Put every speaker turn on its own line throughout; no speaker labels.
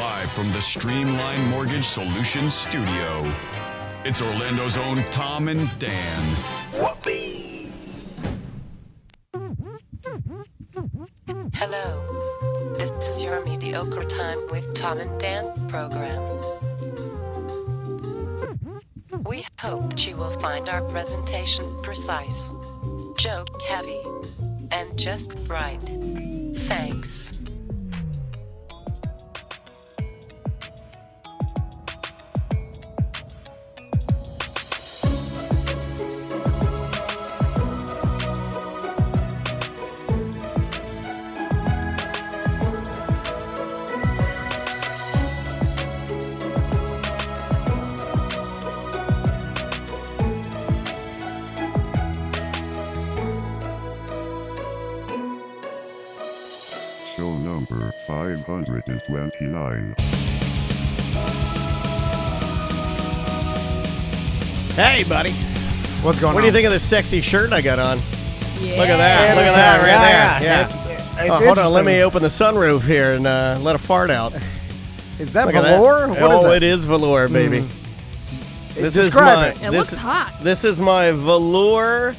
Live from the Streamline Mortgage Solutions studio, it's Orlando's own Tom and Dan.
Hello, this is your Mediocre Time with Tom and Dan program. We hope that you will find our presentation precise, joke heavy, and just right. Thanks.
Show number 529.
Hey, buddy.
What's going on?
What do you think of this sexy shirt I got on?
Yeah.
Look at that. Look at that right there.
Yeah. It's
Hold on. Let me
interesting.
open the sunroof here and let a fart out.
Is that
Look at
velour?
that.
What is
It is velour, baby. This is
Describe
my.
It
this,
looks hot.
This is my velour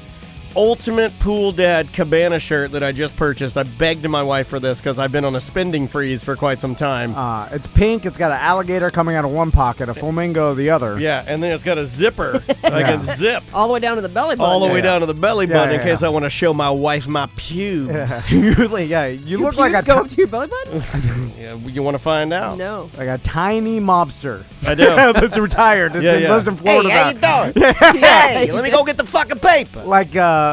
Ultimate Pool Dad cabana shirt that I just purchased. I begged my wife for this because I've been on a spending freeze for quite some time.
It's pink. It's got an alligator coming out of one pocket, a flamingo the other.
Yeah, and then it's got a zipper. I can zip
All the way down to the belly button.
all the way down to the belly
Yeah,
button
yeah,
in case
yeah.
I want to show my wife my pubes.
Yeah, you
Your
look like
pubes
a
go up to your belly button?
Yeah, you want to find out?
No.
like a tiny mobster.
I do.
That's retired.
Yeah,
It
yeah.
lives in Florida.
Hey, how you doing? Hey, let me go get the fucking paper.
Like like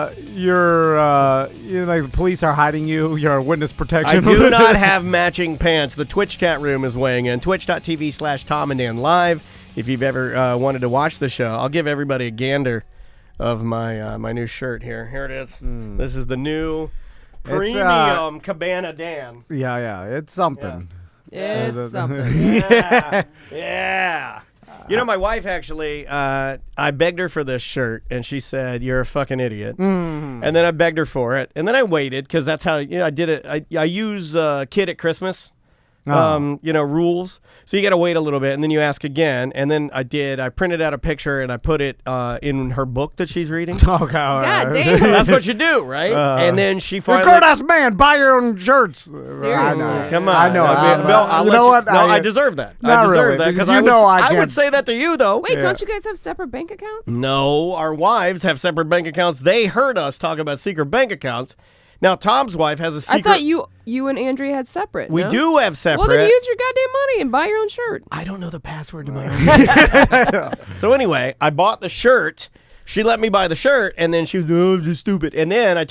the police are hiding you. You're witness
I
protection.
do not have matching pants. The Twitch chat room is weighing in. Twitch.tv/Tom and Dan Live. If you've ever wanted to watch the show, I'll give everybody a gander of my my new shirt here. Here it is. This is the new premium Cabana Dan.
Yeah, it's something.
It's something.
Yeah. You know, my wife actually, I begged her for this shirt, and she said, "You're a fucking idiot." And then I begged her for it, and then I waited because that's how I did it. I use Kid at Christmas, rules. So you got to wait a little bit, and then you ask again. And then I printed out a picture and I put it in her book that she's reading.
Okay.
God damn.
That's what you do, right? And then she
You're a
finally.
grown-ass man. Buy your own shirts.
Seriously.
I know.
Come on.
I know.
I'll
you
let
know what?
No, I deserve that. I
Not
deserve
really,
that
because
because
you know I
I would
can't-
say that to you, though.
Wait,
Yeah.
don't you guys have separate bank accounts?
No, our wives have separate bank accounts. They heard us talk about secret bank accounts. Now, Tom's wife has a secret.
I thought you and Andrea had separate.
We
no?
do have separate.
Well, then use your goddamn money and buy your own shirt.
I don't know the password to my own. So anyway, I bought the shirt. She let me buy the shirt, and then she was, "Oh, just stupid." And then I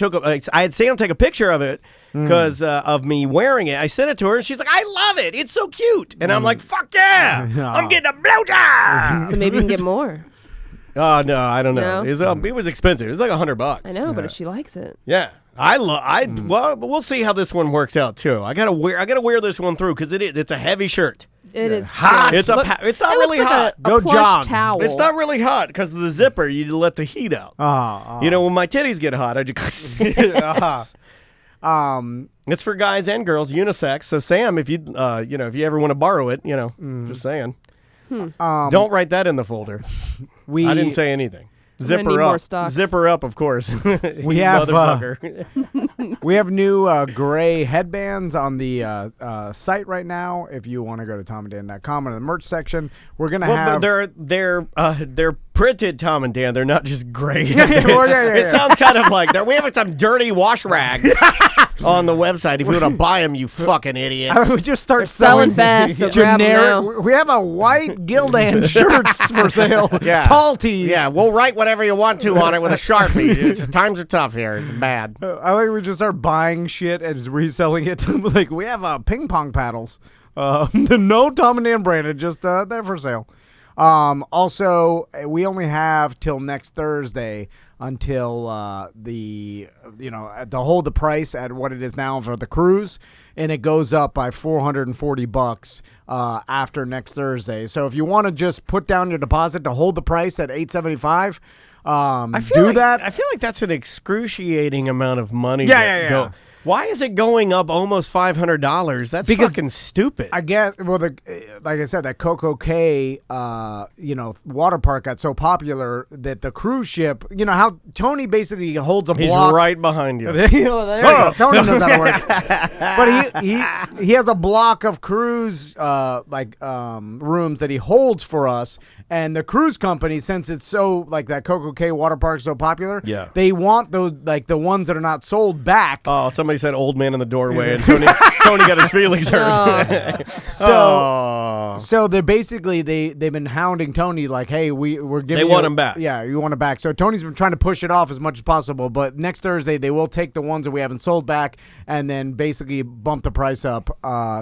had Sam take a picture of it because of me wearing it. I sent it to her, and she's like, "I love it. It's so cute." And I'm like, "Fuck yeah! I'm getting a blowjob."
So maybe you can get more.
Oh no, I don't know.
No?
It was expensive. It was like $100.
I know, but if she likes it.
Yeah, well, but we'll see how this one works out too. I gotta wear this one through because it's a heavy shirt.
It is
Hot.
yeah.
It's not
It
really
looks like
hot.
A
Go
plush
jog.
towel.
It's not really hot because of the zipper. You let the heat out. You know, when my titties get hot, I just. It's for guys and girls, unisex. So Sam, if you if you ever want to borrow it, just saying. Don't write that in the folder. I didn't say anything.
gonna need
Zipper
more
up.
stocks.
Zipper up, of course.
We
You
have,
motherfucker.
We have new gray headbands on the site right now. If you want to go to tomanddan.com in the merch section, we're gonna have.
They're printed Tom and Dan. They're not just gray.
Well, yeah.
It sounds kind of like we have some dirty wash rags on the website. If you want to buy them, you fucking idiots.
we just start
They're selling fast, so grab 'em
generic.
now.
We have a white Gildan shirts for sale.
Yeah.
Tall tees.
Yeah, we'll write whatever you want to on it with a Sharpie. Times are tough here. It's bad.
I think we just start buying shit and reselling it. Like we have ping pong paddles. No Tom and Dan branded, just they're for sale. Also, we only have till next Thursday until to hold the price at what it is now for the cruise, and it goes up by $440 after next Thursday. So if you want to just put down your deposit to hold the price at $875,
I feel like that's an excruciating amount of money.
Yeah.
Why is it going up almost $500? That's
Because
fucking stupid.
I guess. Well, like I said, that Coco Cay, water park got so popular that the cruise ship. You know how Tony basically holds a
He's
block.
right behind you.
There you go. Tony knows how to work. But he has a block of cruise rooms that he holds for us. And the cruise company, since it's so like that Coco Cay water park is so popular, they want those like the ones that are not sold back.
Oh, somebody said old man in the doorway, and Tony got his feelings hurt.
So they're basically they've been hounding Tony like, hey, we're giving.
They want him back.
Yeah, you want him back. So Tony's been trying to push it off as much as possible. But next Thursday they will take the ones that we haven't sold back and then basically bump the price up.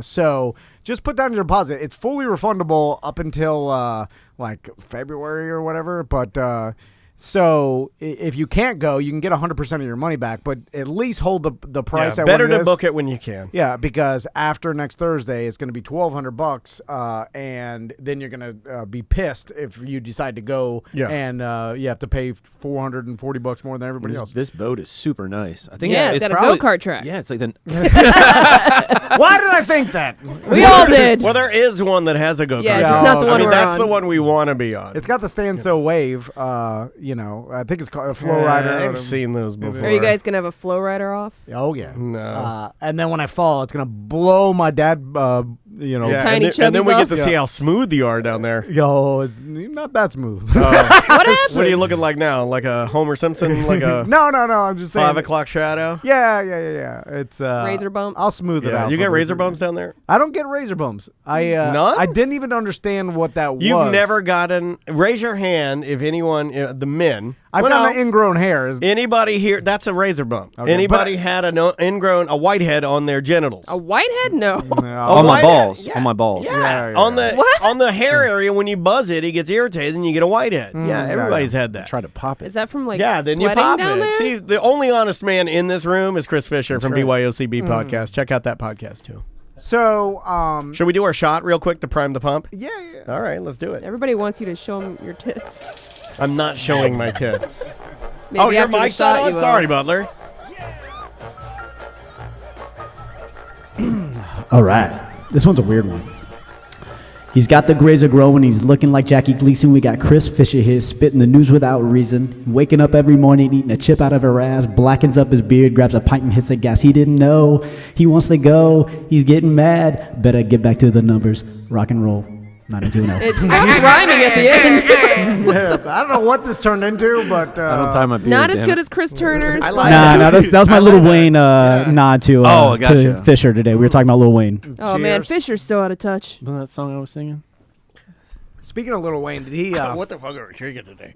So just put down your deposit. It's fully refundable up until like February or whatever. But so if you can't go, you can get 100% of your money back. But at least hold the price.
Yeah,
at
better
what it
to
is.
book it when you can.
Yeah, because after next Thursday, it's going to be $1,200, and then you're going to be pissed if you decide to go.
Yeah.
And you have to pay $440 more than everybody else.
This boat is super nice. I think
Yeah,
it's
got a
probably,
go-kart track.
Yeah, it's like the.
Why did I think that?
We all did.
Well, there is one that has a go-kart.
Yeah,
just not the one
I mean,
we're
that's
on.
the one we want to be on.
It's got the standstill wave. I think it's called a flow rider. or
I've
whatever.
seen those before.
Are you guys gonna have a flow rider off?
Oh yeah.
No.
And then when I fall, it's gonna blow my dad.
Yeah,
Tiny
and then we
chubbies
get to
off?
see how smooth you are down there.
Yo, it's not that smooth.
What happened?
What are you looking like now? Like a Homer Simpson? Like a
No. I'm just saying.
5 o'clock shadow?
Yeah. It's
Razor bumps?
I'll smooth it out.
You
for
get
the-
razor bumps down there?
I don't get razor bumps.
None?
I didn't even understand what that was.
You've never gotten. Raise your hand if anyone, the men.
I've got an ingrown hair.
Anybody here? That's a razor bump.
Okay,
Anybody had an ingrown a whitehead on their genitals?
A whitehead? No.
on my
whitehead?
balls.
Yeah.
On my balls.
Yeah.
Yeah.
On the
What?
on the hair area when you buzz it, it gets irritated and you get a whitehead. Yeah, everybody's had that.
Try to pop it.
Is that from like
Yeah, then you
sweating
pop
down
it.
there?
See, the only honest man in this room is Chris Fisher from BYOCB podcast. Check out that podcast too.
So,
Should we do our shot real quick to prime the pump?
yeah.
All right, let's do it.
Everybody wants you to show them your tits.
I'm not showing my tits.
Maybe
your
after the
mic's
shot
not
you
on?
will.
Sorry, Butler.
All right. This one's a weird one. He's got the grazer growing. He's looking like Jackie Gleason. We got Chris Fisher here spitting the news without reason. Waking up every morning, eating a chip out of her ass, blackens up his beard, grabs a pint and hits a gas. He didn't know. He wants to go. He's getting mad. Better get back to the numbers. Rock and roll. 90210.
It stopped rhyming at the end.
I don't know what this turned into, but
I don't tie my beard.
Not as
damn
good
it.
as Chris Turner's.
like
Nah, that was my Lil Wayne nod to
Oh, gotcha.
to Fisher today. We were talking about Lil Wayne.
Oh man,
Cheers.
Fisher's so out of touch.
Wasn't that song I was singing?
speaking of Lil Wayne, did he?
What the fuck are we drinking today?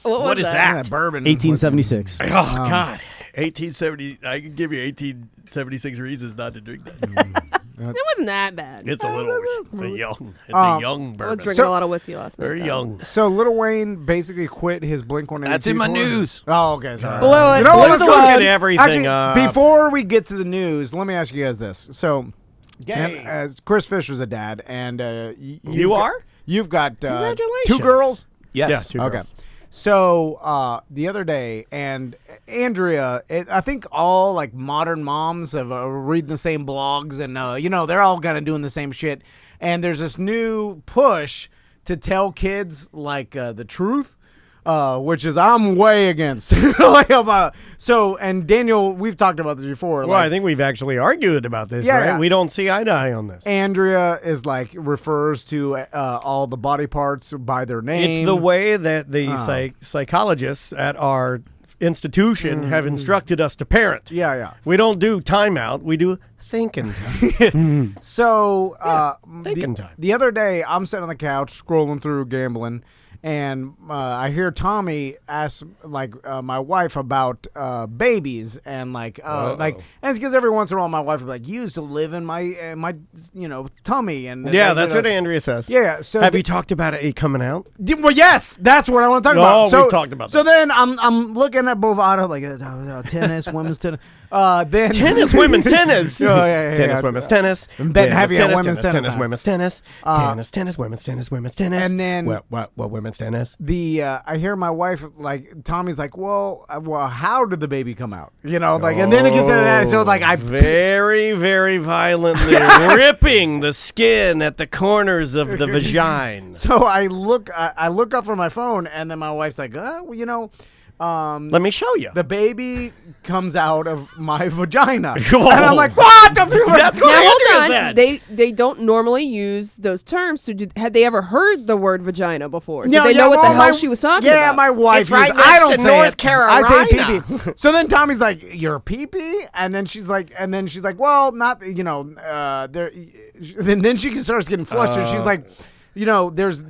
What
is
that bourbon?
1876.
Oh God, 1870. I can give you 1876 reasons not to drink that.
It wasn't that bad.
It's a little. It's a young. It's a young
I was
bourbon.
drinking a lot of whiskey last night.
Very
though.
young.
So Lil Wayne basically quit his Blink-182.
That's in my
tour?
news.
Oh, okay. Sorry.
Blew it.
You know
Blew
what?
the
Let's go
wad.
Get everything
Actually,
up.
before we get to the news, let me ask you guys this. So,
Gay.
and, as Chris Fisher's a dad, and
You are?
You've got
Congratulations.
2 girls.
Yes.
Yeah, 2
Okay.
girls.
So the other day, and Andrea, I think all like modern moms have reading the same blogs, and they're all kind of doing the same shit. And there's this new push to tell kids like the truth. Which is I'm way against. And Daniel, we've talked about this before.
Well, I think we've actually argued about this,
Yeah,
right?
yeah.
We don't see eye to eye on this.
Andrea is like refers to all the body parts by their name.
It's the way that the psychologists at our institution have instructed us to parent.
Yeah.
We don't do timeout. We do thinking time.
So
Thinking time.
the other day, I'm sitting on the couch scrolling through gambling, and I hear Tommy ask my wife about babies, and and it's because every once in a while my wife will be like, "You used to live in my tummy," and
Yeah, that's what Andrea says.
Yeah. So
have you talked about it coming out?
Well, yes, that's what I want to talk about.
we've talked about
So
that.
then I'm looking at Bovada, like tennis, women's tennis. Then
Tennis, women's tennis.
Oh, yeah,
Tennis, women's tennis.
I'm betting heavy on
tennis,
women's tennis.
women's tennis. Tennis, women's tennis, women's tennis.
And then
what women's tennis?
I hear my wife Tommy's like, well, how did the baby come out? You know, and then it gets into that. So I
very, very violently ripping the skin at the corners of the vagina.
So I look up from my phone, and then my wife's like,
let me show you.
The baby comes out of my vagina.
Whoa.
And I'm like, what?
That's
Now
what
hold
Andrea
on.
said.
They don't normally use those terms. So had they ever heard the word vagina before? Did they know what the hell she was talking about?
Yeah, my wife.
It's right
I
next
don't
to
say
North
it.
Carolina.
I say pee-pee. So then Tommy's like, "You're pee-pee," and then she's like, "Well, not there." And then she starts getting flustered. She's like, there's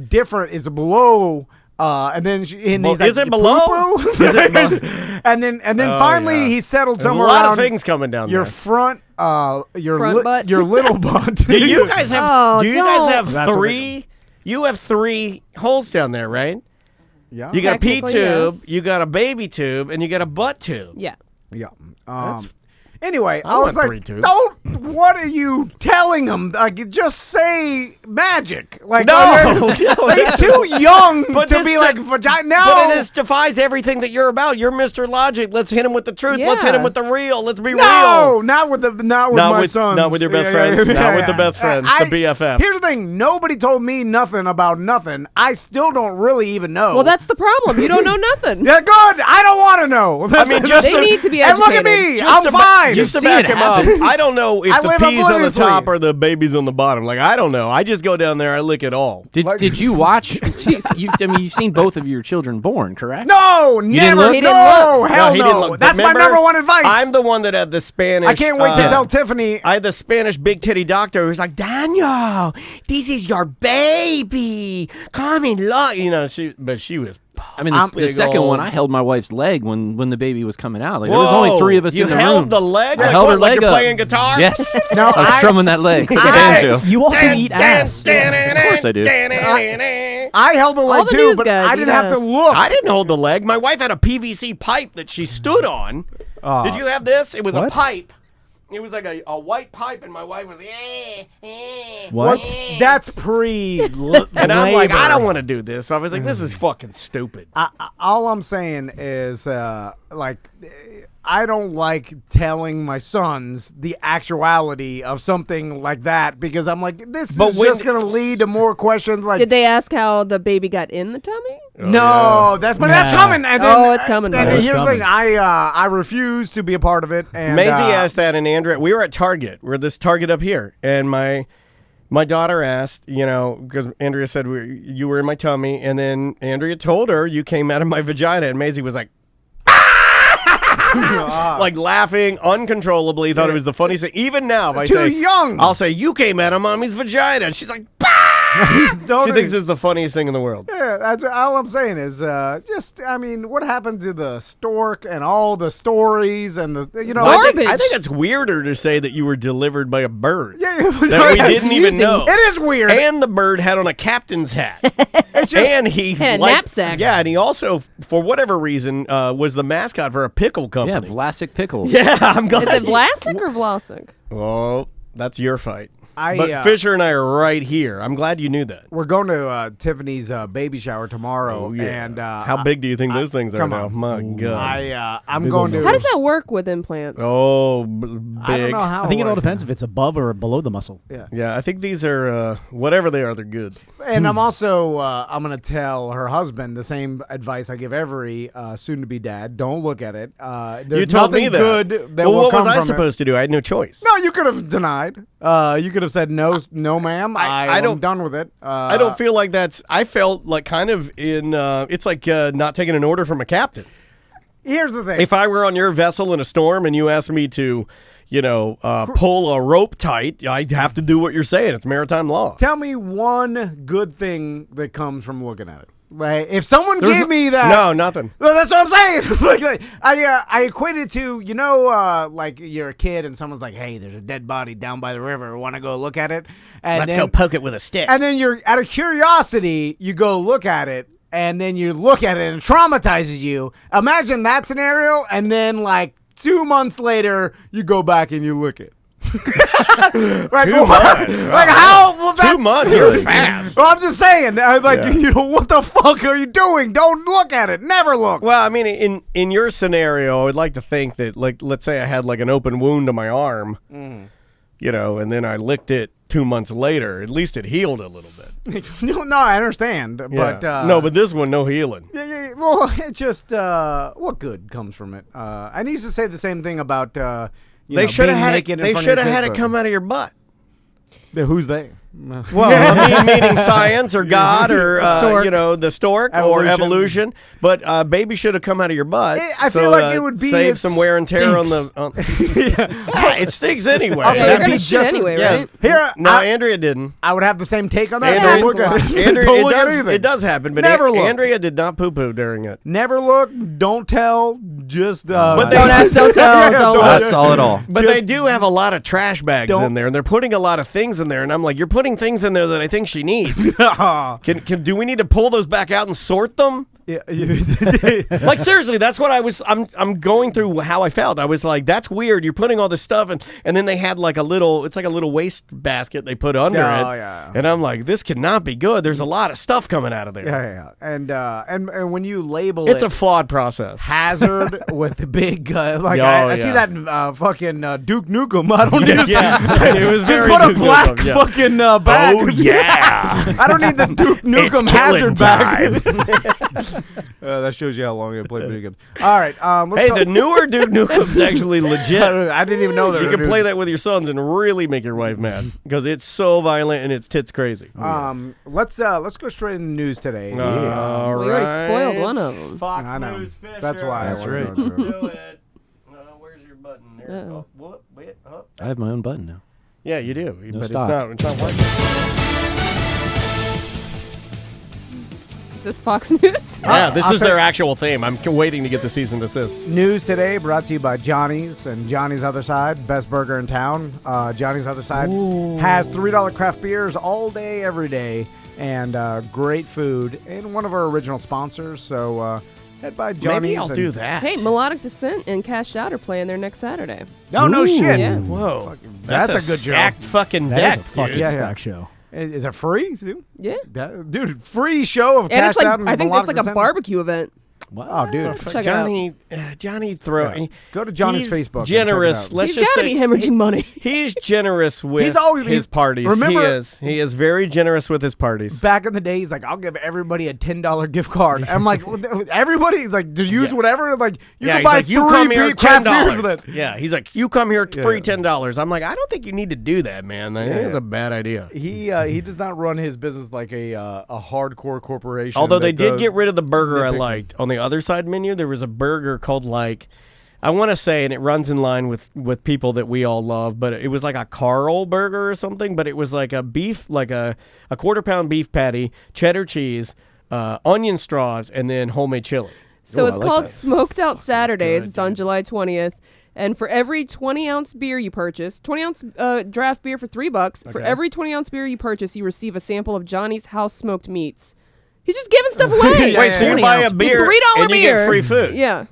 different. It's below. And then he's like,
is it below?
Poo-poo?
Is it below?
and then finally he settled
There's
somewhere
a lot
around
of things coming down
your
there.
front, your
Front butt?
your little butt.
Do you guys have?
Oh,
do you guys have
That's what
three? You have 3 holes down there, right?
Yeah.
You got a pee
Technically,
tube,
yes.
you got a baby tube, and you got a butt tube.
Yeah.
Yeah.
That's-
Anyway,
I
I was
want
like,
3 tubes.
what are you telling them? Like, just say magic. Like,
No,
he's too young
But
to
this
be
de-
like vagina. No.
But it defies everything that you're about. You're Mr. Logic. Let's hit him with the truth. Let's hit him
Yeah.
with the real. Let's be
No,
real.
not with
Not
my
with-
sons.
not with your best friends. Not with the best friends, the BFFs.
Here's the thing: nobody told me nothing about nothing. I still don't really even know.
Well, that's the problem. You don't know nothing.
yeah, good. I don't want to know.
I mean, just
They
to-
need to be
and
educated.
look at me,
Just
I'm
to
fine.
Just to
You've
back
seen
him
it
up,
happen.
I don't know if
I
the
live
pee's on the
obliviously.
top or the baby's on the bottom. Like, I don't know. I just go down there, I lick it all.
Did you watch?
Jesus.
You've seen both of your children born, correct?
No,
didn't
never.
look?
He didn't
No,
look.
hell
he
no.
didn't look.
That's
Remember,
my number one advice.
I'm the one that had the Spanish.
I can't wait to tell Tiffany.
I had the Spanish big titty doctor who was like, Daniel, this is your baby. Come in, look. But she was.
I mean, the
big
second
old-
one, I held my wife's leg when the baby was coming out. Like there was only 3 of us
you
in the
held
room.
the leg?
I
Like
held
what,
her
like
leg
you're
up.
playing guitar?
Yes.
No,
I was
I-
strumming that leg like a banjo.
You also eat ass.
Of course I do.
I held the leg
the
too,
news
but
guys
I
eat
didn't have to
ass.
look.
I didn't hold the leg. My wife had a PVC pipe that she stood on. Did you have this? It was a
What?
pipe. It was like a white pipe, and my wife was,
What?
That's pre.
and I'm like, I don't want to do this. So I was like, this is fucking stupid.
All I'm saying is, I don't like telling my sons the actuality of something like that because I'm like, this
But
is
when-
just going to lead to more questions. Like,
Did they ask how the baby got in the tummy?
no, that's coming. And then,
it's coming,
And
bro.
here's
It's
the thing: I refuse to be a part of it. And
Maisie asked that, and Andrea, we were at Target. We're this Target up here, and my daughter asked, because Andrea said you were in my tummy, and then Andrea told her you came out of my vagina, and Maisie was like, like laughing uncontrollably, thought it was the funniest thing. Even now, if I
Too
say
young.
I'll say you came out of mommy's vagina, and she's like,
Don't
she thinks it's the funniest thing in the world.
Yeah, that's all I'm saying is what happened to the stork and all the stories and the
Garbage.
I think it's weirder to say that you were delivered by a bird.
Yeah,
That we didn't even
Confusing.
know.
It is weird.
And the bird had on a captain's hat.
It's just,
And he
Had a
liked-
knapsack.
Yeah, and he also, for whatever reason, was the mascot for a pickle
Yeah,
company.
Vlasic pickles.
Yeah, I'm glad.
Is it Vlasic or Vlasic?
Oh, that's your fight.
I,
But Fisher and I are right here. I'm glad you knew that.
we're going to Tiffany's baby shower tomorrow. And
how big do you think those things are
come
now?
on.
My God.
I'm
Big
going
one.
to.
How does that work with implants?
Oh, big.
I don't know how.
I think it all
works.
depends if it's above or below the muscle.
Yeah, I think these are whatever they are. They're good.
And I'm also I'm going to tell her husband the same advice I give every soon-to-be dad. Don't look at it. There's
You told
nothing
me that.
good that
well,
will
what
come
was I
from it.
supposed to do? I had no choice.
No, you could have denied. You could have said no, ma'am.
I
I'm
don't-
done with it.
I don't feel like that's. I felt like kind of in. It's like not taking an order from a captain.
Here's the thing.
If I were on your vessel in a storm and you asked me to, pull a rope tight, I'd have to do what you're saying. It's maritime law.
Tell me one good thing that comes from looking at it. Like, if someone gave me that,
No, nothing.
well, that's what I'm saying. I equate it to like you're a kid and someone's like, hey, there's a dead body down by the river. Want to go look at it? And
Let's
then,
go poke it with a stick.
And then you're out of curiosity, you go look at it. And then you look at it and it traumatizes you. Imagine that scenario, and then like 2 months later, you go back and you look it. Like,
2 months.
Like how? Well,
2 months. You're fast.
Well, I'm just saying. What the fuck are you doing? Don't look at it. Never look.
Well, I mean, in your scenario, I would like to think that, like, let's say I had like an open wound to my arm, and then I licked it 2 months later. At least it healed a little bit.
No, I understand, but
but this one, no healing.
Yeah. Well, it's just what good comes from it. I used to say the same thing about.
They should have had it. They should have had it come out of your butt.
Who's they?
Well, I mean, meaning science or God or the stork or evolution. But baby should have come out of your butt.
I feel like it would be
save some wear and tear on the. It stinks anyway.
You're gonna shit anyway, right?
Here,
Andrea didn't.
I would have the same take on that.
Andrea,
Don't look at it.
Andrea, it does happen, but
Never look.
Andrea did not poo-poo during it.
Never look. Don't tell. Just.
But
don't ask. Don't tell. Don't
That's solid all.
But they do have a lot of trash bags in there, and they're putting a lot of things in there, and I'm like, you're putting things in there that I think she needs. Do we need to pull those back out and sort them?
Yeah.
Like seriously, that's what I'm going through how I felt. I was like, that's weird. You're putting all this stuff and then they had like it's like a little waste basket they put under it.
Yeah.
And I'm like, this cannot be good. There's a lot of stuff coming out of there.
Yeah. And when you label
it's a flawed process.
Hazard with the big I see that fucking Duke Nukem. I don't need
it was
just
very
put a
Duke
black
Nukem,
fucking bag.
Oh yeah.
I don't need the Duke Nukem hazard bag.
time.
That shows you how long I played video games. All right.
Hey, the newer Duke Nukem's actually legit.
I didn't even know that.
You can play that with your sons and really make your wife mad because it's so violent and it's tits crazy.
Let's go straight into the news today.
We already spoiled one of them.
Fox
I know.
News Fisher.
That's why.
That's right.
Let's do it. Where's your button? There.
Uh-oh.
I have my own button now.
Yeah, you do.
No
but
stock.
it's not working.
Is this Fox News?
Yeah, this is their actual theme. I'm waiting to get the cease and desist.
News today brought to you by Johnny's and Johnny's Other Side, best burger in town. Johnny's Other Side has $3 craft beers all day, every day, and great food. And one of our original sponsors, so head by Johnny's.
Maybe I'll do that.
Hey, Melodic Descent and Cashed Out are playing there next Saturday.
No shit.
Yeah.
Whoa.
That's a good
stacked fucking
That
deck,
is a fucking
dude.
stack show.
Is it free, too?
Yeah.
Dude, free show of
And
Cash
it's like,
Out and
I think
Melodic
it's like a
Descent?
barbecue event.
Oh, dude.
Check it out.
Johnny throw.
Yeah. Go to Johnny's
he's
Facebook and
Generous.
check it out.
Let's
He's
just
got to
say
be hemorrhaging money.
he's generous with
He's always-
his parties.
remember-
He is very generous with his parties.
Back in the day, he's like, I'll give everybody a $10 gift card. I'm like, everybody, like, to use whatever. Like, you can
he's
buy
like, you
three
come here
craft beers with it.
$10. Yeah, he's like, you come here free $10. I'm like, I don't think you need to do that, man. I think it's a bad idea.
He does not run his business like a hardcore corporation.
Although they
that
did
does
get rid of the burger I
nitpicking.
liked. On the other side menu, there was a burger called like, I want to say, and it runs in line with people that we all love, but it was like a Carl burger or something, but it was like a beef, like a quarter-pound beef patty, cheddar cheese, onion straws, and then homemade chili.
So
Ooh,
it's
I like
called
that.
Smoked Out Saturdays. It's on July 20th. And for every 20-ounce beer you purchase, 20-ounce draft beer for $3, for every 20-ounce beer you purchase, you receive a sample of Johnny's House Smoked Meats. He's just giving stuff away.
Wait, so you buy a beer
$3
and you
beer.
get free food?
Yeah.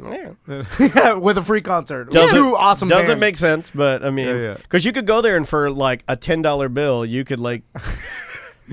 with a free concert.
Doesn't-
Two awesome
Doesn't
bands.
make sense, but I mean, because you could go there and for like a $10 bill, you could like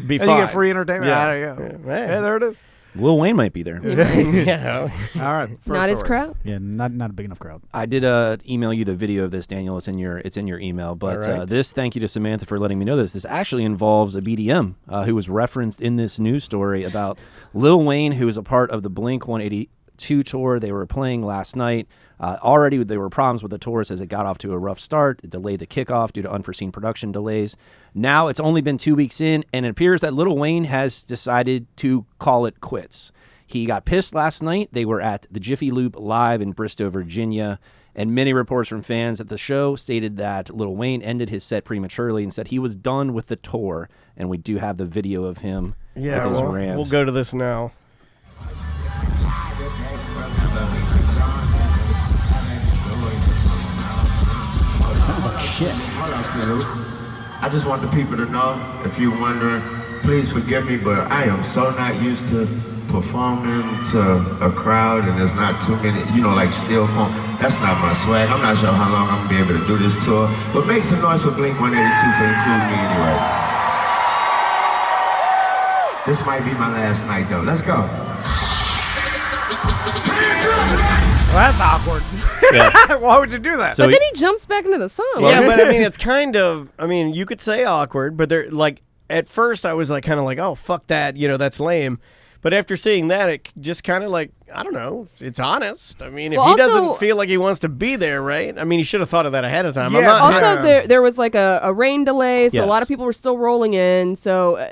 be
And
fine.
you get free entertainment.
Yeah.
Yeah.
Yeah.
Hey, there it is.
Lil Wayne might be there.
Yeah.
All right. First
Not his
story.
crowd.
Yeah, not a big enough crowd.
I did email you the video of this, Daniel. It's in your email. But
All right.
this, thank you to Samantha for letting me know this. This actually involves a BDM who was referenced in this news story about Lil Wayne, who is a part of the Blink 182 tour. They were playing last night. Already there were problems with the tour as it got off to a rough start. It delayed the kickoff due to unforeseen production delays. Now it's only been 2 weeks in, and it appears that Lil Wayne has decided to call it quits. He got pissed last night. They were at the Jiffy Loop Live in Bristow, Virginia, and many reports from fans at the show stated that Lil Wayne ended his set prematurely and said he was done with the tour. And we do have the video of him
Yeah,
with his
we'll
rants.
go to this now.
Sounds like shit.
I just want the people to know, if you're wondering, please forgive me, but I am so not used to performing to a crowd and there's not too many, like still phone. That's not my swag. I'm not sure how long I'm gonna be able to do this tour, but make some noise for Blink 182 for including me anyway. This might be my last night though. Let's go.
Well, that's awkward.
Yeah.
Why would you do that?
So
but then he jumps back into the song.
Yeah, but I mean, it's kind of. I mean, you could say awkward, but they're like. At first, I was like, kind of like, oh, fuck that, that's lame. But after seeing that, it just kind of like, I don't know, it's honest. I mean, if he doesn't feel like he wants to be there, right? I mean, he should have thought of that ahead of time.
Yeah.
Also, there was like a rain delay, so a lot of people were still rolling in. So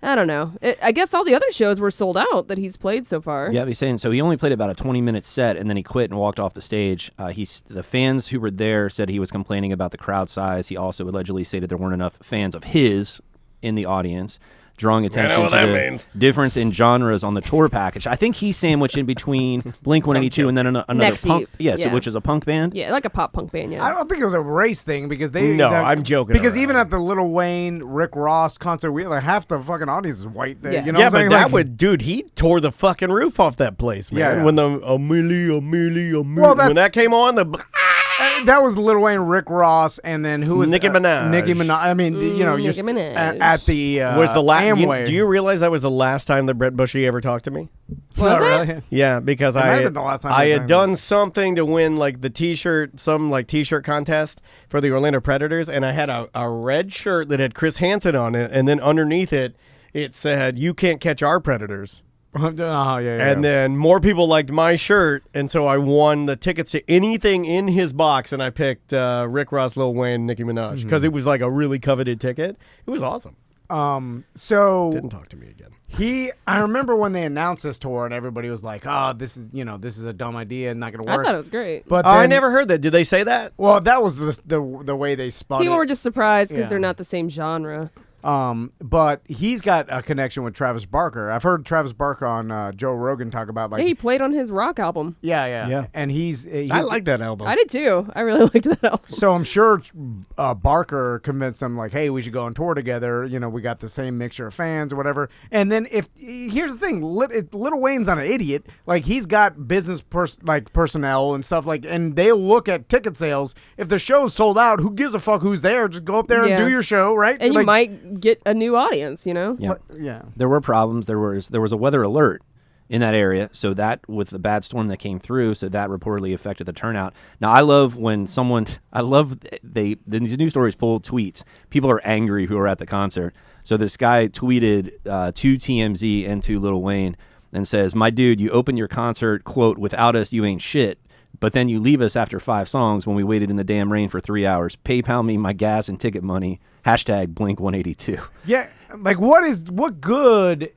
I don't know. I guess all the other shows were sold out that he's played so far.
Yeah, he's saying so. He only played about a 20-minute set, and then he quit and walked off the stage. The fans who were there said he was complaining about the crowd size. He also allegedly stated there weren't enough fans of his in the audience, drawing attention to the difference in genres on the tour package. I think he's sandwiched in between Blink 182 and then another punk, which is a punk band.
Yeah, like a pop punk band. Yeah,
I don't think it was a race thing because
I'm joking.
Because
around.
even at the Lil Wayne, Rick Ross concert, half the fucking audience is white. There,
Yeah.
you know
Yeah,
what I'm
but
saying?
that would, dude, he tore the fucking roof off that place, man.
Yeah, yeah.
When the Amelie,
Well,
when that came on,
that was Lil Wayne, Rick Ross, and then who was
Nicki Minaj.
Nicki Minaj. I mean,
Nicki Minaj.
at the
was the last.
Amway.
Do you realize that was the last time that Brett Bushy ever talked to me?
Was
No,
it?
really?
Yeah, because
might have been the last time
I
they
had
done
done something to win like the T-shirt, some like T-shirt contest for the Orlando Predators, and I had a red shirt that had Chris Hansen on it, and then underneath it, it said, "You can't catch our Predators."
Oh, yeah.
And then more people liked my shirt, and so I won the tickets to anything in his box, and I picked Rick Ross, Lil Wayne, Nicki Minaj, because it was like a really coveted ticket. It was awesome.
So
Didn't talk to me again.
I remember when they announced this tour, and everybody was like, "Oh, this is a dumb idea and not going to
I
work."
thought it was great.
But
I
then-
never heard that. Did they say that?
Well, that was the way they spun
People
it.
were just surprised because
Yeah.
they're not the same genre.
But he's got a connection with Travis Barker. I've heard Travis Barker on Joe Rogan talk about
Yeah, he played on his rock album.
yeah. And he's
I like that album.
I did too. I really liked that album.
So I'm sure Barker convinced them like, hey, we should go on tour together. We got the same mixture of fans or whatever. And then here's the thing, Lil Wayne's not an idiot. Like he's got business personnel and stuff and they look at ticket sales. If the show's sold out, who gives a fuck who's there? Just go up there and do your show, right?
And you might get a new audience,
Yeah.
Yeah.
There were problems. There was a weather alert in that area, so that with the bad storm that came through, so that reportedly affected the turnout. Now, I love when these news stories pull tweets. People are angry who are at the concert. So this guy tweeted to TMZ and to Lil Wayne and says, "My dude, you open your concert, quote, without us, you ain't shit. But then you leave us after 5 songs when we waited in the damn rain for 3 hours. PayPal me my gas and ticket money. Hashtag Blink 182.
Yeah, what good?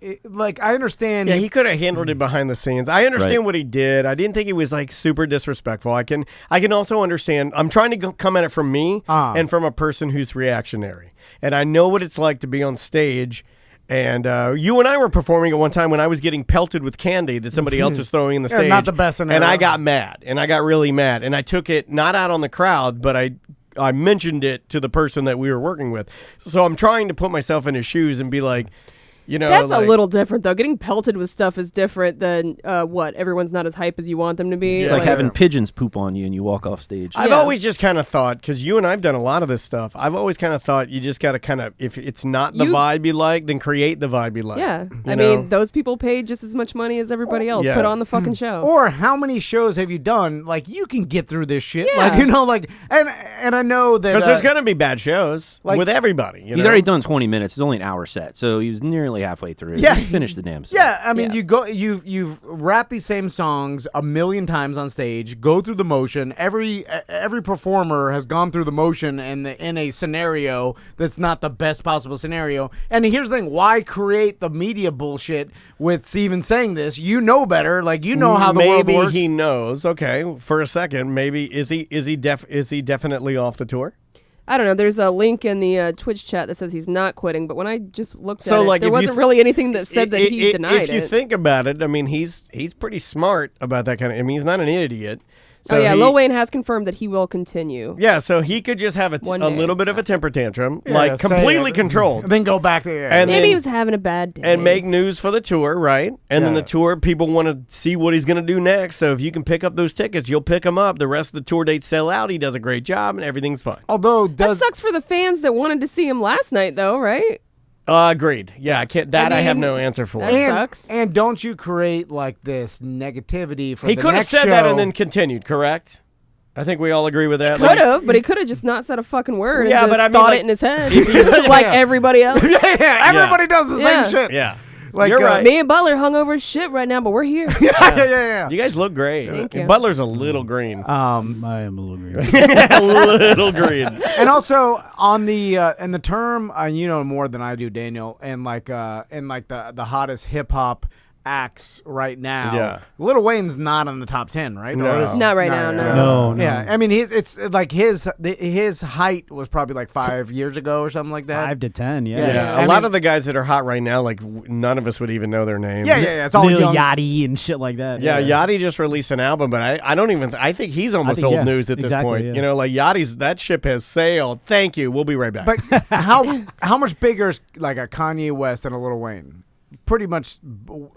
I understand.
Yeah, he could have handled it behind the scenes. I understand what he did. I didn't think he was super disrespectful. I can also understand. I'm trying to come at it from me and from a person who's reactionary. And I know what it's like to be on stage. And you and I were performing at one time when I was getting pelted with candy that somebody else was throwing in the stage.
Not the best scenario.
And I got mad. And I got really mad. And I took it not out on the crowd, but I mentioned it to the person that we were working with. So I'm trying to put myself in his shoes and be like,
that's a little different though. Getting pelted with stuff is different than everyone's not as hype as you want them to be.
It's like having pigeons poop on you and you walk off stage.
I've always just kind of thought, because you and I've done a lot of this stuff, I've always kind of thought you just got to kind of, if it's not the vibe you like, then create the vibe you like.
Yeah. I mean, those people paid just as much money as everybody else.
Yeah.
Put on the fucking show.
Or how many shows have you done? You can get through this shit.
Yeah.
And I know that.
Because there's going to be bad shows with everybody.
He's already done 20 minutes. It's only an hour set. So he was nearly halfway through.
Yeah.
Finish the damn set.
Yeah, I mean, you've rapped these same songs a million times on stage. Go through the motion. Every performer has gone through the motion in a scenario that's not the best possible scenario. And here's the thing: why create the media bullshit with Steven saying this? You know better. You know how the world works.
Maybe he knows. Okay, for a second, maybe is he definitely off the tour?
I don't know. There's a link in the Twitch chat that says he's not quitting, but when I just looked at it, there wasn't really anything that said that he denied it.
If you think about it, I mean, he's pretty smart about that kind of. I mean, he's not an idiot. So
Lil Wayne has confirmed that he will continue.
Yeah, so he could just have a little bit of a temper tantrum, like completely controlled.
And then go back to
and
maybe he was having a bad day.
And make news for the tour, right? And then the tour, people want to see what he's going to do next. So if you can pick up those tickets, you'll pick them up. The rest of the tour dates sell out. He does a great job, and everything's fine.
Although
that sucks for the fans that wanted to see him last night, though, right?
Agreed. Yeah, I can't. I have no answer for.
That sucks.
And don't you create like this negativity for
he
the
could have
next
said
show.
that and then continued, correct? I think we all agree with that.
Could have, but he could have just not said a fucking word.
Yeah,
and just
but I mean,
thought
like,
it in his head, like everybody else.
Everybody does the same shit.
Yeah.
Like,
you're right.
Me and Butler hung over as shit right now, but we're here.
Yeah.
You guys look great.
Thank you.
Butler's a little green.
I am a little green.
A little green.
And also on the and the term, you know more than I do, Daniel, and like the hottest hip hop acts right now.
Yeah.
Lil Wayne's not on the top 10, right?
No.
Not right now. No.
Yeah, I mean it's like his height was probably like 5 years ago or something like that.
5 to 10,
Yeah. A lot of the guys that are hot right now, like none of us would even know their names.
Yeah. It's all
Lil
young.
Yachty and shit like that.
Yeah, Yachty just released an album, but I think he's almost old news at this point.
Yeah.
You know, like Yachty's, that ship has sailed. Thank you. We'll be right back.
But how much bigger is like a Kanye West and a Lil Wayne? Pretty much.
Well,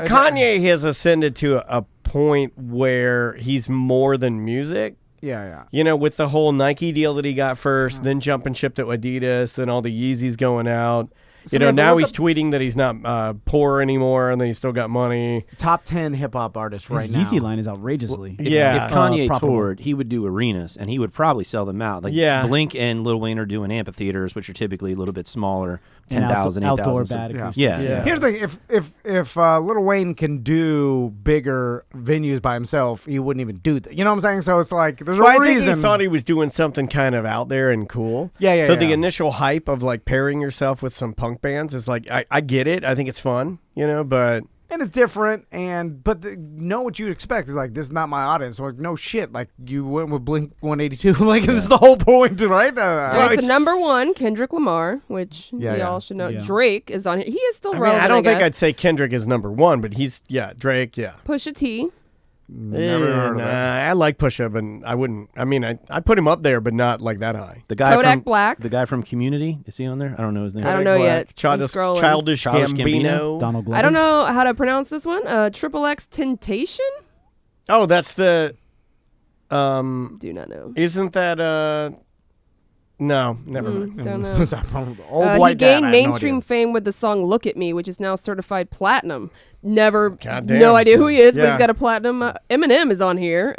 Kanye has ascended to a point where he's more than music.
Yeah.
You know, with the whole Nike deal that he got first, then jumping ship to Adidas, then all the Yeezys going out.
So
you know,
man,
now
look
he's
up-
tweeting that he's not poor anymore and that he's still got money.
Top 10 hip hop artists right
His
now.
Yeezy line is outrageously.
If
Yeah.
Kanye
profitable.
toured, he would do arenas, and he would probably sell them out. Like
Yeah.
Blink and Lil Wayne are doing amphitheaters, which are typically a little bit smaller,
And
10,000,
outdoor
8,000.
bad acoustics.
Yeah.
Here's the thing: if Lil Wayne can do bigger venues by himself, he wouldn't even do that. You know what I'm saying? So it's like there's
Well,
a
I think
reason.
he thought he was doing something kind of out there and cool.
Yeah.
So the initial hype of like pairing yourself with some punk bands is like, I get it. I think it's fun, you know, but
and it's different, but know what you'd expect is like this is not my audience. Like no shit, like you went with Blink 182. Like this is the whole point, right?
So number one, Kendrick Lamar, which we all should know.
Yeah.
Drake is on here. He is still
I mean,
relevant.
I don't think
guess.
I'd say Kendrick is number one, but he's, Drake, yeah.
Pusha T.
Never heard of it.
I like Pusha, but I wouldn't. I mean, I put him up there, but not like that high.
The guy
Kodak
from
Black.
The guy from Community, is he on there? I don't know his name.
I don't know yet. I'm
Childish
scrolling.
Gambino.
Donald Glover.
I don't know how to pronounce this one. Triple X Temptation?
Oh, that's the.
Do not know.
Isn't that No, never mind.
Don't know.
Old
He
white dad, I
gained
have
mainstream
no
fame with the song "Look at Me," which is now certified platinum. Never,
Goddamn.
no idea who he is, but
Yeah.
he's got a platinum. Eminem is on here.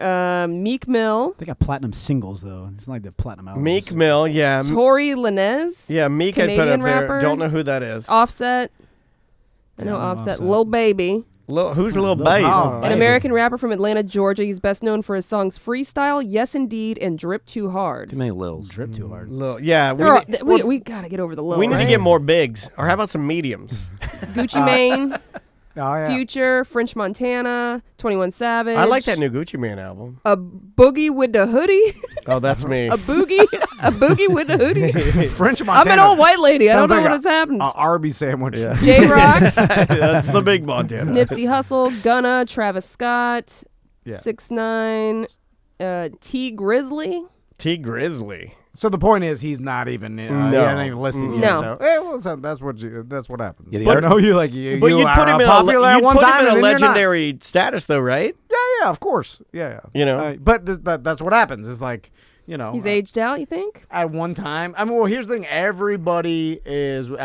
Meek Mill,
They got platinum singles though. It's not like the platinum albums.
Meek Mill, yeah.
Tory Lanez,
Yeah, Meek I'd put up
Canadian
there.
rapper.
Don't know who that is.
Offset. I know
Yeah, I know
Offset.
Offset.
Lil Baby,
Who's Lil Baby?
Oh,
an
right.
American rapper from Atlanta, Georgia. He's best known for his songs "Freestyle," "Yes Indeed," and "Drip Too Hard."
Too many Lils.
Drip too hard.
Yeah,
They're all- we gotta get over the low.
we need to
right?
get more bigs. Or how about some mediums?
Gucci Mane,
Oh, yeah.
Future, French Montana, 21 Savage.
I like that new Gucci Mane album.
A boogie with the hoodie.
Oh, that's me.
a boogie with the hoodie.
French
I'm
Montana.
an old white lady. I don't
Sounds
know
like
what has happened.
A Arby's sandwich.
Yeah.
J Rock,
That's the big Montana.
Nipsey Hussle, Gunna, Travis Scott,
Yeah.
6ix9ine, T Grizzly.
T Grizzly.
So the point is, he's not even.
No.
He hasn't even listened
No.
yet. So, well, that's what happens.
Yeah, the
but
art-
no, you like you.
But
you
you'd put
are
him in
popular at
you'd
one
put
time
him
and
in a
then you're not.
legendary status, though, right?
Yeah, of course. Yeah.
You know?
but that's what happens. Is like,
He's aged out, you think?
at one time. I mean, well, here's the thing: everybody is you're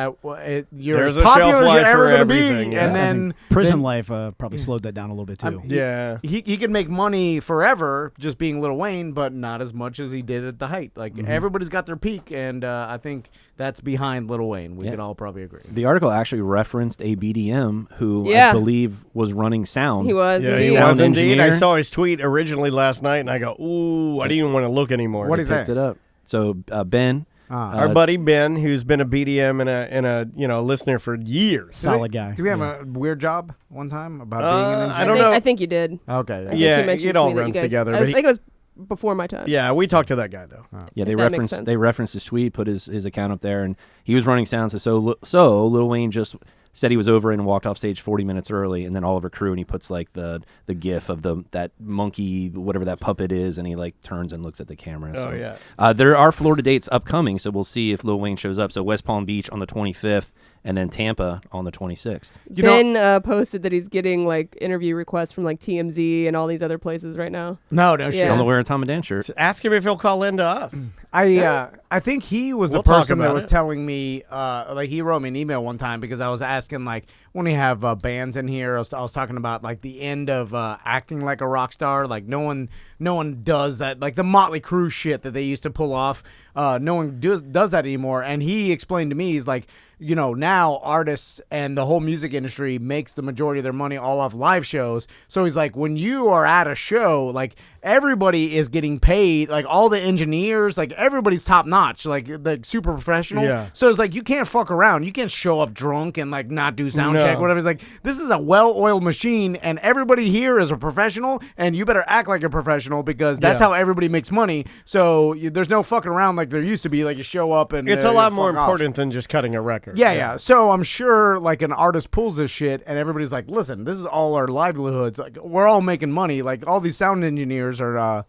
There's
as
a
popular
shelf
as
life
you're ever
for
going to be,
everything, yeah.
and
I
then
think prison
then
life probably slowed that down a little bit too.
Yeah.
he can make money forever just being Lil Wayne, but not as much as he did at the height. Like everybody's got their peak, and I think that's behind Lil Wayne. We
Yeah.
can all probably agree.
The article actually referenced a BDM who
Yeah.
I believe was running sound.
He was.
Yeah,
He
he
was.
was
Sound
indeed. I
engineer.
saw his tweet originally last night, and I go, ooh, I didn't even want to look anymore.
What
He
is
picked
that?
it up. So Ben,
Our buddy Ben, who's been a BDM and a listener for years.
Solid guy.
Do we have a weird job one time about being an
I
engineer?
don't know.
I think you did.
Okay.
I think
Yeah,
you mentioned
it
to
all
me that
runs
you guys,
together,
I
but he-
think it was before my time.
Yeah, we talked to that guy though.
yeah, they
If that makes
referenced
sense.
they referenced his tweet, put his account up there, and he was running sound. So Lil Wayne just said he was over and walked off stage 40 minutes early, and then all of her crew, and he puts like the gif of that monkey, whatever that puppet is, and he like turns and looks at the camera.
Oh,
so.
yeah.
There are Florida dates upcoming, so we'll see if Lil Wayne shows up. So West Palm Beach on the 25th, and then Tampa on the 26th.
Ben posted that he's getting like interview requests from like TMZ and all these other places right now.
No shit.
I'm wearing a Tom and Dan shirt.
Ask him if he'll call in to us.
I think he was
We'll
the
talk
person that
about
was
it.
telling me, like he wrote me an email one time because I was asking like when we have bands in here, I was talking about like the end of acting like a rock star. Like no one does that, like the Motley Crue shit that they used to pull off. No one does that anymore. And he explained to me, he's like, you know, now artists and the whole music industry makes the majority of their money all off live shows. So he's like, when you are at a show, like everybody is getting paid, like all the engineers, like everybody's top notch, like super professional.
Yeah.
So it's like, you can't fuck around. You can't show up drunk and like not do sound
No.
check, whatever. It's like, this is a well-oiled machine and everybody here is a professional and you better act like a professional because that's how everybody makes money. So there's no fucking around like there used to be. Like you show up and
It's a lot more
fuck off.
important than just cutting a record.
Yeah. So I'm sure like an artist pulls this shit and everybody's like, listen, this is all our livelihoods. Like we're all making money. Like all these sound engineers are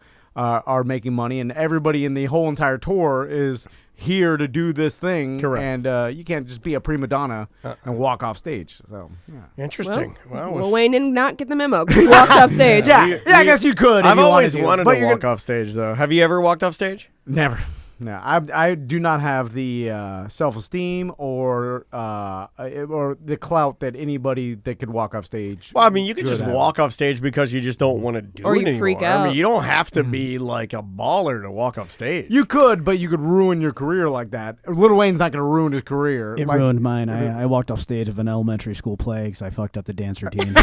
making money and everybody in the whole entire tour is here to do this thing.
Correct.
And you can't just be a prima donna and walk off stage. So yeah.
Interesting. Well,
Lil Wayne did not get the memo 'cause he walked off stage.
Yeah, I guess you could.
I've
if you
always
wanted
wanted
to
to walk off stage, though. Have you ever walked off stage?
Never. No, I do not have the self-esteem or the clout that anybody that could walk off stage.
Well, I mean, you could
could
just
have.
walk off stage because you just don't want to do
Or
it
you
anymore.
freak
I
out.
mean, you don't have to be like a baller to walk off stage.
You could, but you could ruin your career like that. Lil Wayne's not going to ruin his career.
It
Like,
ruined mine. I walked off stage of an elementary school play because I fucked up the dance routine.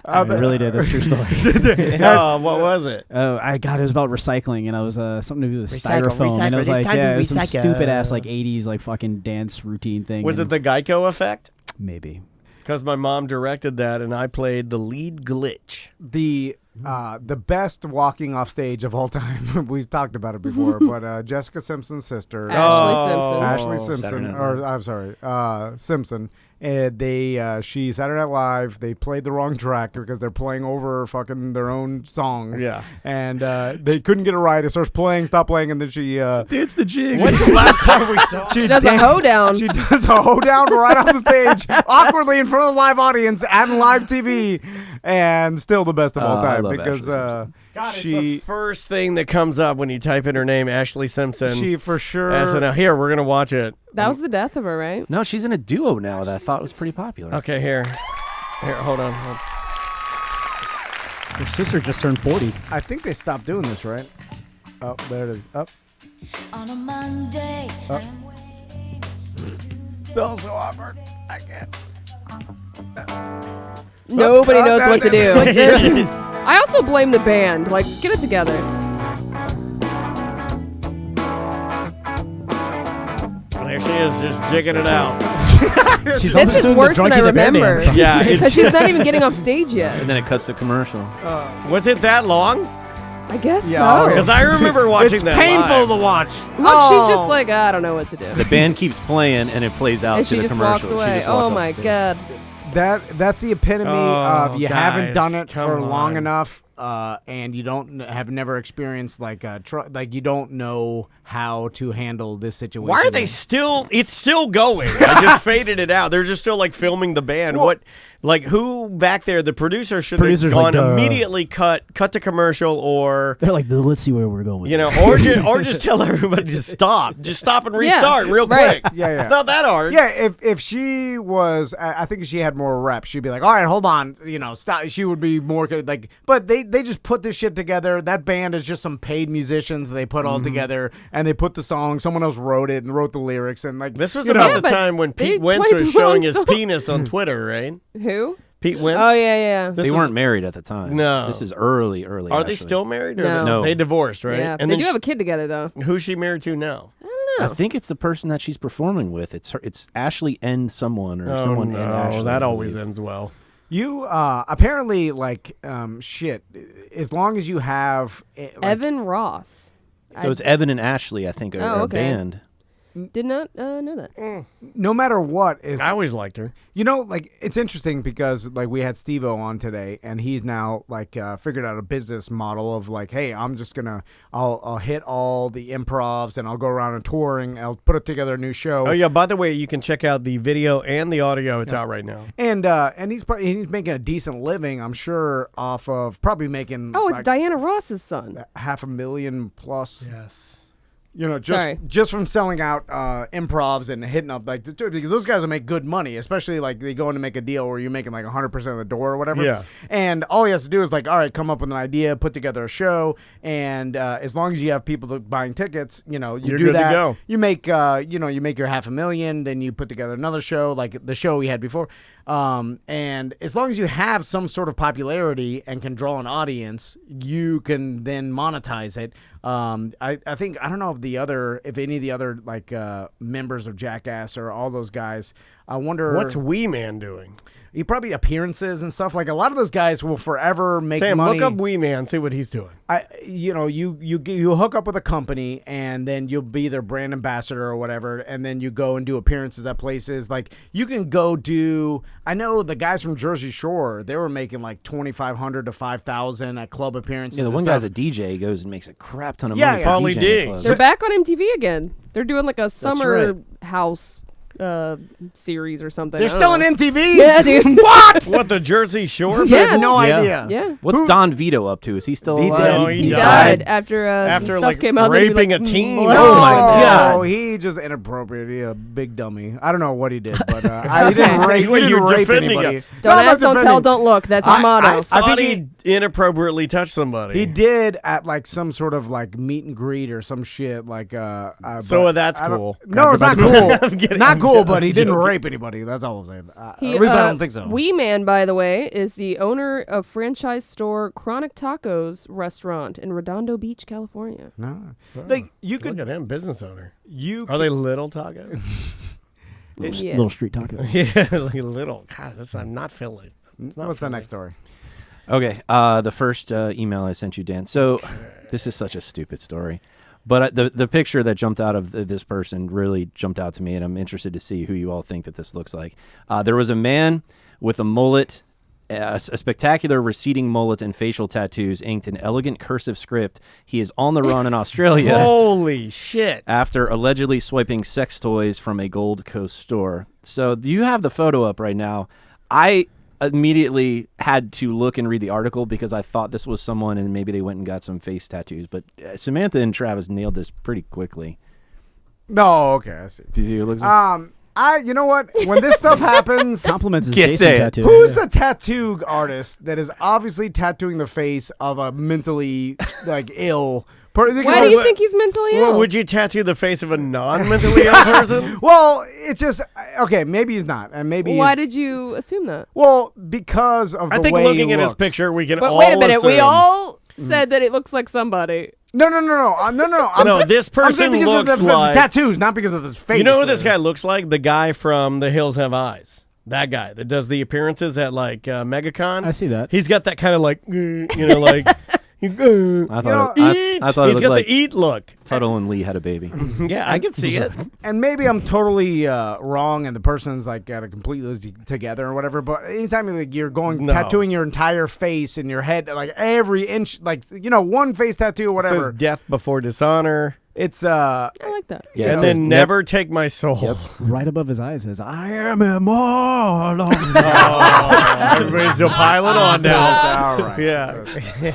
I really did. That's a true story.
Oh, what was it?
Oh, it was about recycling, and I was something to do with
Recycle,
styrofoam, and it was
recycle.
like,
It's time to
it was some
recycle.
stupid ass like '80s like fucking dance routine thing.
Was
and
it the Geico effect?
maybe?
Because my mom directed that, and I played the lead glitch.
the best walking off stage of all time. We've talked about it before, but Jessica Simpson's sister,
Ashley Simpson.
Ashley Simpson, or I'm sorry, Simpson. And she Saturday Night Live. They played the wrong track because they're playing over fucking their own songs.
Yeah.
and they couldn't get it right. It starts playing, stop playing, and then she
It's the jig.
When's the last time we saw
she
Does a hoedown.
She does a hoedown right off the stage, awkwardly in front of the live audience and live TV, and still the best of all
I
time
love
because
Ashley
God, it's
she
the first thing that comes up when you type in her name, Ashley Simpson.
she for sure.
SNL. Here, we're gonna watch it.
That was the death of her, right?
No, she's in a duo now that I thought was pretty popular.
Okay, here, hold on.
Her sister just turned 40.
I think they stopped doing this, right? Oh, there it is. Up.
On a Monday,
Oh.
I'm waiting.
Oh, so awkward. I can't.
Nobody knows what to do. I also blame the band. Like, get it together.
There she is, just jigging it out.
She's
This
almost
is
doing the
worse than
Drunky
I
the Bear
remember.
dance.
Yeah,
Because she's not even getting off stage yet.
And then it cuts to commercial.
Was it that long?
I guess
Yeah,
so.
Because I remember watching
It's
that
painful
live.
to watch.
Look, she's just like, I don't know what to do.
The band keeps playing, and it plays out
And
to
she
the
just walks
commercial. She
away.
just walks
Oh
off
my
stage.
God.
That's the epitome of you haven't
guys,
done it
come
for long
on.
enough, and you don't have never experienced like you don't know how to handle this situation.
Why are they still? It's still going. I just faded it out. They're just still like filming the band.
Well-
What? Like who back there? The producer should have
Producer's
gone
like, duh.
immediately cut to commercial, or
They're like, let's see where we're going with
you know,
this.
or just tell everybody to stop. Just stop and restart real
right.
quick.
Yeah.
It's not that hard.
Yeah, if she was, I think if she had more reps, she'd be like, all right, hold on, stop. She would be more like, but they just put this shit together. That band is just some paid musicians that they put all together, and they put the song. Someone else wrote it and wrote the lyrics, and like
This was
you know,
about
Yeah,
the
but
time when
they
Pete Wentz
played
was
the wrong
showing his
song.
penis on Twitter, right?
Who?
Pete Wentz.
Oh, yeah.
This
They
was-
weren't married at the time.
No.
This is early.
Are they
actually.
still married? Or
No.
No.
They divorced, right?
Yeah.
And
They
then
do have a kid together, though.
who's she married to now?
I think it's the person that she's performing with. It's her. It's Ashley and someone, or
Oh,
someone
no,
and Ashley.
that
I
always
believe.
ends well.
you apparently like shit. As long as you have
Evan Ross.
So it's Evan and Ashley, I think, are
Oh,
a
okay.
band.
Did not know that.
No matter what is,
I always liked her.
you know, like it's interesting because like we had Steve-O on today, and he's now like figured out a business model of like, hey, I'm just gonna, I'll hit all the improvs and I'll go around and touring. I'll put together a new show.
Oh yeah. By the way, you can check out the video and the audio. It's out right now.
And he's making a decent living, I'm sure, off of probably making.
Oh, it's
like,
Diana Ross's son.
$500,000 plus.
Yes.
You know,
Sorry.
just from selling out improvs and hitting up like because those guys will make good money, especially like they go in to make a deal where you're making like 100% of the door or whatever.
Yeah.
And all he has to do is like, all right, come up with an idea, put together a show, and as long as you have people buying tickets, you know,
You're
do
good to
that.
go.
You make you know, you make your $500,000, then you put together another show like the show we had before. And as long as you have some sort of popularity and can draw an audience, you can then monetize it. I think I don't know if any of the other like members of Jackass or all those guys. I wonder
What's Wee Man doing?
he probably appearances and stuff. Like a lot of those guys will forever make
Sam,
money.
look up Wee Man, see what he's doing.
You hook up with a company and then you'll be their brand ambassador or whatever, and then you go and do appearances at places. Like you can go do. I know the guys from Jersey Shore, they were making like $2,500 to $5,000 at club appearances.
Yeah, the
and
one
stuff.
guy's a DJ, goes and makes a crap ton of
Yeah,
money.
yeah.
for
Pauly
DJing
D.
clubs.
They're back on MTV again. They're doing like a summer
right.
house series or something.
They're
I don't
still on
know.
MTV.
Yeah, dude.
What?
What, the Jersey Shore?
Yeah.
I had no
Yeah.
idea.
Yeah.
What's Don Vito up to? Is he still
He
alive?
did.
No,
He
died.
died after some stuff
like,
came out. that he,
raping
like,
a teen.
molested
Oh,
him.
my
Oh,
God.
he just inappropriate. He a big dummy. I don't know what he did, but he didn't rape,
What,
he
you're
didn't rape
defending
anybody.
him.
Don't
No, I'm
ask,
not
don't tell,
defending-
don't look. That's his motto.
I
thought
think
he inappropriately touched somebody.
he did at like some sort of like meet and greet or some shit. Like
So
but
that's
I don't-
cool.
No, it's not
I'm
cool.
kidding,
Not
I'm
cool,
joking,
but he
I'm
didn't
joking.
rape anybody. That's all I'm saying.
He,
at least I don't think so.
Wee Man, by the way, is the owner of franchise store Chronic Tacos restaurant in Redondo Beach, California.
No, like you
Look
could
at him, business owner.
you.
Are they little tacos?
Yeah.
Little street taco.
Yeah, like little. God, that's not Philly. It's not
What's the
Philly.
next story?
Okay, the first email I sent you, Dan. So this is such a stupid story, but the picture that jumped out of this person really jumped out to me, and I'm interested to see who you all think that this looks like. There was a man with a mullet, a spectacular receding mullet and facial tattoos inked in elegant cursive script. He is on the run in Australia
Holy shit.
after allegedly swiping sex toys from a Gold Coast store. So you have the photo up right now. I immediately had to look and read the article because I thought this was someone and maybe they went and got some face tattoos. But Samantha and Travis nailed this pretty quickly.
No, okay, I see.
Do you see what it looks like?
You know what? When this stuff happens,
Compliments his
Can't
Jason
say it.
tattoo.
who's the tattoo artist that is obviously tattooing the face of a mentally like ill person?
Why do you think he's mentally ill?
Well, would you tattoo the face of a non-mentally ill person?
Well, it's just okay. Maybe he's not, and maybe
Why
he's,
did you assume that?
well because of the
I think
way
looking
he
at his
looks.
picture, we can
But
all
wait a minute. We
assume-
all said that it looks like somebody.
No.
No, this
I'm saying
person
because
looks
of the
like-
tattoos, not because of his face.
You know who this guy looks like? The guy from The Hills Have Eyes. That guy that does the appearances at like MegaCon.
I see that.
He's got that kind of like, like.
I thought
Eat.
I thought it
He's
looked
got
like
the eat look.
Tuttle and Lee had a baby.
Yeah, I can see it.
And maybe I'm totally wrong, and the person's like got a completely together or whatever. But anytime you're going
No.
tattooing your entire face and your head, like every inch, like one face tattoo or
It
whatever.
says death before dishonor.
It's
I like that.
Yeah, it
and
says
then never take my soul.
Right above his eyes says, I am immortal.
Oh, everybody's a pilot on now.
all right.
Yeah.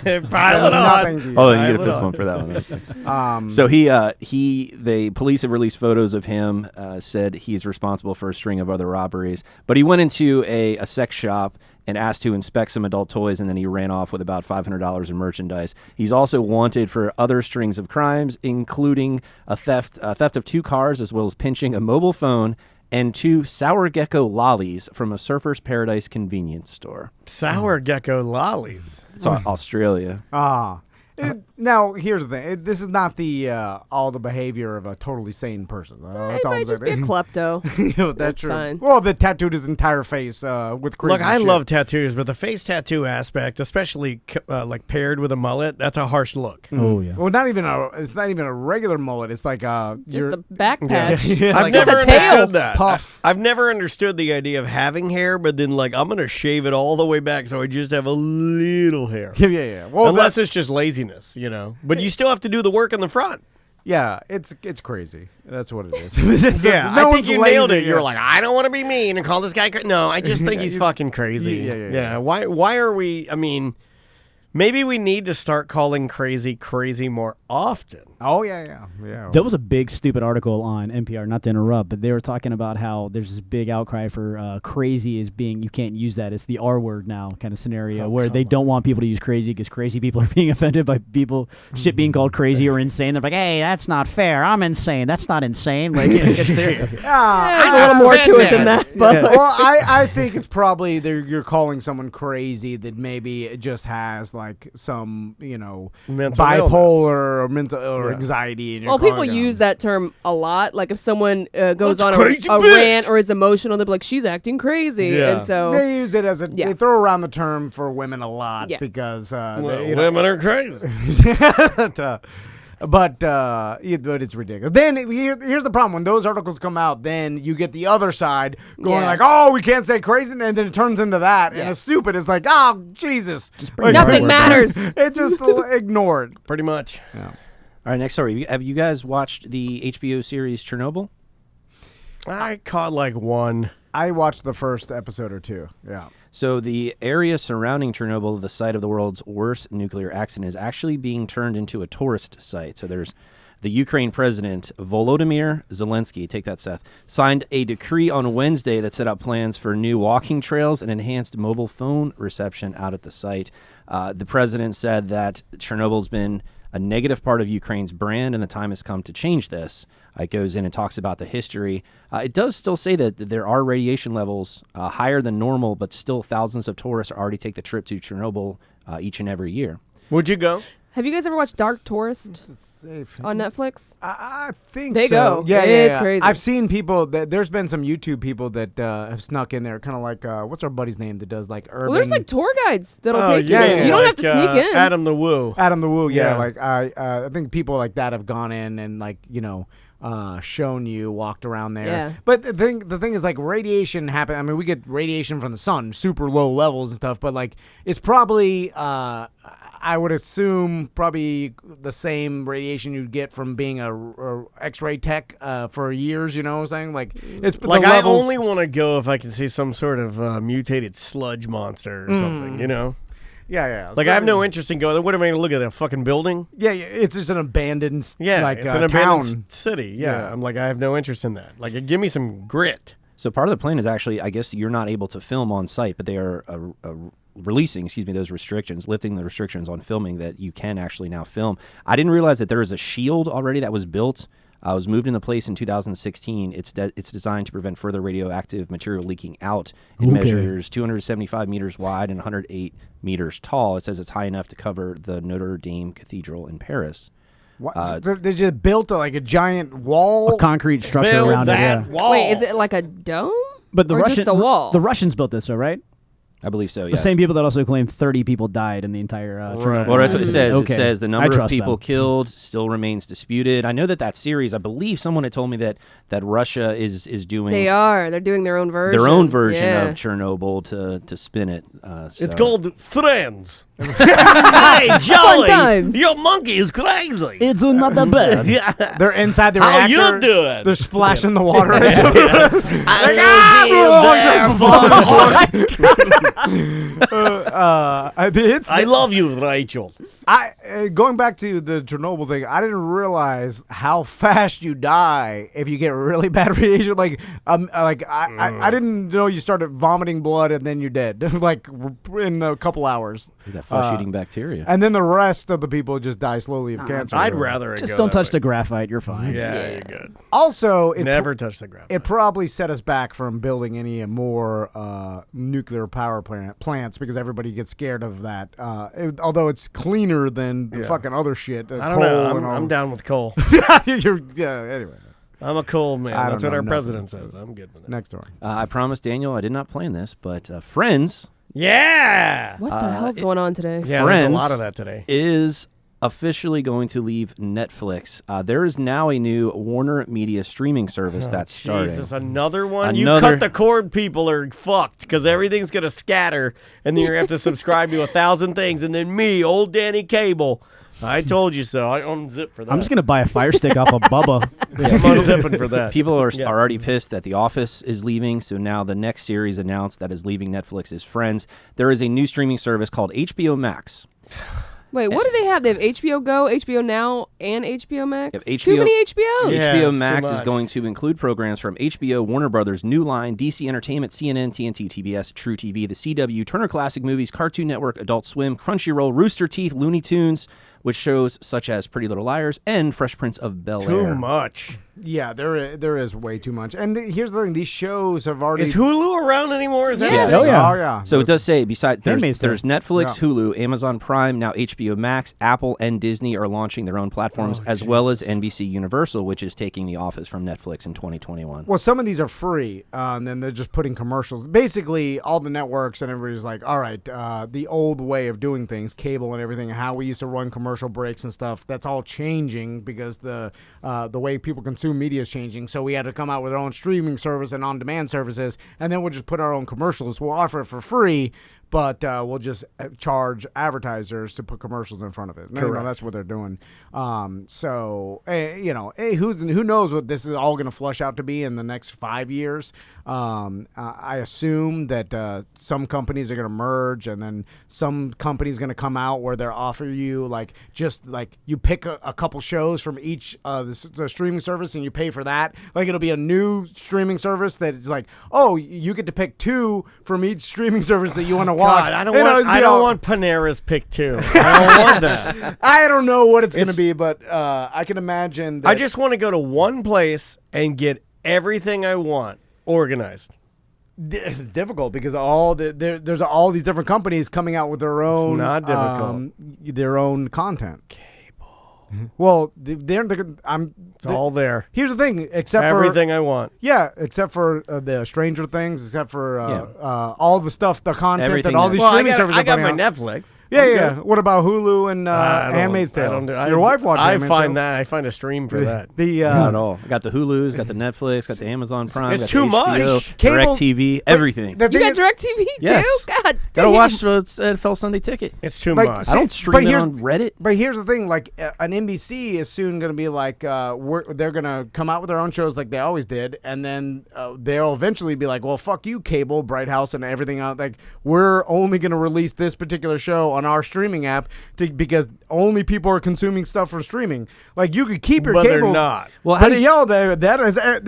Does
Pilot
nothing
on.
to you.
Oh, then you get a
Pilot
fist
on.
bump for that one.
Um,
So the police have released photos of him, said he's responsible for a string of other robberies, but he went into a sex shop and asked to inspect some adult toys, and then he ran off with about $500 in merchandise. He's also wanted for other strings of crimes, including a theft of 2 cars, as well as pinching a mobile phone and 2 Sour Gecko lollies from a Surfer's Paradise convenience store.
Sour gecko lollies.
It's Australia.
Now, here's the thing. This is not the all the behavior of a totally sane person.
It might just be a klepto.
That's true.
fine.
Well, that tattooed his entire face with crazy
Look, I
shit.
love tattoos, but the face tattoo aspect, especially like paired with a mullet, that's a harsh look.
Oh yeah.
Well, it's not even a regular mullet. It's like
Just a back patch.
I've
Just
never
a tail.
understood that.
Puff.
I've never understood the idea of having hair, but then like I'm gonna shave it all the way back so I just have a little hair.
Yeah. Well,
Unless it's just laziness, But you still have to do the work in the front.
yeah, it's crazy. That's what it is.
Yeah,
No
I think
one's
you nailed
lazy,
it. You're
yeah.
like, I don't want to be mean and call this guy. No, I just think he's fucking crazy.
Yeah.
Why are we? I mean, maybe we need to start calling crazy more often.
Oh yeah.
There was a big stupid article on NPR, not to interrupt, but they were talking about how there's this big outcry for crazy as being, you can't use that. It's the R word now kind of scenario where they don't want people to use crazy because crazy people are being offended by people shit being called crazy or insane. They're like, hey, that's not fair. I'm insane. That's not insane. Like, it's their,
There's a little more to it than that. But
Well, I think it's probably you're calling someone crazy that maybe it just has like some
Mental
bipolar or mental or anxiety. And you're
well, people
calling them-
use that term a lot. Like if someone goes
That's
on
crazy
a
bitch.
rant or is emotional, they'll be like, "She's acting crazy,"
Yeah.
and so
They use it as a.
Yeah.
They throw around the term for women a lot
Yeah.
because
Women are crazy.
But it's ridiculous. Then here's the problem: when those articles come out, then you get the other side going
Yeah.
like, "Oh, we can't say crazy," and then it turns into that, and
Yeah.
it's stupid. It's like, "Oh, Jesus,
bring
nothing matters.
It just ignored.
Pretty much.
All right, next story. Have you guys watched the HBO series Chernobyl?
I caught like one.
I watched the first episode or two. Yeah.
So the area surrounding Chernobyl, the site of the world's worst nuclear accident, is actually being turned into a tourist site. So there's the Ukraine president, Volodymyr Zelensky, take that, Seth, signed a decree on Wednesday that set out plans for new walking trails and enhanced mobile phone reception out at the site. The president said that Chernobyl's been a negative part of Ukraine's brand, and the time has come to change this. It goes in and talks about the history. It does still say that there are radiation levels higher than normal, but still thousands of tourists already take the trip to Chernobyl each and every year.
Would you go?
Have you guys ever watched Dark Tourist on Netflix?
I think
They
so.
go.
Yeah,
It's
yeah.
crazy.
I've seen people there's been some YouTube people that have snuck in there, kind of like what's our buddy's name that does like urban.
Well, there's like tour guides that'll
Oh,
take
yeah,
you.
yeah.
You don't have
Like,
to sneak in.
Adam the Woo.
Adam the Woo. Yeah,
Yeah.
like I think people like that have gone in and like shown you, walked around there.
Yeah.
But the thing is like radiation happen. I mean, we get radiation from the sun, super low levels and stuff. But like it's probably I would assume probably the same radiation you'd get from being a X-ray tech for years. You know what I'm saying? Like it's
Like
the
I
levels,
only want to go if I can see some sort of mutated sludge monster or something.
Yeah.
Like I have no interest in going. What am I going to look at? A fucking building?
Yeah, it's just an abandoned like
it's an abandoned
town.
city. Yeah.
Yeah.
I'm like, I have no interest in that. Like, give me some grit.
So part of the plan is actually, I guess you're not able to film on site, but they are releasing, those restrictions, lifting the restrictions on filming that you can actually now film. I didn't realize that there is a shield already that was built. It was moved into place in 2016. It's designed to prevent further radioactive material leaking out. It measures 275 meters wide and 108 meters tall. It says it's high enough to cover the Notre Dame Cathedral in Paris.
What? So they just built a giant wall.
a concrete structure
Build
around it.
that
Yeah.
wall.
Wait, is it like a dome?
But the
or
Russian,
just a wall?
The Russians built this, though, right?
I believe so,
The
yes.
same people that also claim 30 people died in the entire Chernobyl.
Well, that's what it says.
Okay.
It says the
I
number of
trust
people
them.
killed still remains disputed. I know that series, I believe someone had told me that Russia is doing
They are. They're doing their own version.
their own version
Yeah.
of Chernobyl to spin it.
It's called Friends. Hey, Jolly,
times.
your monkey is crazy.
It's not that bad.
Yeah.
They're inside the
How
reactor.
you doing?
They're splashing the water.
I love you, Rachel.
Going back to the Chernobyl thing, I didn't realize how fast you die if you get really bad radiation. I didn't know you started vomiting blood and then you're dead, like in a couple hours.
that flesh-eating bacteria.
And then the rest of the people just die slowly of cancer.
I'd rather it
Just
go
don't
that
touch
way.
the graphite. You're fine.
Yeah, you're good.
Also,
Never touch the ground.
It probably set us back from building any more nuclear power plants because everybody gets scared of that. Although it's cleaner cleaner than the fucking other shit.
I don't know. I'm down with coal.
Anyway.
I'm a coal man.
I
That's
don't
what our
know
president
nothing.
says. I'm good with it.
Next story.
I promised Daniel I did not plan this, but Friends
Yeah.
What the hell's going on today?
Yeah, there's a
Friends
lot of that today.
is officially going to leave Netflix. There is now a new Warner Media streaming service that's starting.
Jesus, another one? You
Another-
cut the cord, people are fucked because everything's going to scatter, and then you're going to have to subscribe to 1,000 things, and then me, old Danny Cable. I told you so. I unzip for that.
I'm just gonna buy a Fire Stick off of Bubba.
I'm unzipping for that.
People are already pissed that The Office is leaving, so now the next series announced that is leaving Netflix is Friends. There is a new streaming service called HBO Max.
Wait, what do they have? They have HBO Go, HBO Now, and HBO Max?
They have
Too
HBO
many HBOs.
Yeah,
HBO
it's too
Max is
much.
going to include programs from HBO, Warner Brothers, New Line, DC Entertainment, CNN, TNT, TBS, True TV, The CW, Turner Classic Movies, Cartoon Network, Adult Swim, Crunchyroll, Rooster Teeth, Looney Tunes, with shows such as Pretty Little Liars and Fresh Prince of Bel-Air.
Too much.
Yeah, there is way too much. And here's the thing: these shows have already.
Is Hulu around anymore? Is that
Yes.
a thing?
Oh, yeah.
Oh yeah.
So it does say besides
Handmaid's
there's
Tale.
Netflix,
Yeah.
Hulu, Amazon Prime, now HBO Max, Apple, and Disney are launching their own platforms, as well as NBC Universal, which is taking The Office from Netflix in 2021.
Well, some of these are free, and then they're just putting commercials. Basically, all the networks and everybody's like, all right, the old way of doing things, cable and everything, how we used to run commercial breaks and stuff, that's all changing because the way people consume media is changing. So we had to come out with our own streaming service and on-demand services, and then we'll just put our own commercials. We'll offer it for free, but we'll just charge advertisers to put commercials in front of it. You know, that's what they're doing. Who knows what this is all going to flush out to be in the next 5 years? I assume that some companies are going to merge, and then some companies going to come out where they're offer you just you pick a couple shows from each the streaming service and you pay for that. Like it'll be a new streaming service that is like, oh, you get to pick 2 from each streaming service that you want to watch.
God, I don't want Panera's pick 2. I don't want that.
I don't know what it's going to be, but I can imagine that
I just want to go to one place and get everything I want organized.
it's difficult because there's all these different companies coming out with their own
not difficult.
Their own content. Well,
It's all there.
Here's the thing, except
Everything I want.
except for the Stranger Things, except for all the stuff, the content
Everything
that all
that-
these
Well,
streaming services
I got
are
my
putting out.
Netflix.
Yeah. What about Hulu and Handmaid's Tale? Your wife watches Handmaid's Tale?
I find a stream for that.
Not at all. I got the Hulus, got the Netflix, got the Amazon Prime.
It's
got
too
the
much.
HBO,
Cable-
DirecTV, everything.
The
You
thing
got
is-
DirecTV
Yes.
too? God
Gotta
damn.
watch NFL Sunday Ticket.
It's too
Like,
much.
I don't
but
stream it
here's-
on Reddit.
But here's the thing, an NBC is soon going to be like, they're going to come out with their own shows like they always did, and then they'll eventually be like, well, fuck you, cable, Bright House, and everything else. Like, we're only going to release this particular show on our streaming app because only people are consuming stuff from streaming. Like, you could keep your
But
cable.
they're not.
Well, how
But
do you,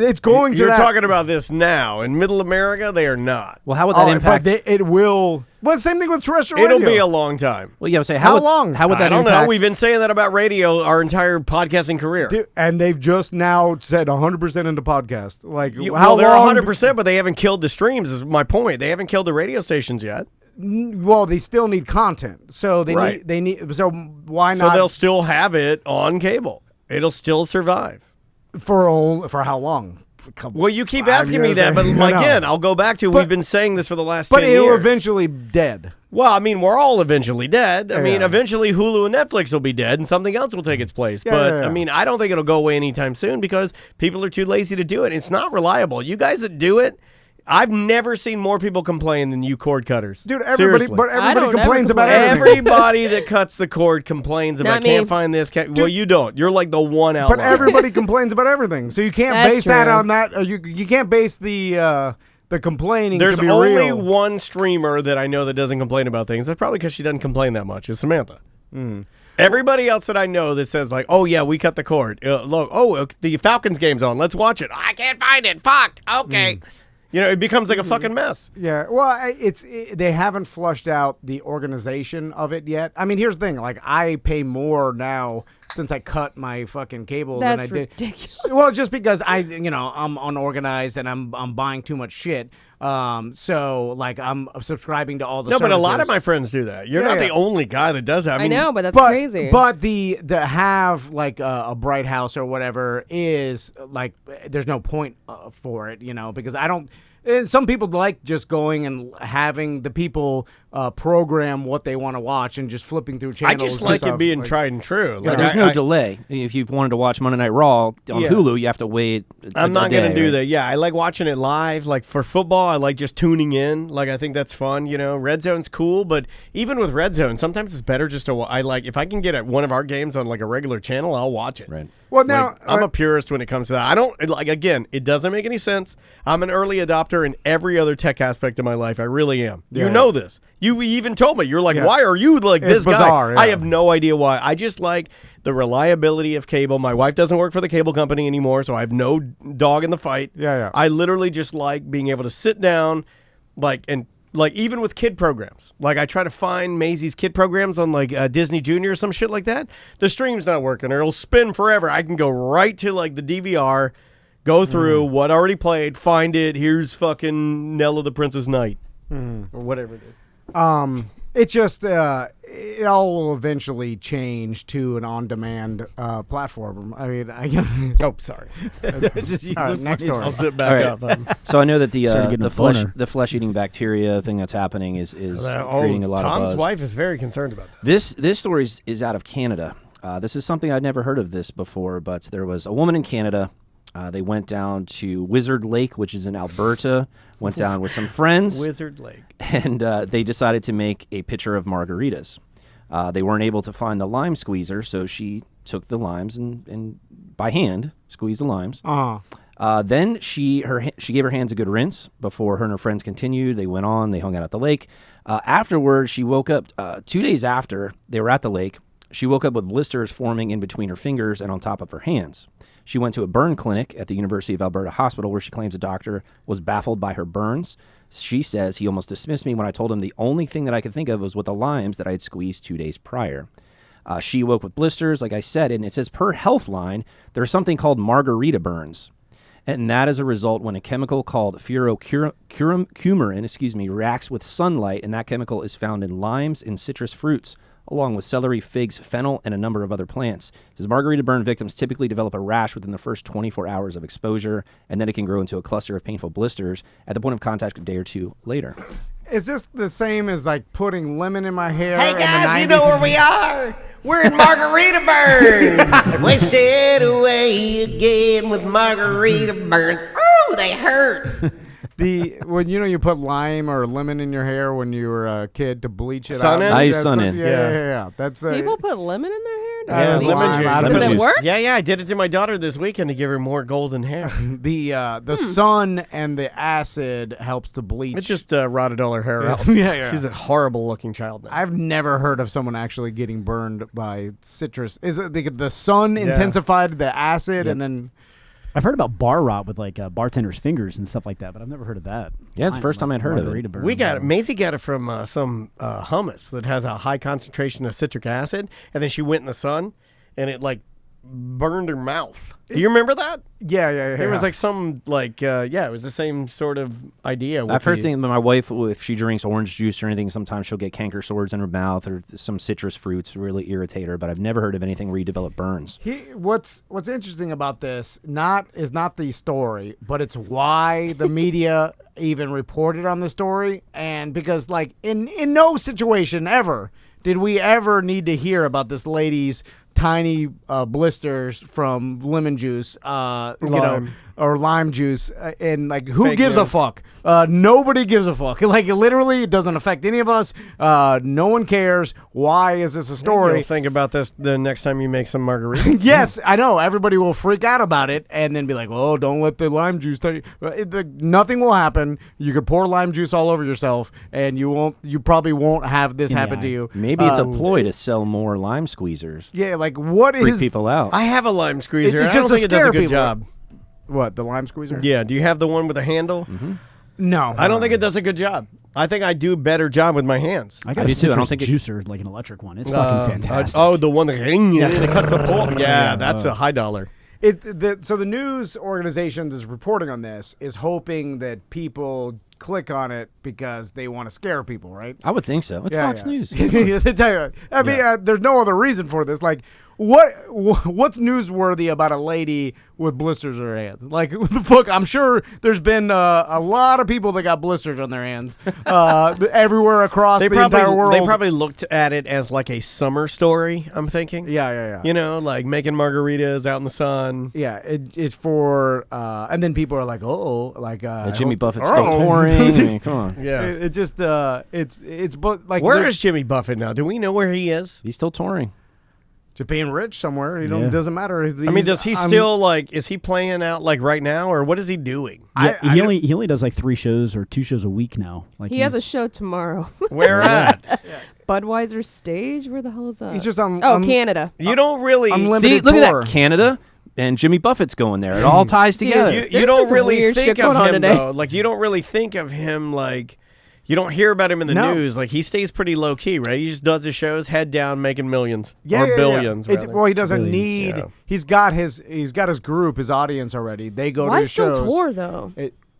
it's going to
You're
that.
talking about this now. In Middle America, they are not.
well, how would that impact?
But it will. Well, same thing with terrestrial
It'll
radio.
be a long time.
Well, yeah, I would say
How long?
How would that
I don't
impact?
know. We've been saying that about radio our entire podcasting career.
Dude, and they've just now said 100% into podcast. Like,
Well,
how
they're
long?
100%, but they haven't killed the streams, is my point. They haven't killed the radio stations yet.
Well, they still need content, so
Right.
they need. So why
So
not
they'll still have it on cable. It'll still survive.
for how long?
Well, you keep
5
asking me
years,
that, but
I know.
again, I'll go back to
But-
we've been saying this for the last
But
10
it'll
years.
eventually dead.
Well, I mean, we're all eventually dead. I mean,
Yeah.
eventually Hulu and Netflix will be dead and something else will take its place. But,
yeah.
I mean, I don't think it'll go away anytime soon because people are too lazy to do it. It's not reliable. You guys that do it, I've never seen more people complain than you cord cutters.
Dude, everybody
Seriously.
I don't
complains
ever
about
complain.
everything.
Everybody that cuts the cord complains about
Not me.
can't find this. Well, you don't. You're like the one outlier.
But everybody complains about everything, so you can't
That's
base that
true.
on that. Or you can't base the complaining.
There's
to be
only
real.
one streamer that I know that doesn't complain about things. That's probably because she doesn't complain that much. Is Samantha. Everybody else that I know that says like, "Oh yeah, we cut the cord. Look, the Falcons game's on. Let's watch it. I can't find it. Fuck. Okay." You know, it becomes like a fucking mess.
Yeah, well, they haven't flushed out the organization of it yet. I mean, here's the thing: like, I pay more now since I cut my fucking cable
That's
than I did.
ridiculous.
Well, just because I'm unorganized and I'm buying too much shit. So like I'm subscribing to all the.
No, but a lot of
services.
my friends do that. You're not the only guy that does that.
I know, but that's
But
crazy.
But the have like a bright house or whatever is like there's no point for it, because I don't. And some people like just going and having the people program what they want to watch and just flipping through
I
channels.
just
and
like it
stuff.
being
Like,
tried and true. Like,
There's no delay. If you wanted to watch Monday Night Raw on Hulu, you have to wait.
I'm not
going
to do that. Yeah, I like watching it live. Like for football, I like just tuning in. Like I think that's fun. Red Zone's cool, but even with Red Zone, sometimes it's better just to. I like if I can get at one of our games on like a regular channel, I'll watch it.
Right.
Well, now
Like, I'm a purist when it comes to that. I don't like. Again, it doesn't make any sense. I'm an early adopter in every other tech aspect of my life. I really am.
Yeah,
you know this. You even told me. You're like,
Yeah.
why are you like
It's
this
bizarre,
guy? I
yeah.
have no idea why. I just like the reliability of cable. My wife doesn't work for the cable company anymore, so I have no dog in the fight.
Yeah.
I literally just like being able to sit down, like even with kid programs. Like I try to find Maisie's kid programs on like Disney Junior or some shit like that. The stream's not working or it'll spin forever. I can go right to like the DVR, go through what already played, find it. Here's fucking Nella the Princess Knight or whatever it is.
It just it all will eventually change to an on-demand platform. I mean,
Oh, sorry.
Just you
all right,
the
next
funniest
story.
I'll sit back
All
up.
So I know that the
Started getting a boner.
the flesh eating bacteria thing that's happening is creating a lot
Tom's
of buzz.
wife is very concerned about that.
This story is out of Canada. This is something I'd never heard of this before, but there was a woman in Canada. They went down to Wizard Lake, which is in Alberta. Went down with some friends.
Wizard Lake.
And they decided to make a pitcher of margaritas. They weren't able to find the lime squeezer, so she took the limes and by hand squeezed the limes. Then she gave her hands a good rinse before her and her friends continued. They went on. They hung out at the lake. Afterwards, she woke up 2 days after they were at the lake. She woke up with blisters forming in between her fingers and on top of her hands. She went to a burn clinic at the University of Alberta Hospital where she claims a doctor was baffled by her burns. She says he almost dismissed me when I told him the only thing that I could think of was with the limes that I had squeezed 2 days prior. She woke with blisters, like I said, and it says per Healthline, there's something called Margarita burns. And that is a result when a chemical called furocumarin, reacts with sunlight, and that chemical is found in limes and citrus fruits, along with celery, figs, fennel, and a number of other plants. It says margarita burn victims typically develop a rash within the first 24 hours of exposure, and then it can grow into a cluster of painful blisters at the point of contact a day or two later.
Is this the same as like putting lemon in my hair?
Hey
in the
guys, you
90s?
know where we are? We're in Margarita Burns. Wasted away again with Margarita Burns. Oh, they hurt.
When you put lime or lemon in your hair when you were a kid to bleach it
Sun
out.
in?
I use
Yeah,
sun in.
Yeah. That's
People put lemon in their hair?
Yeah,
bleach
lemon
lime
juice.
out of
Does
it.
it work?
Yeah, I did it to my daughter this weekend to give her more golden hair.
The sun and the acid helps to bleach.
It just rotted all her hair out.
Yeah.
She's a horrible looking child now.
I've never heard of someone actually getting burned by citrus. Is it because the sun intensified the acid and then?
I've heard about bar rot with like bartenders' fingers and stuff like that, but I've never heard of that.
Yeah, it's the first time I'd heard of
Margarita
it.
burn.
We got it. Maisie got it from some hummus that has a high concentration of citric acid, and then she went in the sun, and it like burned her mouth. Do you remember that?
Yeah.
It was like some it was the same sort of idea.
I've heard things. My wife, if she drinks orange juice or anything, sometimes she'll get canker sores in her mouth or some citrus fruits really irritate her. But I've never heard of anything where you develop burns.
What's interesting about this is not the story, but it's why the media even reported on the story, and because like in no situation ever did we ever need to hear about this lady's tiny blisters from lemon juice, or lime juice, and like who
Fake
gives
news.
a fuck? Nobody gives a fuck. Like literally, it doesn't affect any of us. No one cares. Why is this a story?
You'll think about this the next time you make some margaritas.
Yes, I know. Everybody will freak out about it and then be like, "Oh, don't let the lime juice tell you." Nothing will happen. You could pour lime juice all over yourself, and you probably won't have this happen to you.
Maybe it's a ploy to sell more lime squeezers.
Yeah, like what
Freak
is?
people out.
I have a lime squeezer.
It's
I don't
just to
think it does
scare
a good
people.
job.
What, the lime squeezer?
Yeah. Do you have the one with a handle?
No,
I don't think it does a good job. I think I do a better job with my hands.
I got
do
a
too. I don't
citrus
think
juicer, like an electric one. It's fucking fantastic.
Oh, the one that cuts the pole. Yeah, that's a high dollar.
So the news organization that's reporting on this is hoping that people click on it because they want to scare people, right?
I would think so. It's Fox News.
They tell you, I mean, there's no other reason for this. Like, what's newsworthy about a lady with blisters on her hands? Like, what the fuck? I'm sure there's been a lot of people that got blisters on their hands everywhere across the entire world.
They probably looked at it as like a summer story, I'm thinking.
Yeah.
You know, like making margaritas out in the sun.
Yeah, it's for, and then people are like,
Jimmy Buffett's still touring. I mean, come on.
Yeah.
It just, it's like.
Where is Jimmy Buffett now? Do we know where he is?
He's still touring.
Just being rich somewhere. It doesn't matter.
I mean, does he still like? Is he playing out like right now, or what is he doing?
Yeah, he only does like 3 shows or 2 shows a week now. Like
he has a show tomorrow.
Where at?
Budweiser stage? Where the hell is that?
He's just on.
Canada.
You don't really
see. Look at that, Canada. And Jimmy Buffett's going there. It all ties together.
You don't really think of him though. Like you don't really think of him like. You don't hear about him in the news. Like he stays pretty low key, right? He just does his shows, head down, making millions or billions.
Well, he doesn't need. Yeah. He's got his group, his audience already. They go to his shows.
Why still tour though?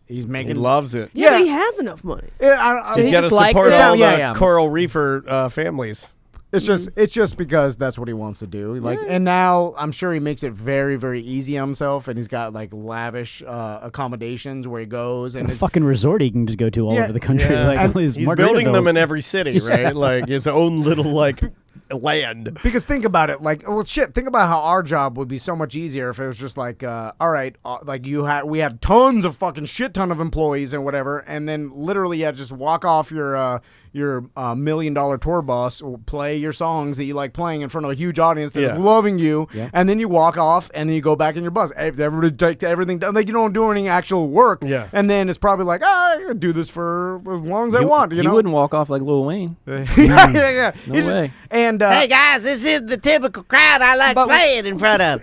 He's making.
He loves it.
Yeah, but he has enough money.
He's got to support all the coral reefer families.
It's just because that's what he wants to do. Like, and now I'm sure he makes it very, very easy on himself, and he's got like lavish accommodations where he goes and
a fucking resort he can just go to all over the country.
Yeah.
Like,
he's building them in every city, right? Like his own little like land.
Because think about it, like, well, shit. Think about how our job would be so much easier if it was just like, all right, like we had tons of fucking shit ton of employees and whatever, and then literally you had to just walk off your $1 million tour bus, play your songs that you like playing in front of a huge audience that is loving you, and then you walk off and then you go back in your bus. Everybody take everything done. Like you don't do any actual work.
Yeah.
And then it's probably like, I can do this for as long as I want. You know?
wouldn't walk off like Lil Wayne.
Yeah.
No way.
And
hey guys, this is the typical crowd I like playing in front of.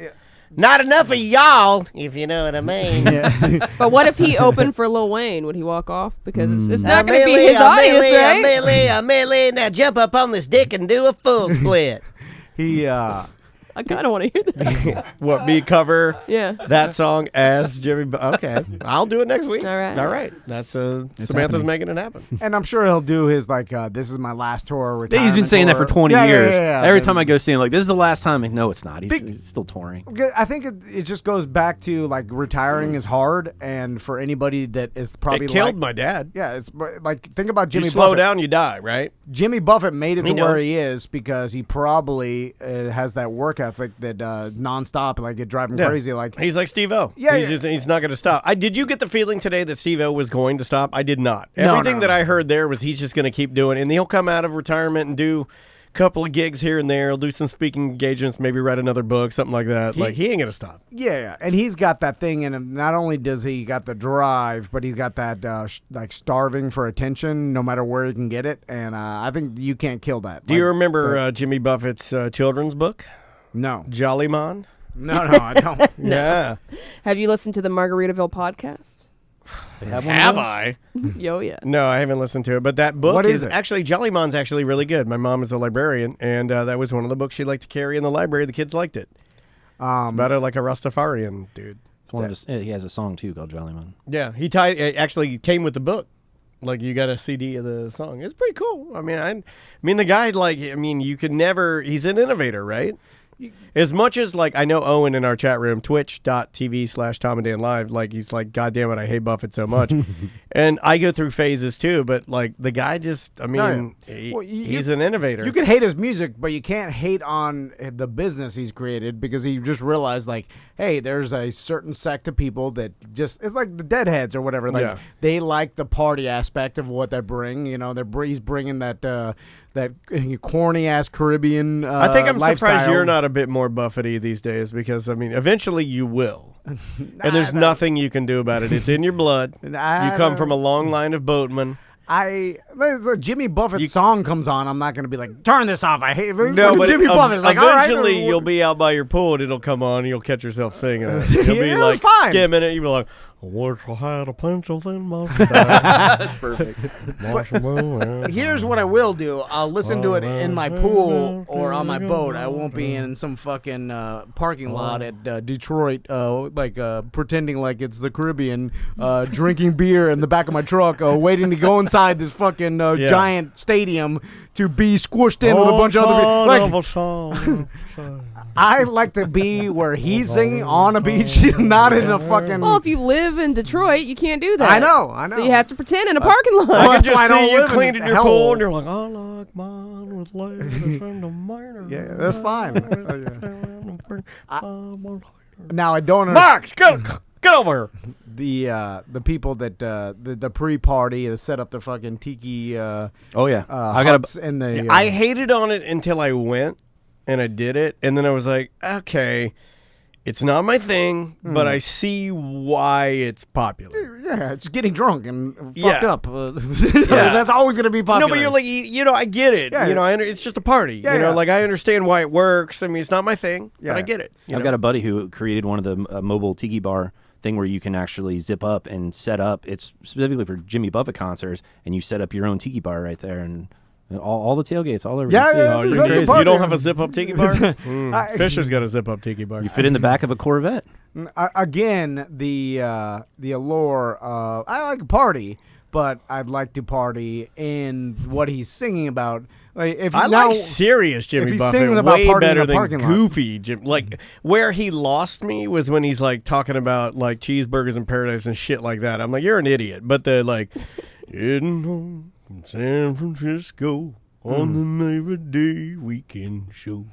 Not enough of y'all, if you know what I mean.
But what if he opened for Lil Wayne? Would he walk off? Because it's not going to be his audience, right?
A milli, now jump up on this dick and do a full split.
I kind of want to hear that.
What, me cover
Yeah.
that song as Jimmy? Okay, I'll do it next week.
All right.
That's Samantha's making it happen.
And I'm sure he'll do his like, this is my last tour. Retirement
He's been saying
tour.
that for 20 years.
Yeah.
Every time I go see him, like, this is the last time. Like, no, it's not. He's still touring.
I think it just goes back to like retiring is hard, and for anybody that is probably
It killed my dad.
Yeah, it's like think about Jimmy.
You slow
Buffett.
down, you die, right?
Jimmy Buffett made it to where
knows.
he is because he probably has that work ethic that nonstop, like it drive him crazy. Like
he's like Steve-O.
Yeah,
he's not going to stop. Did you get the feeling today that Steve-O was going to stop? I did not.
No,
Everything that I heard there was he's just going to keep doing it, and he'll come out of retirement and do a couple of gigs here and there. He'll do some speaking engagements, maybe write another book, something like that. He ain't going to stop.
Yeah, and he's got that thing in him. Not only does he got the drive, but he's got that like starving for attention, no matter where he can get it. And I think you can't kill that.
Do you remember Jimmy Buffett's children's book?
No.
Jollymon?
No, I don't.
Yeah.
Have you listened to the Margaritaville podcast?
Have I?
Yo, yeah.
No, I haven't listened to it. But that book
What is it?
actually, Jollymon's actually really good. My mom is a librarian, and that was one of the books she liked to carry in the library. The kids liked it. It's about like a Rastafarian dude.
It's one of his, he has a song, too, called Jollyman.
Yeah, it actually came with the book. Like, you got a CD of the song. It's pretty cool. I mean, the guy, like, you could never, he's an innovator, right? As much as, like, I know Owen in our chat room, twitch.tv/Tom and Dan Live, like, he's like, God damn it, I hate Buffett so much. And I go through phases, too, but, like, the guy just, he's an innovator.
You can hate his music, but you can't hate on the business he's created because he just realized, like, hey, there's a certain sect of people that just, it's like the Deadheads or whatever. Like, they like the party aspect of what they bring. You know, he's bringing that corny ass Caribbean.
I think I'm
lifestyle.
surprised you're not a bit more Buffety these days because eventually you will, and there's nothing you can do about it. It's in your blood. You come from a long line of boatmen.
Jimmy Buffett's song comes on, I'm not going to be like, turn this off. I hate it.
No, but
Jimmy Buffett's like,
eventually
all right,
you'll be out by your pool and it'll come on and you'll catch yourself singing it. You'll be like skimming it. You'll be like, I wish I had a pencil in my
That's perfect.
Here's what I will do. I'll listen to it in my pool or on my boat. I won't be in some fucking parking lot at Detroit, pretending like it's the Caribbean, drinking beer in the back of my truck, waiting to go inside this fucking giant stadium to be squished in with a bunch of other people. I like to be where he's singing on a beach, not in a fucking...
Well, if you live in Detroit, you can't do that.
I know.
So you have to pretend in a parking lot.
I can just see you
live
cleaning
in
your
hell.
pool, and you're like, I like mine with layers and a minor.
Yeah, that's fine. Now, I don't understand.
Max, get over here.
The people that the pre-party set up the fucking tiki
Oh yeah,
huts in the
I hated on it until I went and I did it, and then I was like, okay, it's not my thing, but I see why it's popular.
yeah, it's getting drunk and fucked
Yeah.
up. That's always going to be popular.
No, but you're like, I get it.
Yeah.
It's just a party.
Yeah.
Like I understand why it works. I mean, it's not my thing,
Yeah.
but I get it.
I've got a buddy who created one of the mobile tiki bar thing where you can actually zip up and set up. It's specifically for Jimmy Buffett concerts, and you set up your own tiki bar right there, and all the tailgates all over.
Yeah,
the
yeah,
city.
just
You're
like a
crazy.
party.
You don't have a zip-up tiki bar? Fisher's got a zip-up tiki bar.
You fit in the back of a Corvette.
Again, the allure of I like a party, but I'd like to party in what he's singing about. Like if
I like serious
if
Jimmy
he's
Buffett
singing about
way
partying in
better
a
than
parking lot.
goofy Jim. Like where he lost me was when he's like talking about like cheeseburgers in paradise and shit like that. I'm like, you're an idiot. But the like, heading home from San Francisco on the Labor Day weekend show.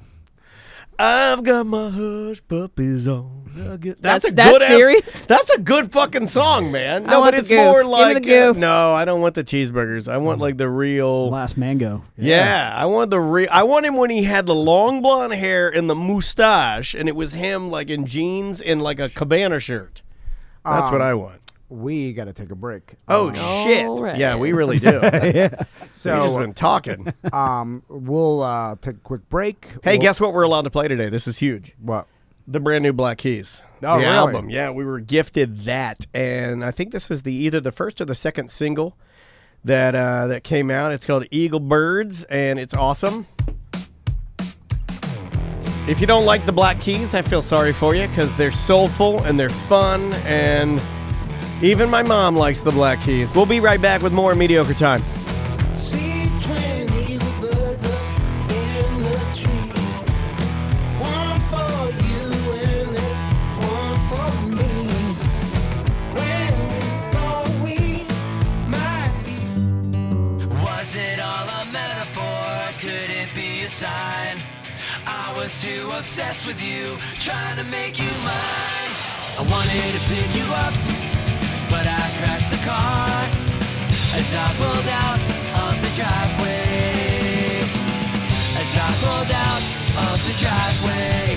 I've got my hush puppies on. That's a
That's
good
serious?
That's a good fucking song, man.
I
No,
want
but
the
it's
goof.
more
Give me
like
the goof.
no, I don't want the cheeseburgers. I want like the real.
Last mango.
Yeah, I want the real. I want him when he had the long blonde hair and the mustache, and it was him like in jeans and like a cabana shirt. That's what I want.
We got to take a break.
Oh shit!
right.
Yeah, we really do.
So
We've just been talking.
we'll take a quick break.
Hey, guess what we're allowed to play today? This is huge.
What?
The brand new Black Keys.
Oh,
the
really?
album. Yeah, we were gifted that, and I think this is either the first or the second single that came out. It's called Eagle Birds, and it's awesome. If you don't like the Black Keys, I feel sorry for you because they're soulful and they're fun, and even my mom likes the Black Keys. We'll be right back with more Mediocre Time.
Was it all a metaphor? Could it be a sign? I was too obsessed with you, trying to make you mine. I wanted to pick you up, but I crashed the car as I pulled out of the driveway. As I pulled out of the driveway.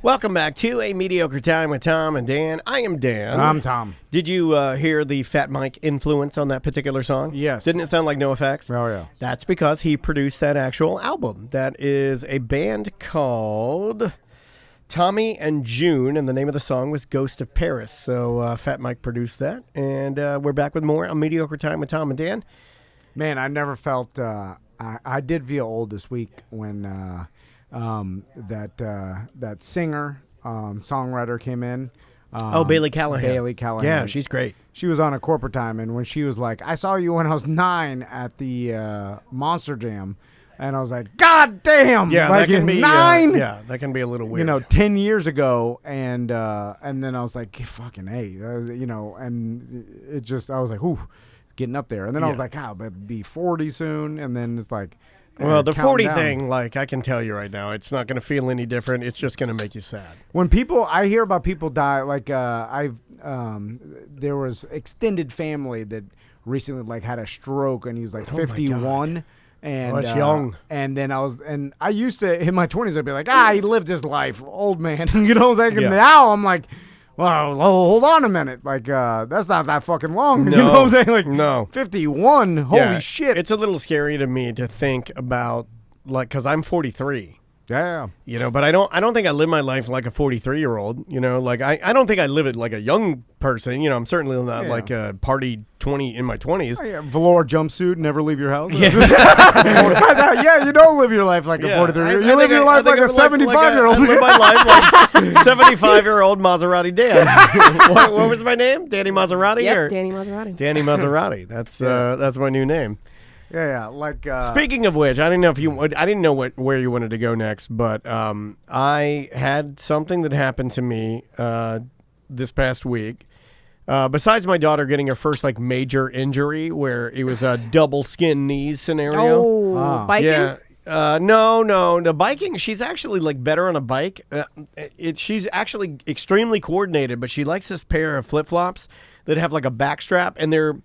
Welcome back to A Mediocre Time with Tom and Dan. I am Dan.
I'm Tom.
Did you hear the Fat Mike influence on that particular song?
Yes.
Didn't it sound like NoFX?
Oh, yeah.
That's because he produced that actual album. That is a band called Tommy and June, and the name of the song was Ghost of Paris. So Fat Mike produced that, and we're back with more on Mediocre Time with Tom and Dan.
Man, I never felt... I did feel old this week when that singer, songwriter came in.
Bailey Callahan.
Bailey Callahan.
Yeah, she's great.
She was on a corporate time, and when she was like, I saw you when I was 9 at the Monster Jam, and I was like, God damn!
Yeah,
like
that can be
9?
that can be a little weird.
10 years ago, and then I was like, fucking A, and it just, I was like, ooh, getting up there. And then I was like, I'll be 40 soon, and then it's like,
well, the
counting
40
down.
thing, like, I can tell you right now, it's not going to feel any different. It's just going to make you sad.
When I hear about people die, like there was extended family that recently like had a stroke, and he was like 51. And
that's young.
And then I used to, in my 20s, I'd be like, he lived his life, old man. You know what I'm saying?
Yeah.
Now I'm like, well, hold on a minute. Like, that's not that fucking long.
No.
You know what I'm saying? Like,
No.
51. Holy
Yeah,
shit.
It's a little scary to me to think about, like, because I'm 43.
Yeah.
You know, but I don't think I live my life like a 43-year-old. You know, like I don't think I live it like a young person. You know, I'm certainly not like a party 20 in my 20s.
Oh, yeah. Velour jumpsuit, never leave your house. Yeah, you don't live your life like a 43-year-old. You live your life like a 75-year-old.
I live my life like 75-year-old Maserati Dan. what was my name? Danny Maserati?
Yep, Danny Maserati.
Danny Maserati. That's my new name.
Yeah, like.
Speaking of which, I didn't know where you wanted to go next, but I had something that happened to me this past week. Besides my daughter getting her first like major injury, where it was a double skin knees scenario.
Oh, biking?
Yeah. No. The biking, she's actually like better on a bike. She's actually extremely coordinated, but she likes this pair of flip flops that have like a back strap, and they're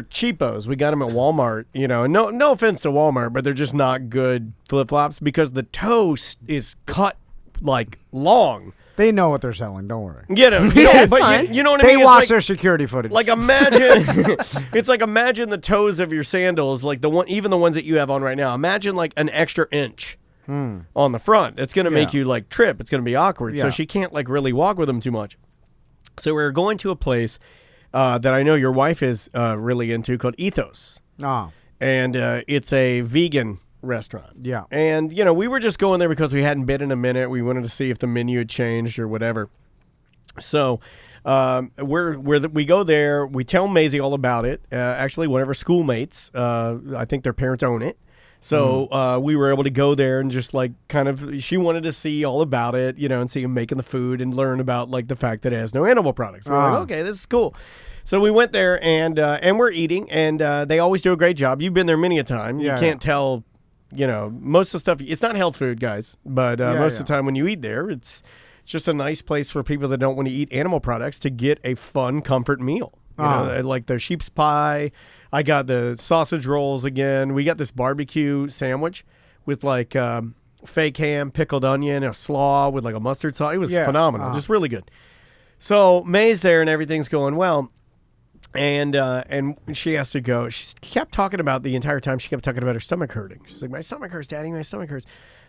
cheapos. We got them at Walmart, you know. No offense to Walmart, but they're just not good flip-flops because the toe is cut like long.
They know what they're selling. Don't worry.
You know,
fine.
You know what I mean?
They watch their security footage.
Like imagine, it's like imagine the toes of your sandals, like even the ones that you have on right now. Imagine like an extra inch on the front. It's gonna make you like trip. It's gonna be awkward. So she can't like really walk with them too much. So we're going to a place that I know your wife is really into called Ethos. And it's a vegan restaurant. Yeah. And, you know, we were just going there because we hadn't been in a minute. We wanted to see if the menu had changed or whatever. So we go there. We tell Maisie all about it. Actually, one of her schoolmates, I think their parents own it. So we were able to go there and just like kind of, she wanted to see all about it, you know, and see him making the food and learn about like the fact that it has no animal products. We're like, okay, this is cool. So we went there and we're eating, and they always do a great job. You've been there many a time. You can't tell, you know, most of the stuff. It's not health food, guys, but most of the time when you eat there, it's just a nice place for people that don't want to eat animal products to get a fun comfort meal. You know, like the sheep's pie. I got the sausage rolls again. We got this barbecue sandwich with like fake ham, pickled onion, a slaw with like a mustard sauce. It was phenomenal, just really good. So May's there and everything's going well. And she has to go. She kept talking about the entire time. She kept talking about her stomach hurting. She's like, my stomach hurts, Daddy. My stomach hurts.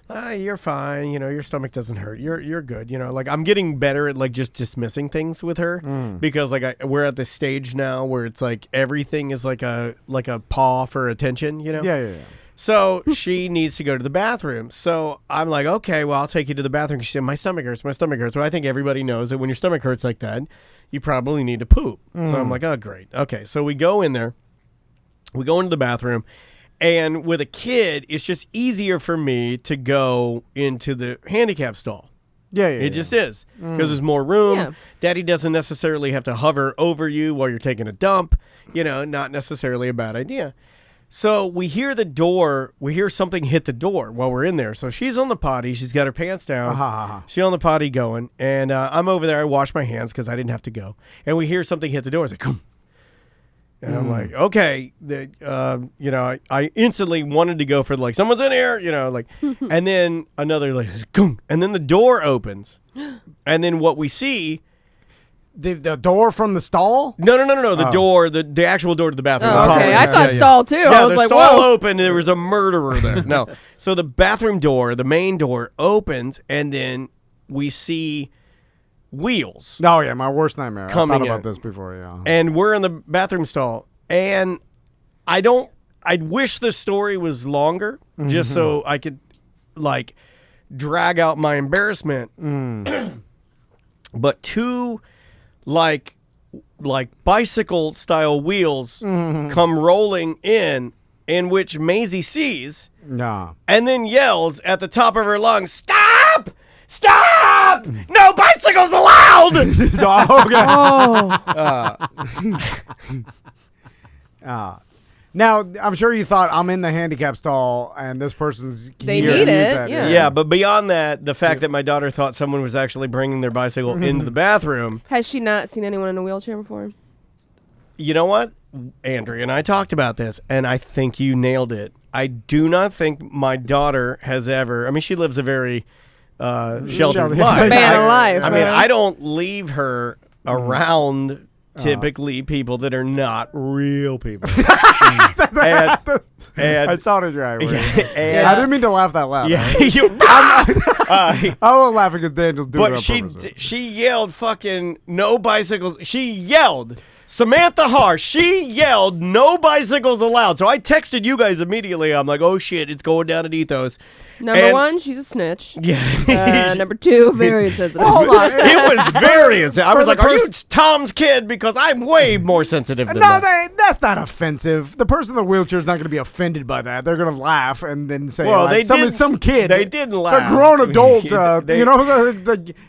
You're fine. You know, your stomach doesn't hurt. You're good. You know, like I'm getting better at like just dismissing things with her because like we're at this stage now where it's like everything is like a paw for attention. You know. Yeah. So she needs to go to the bathroom. So I'm like, okay, well, I'll take you to the bathroom. She said, my stomach hurts. My stomach hurts. Well, I think everybody knows that when your stomach hurts like that, you probably need to poop. So I'm like, oh, great. Okay, so we go in there. We go into the bathroom. And with a kid, it's just easier for me to go into the handicap stall. It just is. Because there's more room. Yeah. Daddy doesn't necessarily have to hover over you while you're taking a dump. You know, not necessarily a bad idea. So we hear the door. We hear something hit the door while we're in there. So she's on the potty. She's got her pants down. She's on the potty going. And I'm over there. I wash my hands because I didn't have to go. And we hear something hit the door. It's like, Koom. And I'm like, okay. You know, I instantly wanted to go for like, someone's in here, you know, like. And then another like, Koom. And then the door opens. And then what we see.
The door from the stall?
No. The door, the actual door to the bathroom.
Oh, okay. I thought stall too.
Yeah,
I was
the
like,
stall
whoa.
opened and there was a murderer there. No. So the bathroom door, the main door, opens and then we see wheels.
Oh, yeah. My worst nightmare. I thought about
in.
this before, yeah.
And we're in the bathroom stall. And I wish the story was longer just so I could, like, drag out my embarrassment. But two... like bicycle style wheels come rolling in which Maisie sees and then yells at the top of her lungs, stop! No bicycles allowed!
Now, I'm sure you thought I'm in the handicap stall and this person's
they need it.
Yeah, but beyond that, the fact that my daughter thought someone was actually bringing their bicycle into the bathroom.
Has she not seen anyone in a wheelchair before?
You know what? Andrea and I talked about this, and I think you nailed it. I do not think my daughter has ever. I mean, she lives a very sheltered life.
Life.
I mean, I don't leave her around typically people that are not real people.
I saw it right.
And
I didn't mean to laugh that loud.
Yeah,
I won't laugh because Daniel's doing
but
it on purpose.
she yelled fucking no bicycles. She yelled. Samantha Har, she yelled no bicycles allowed. So I texted you guys immediately. I'm like, oh shit, it's going down at Ethos.
Number one, she's a snitch.
Yeah.
Number two, very insensitive.
Hold on.
It was very insensitive. I was like, are you Tom's kid? Because I'm way more sensitive than that.
That's not offensive. The person in the wheelchair is not going to be offended by that. They're going to laugh and then say,
Well,
like, some kid.
They didn't laugh.
A grown adult. It's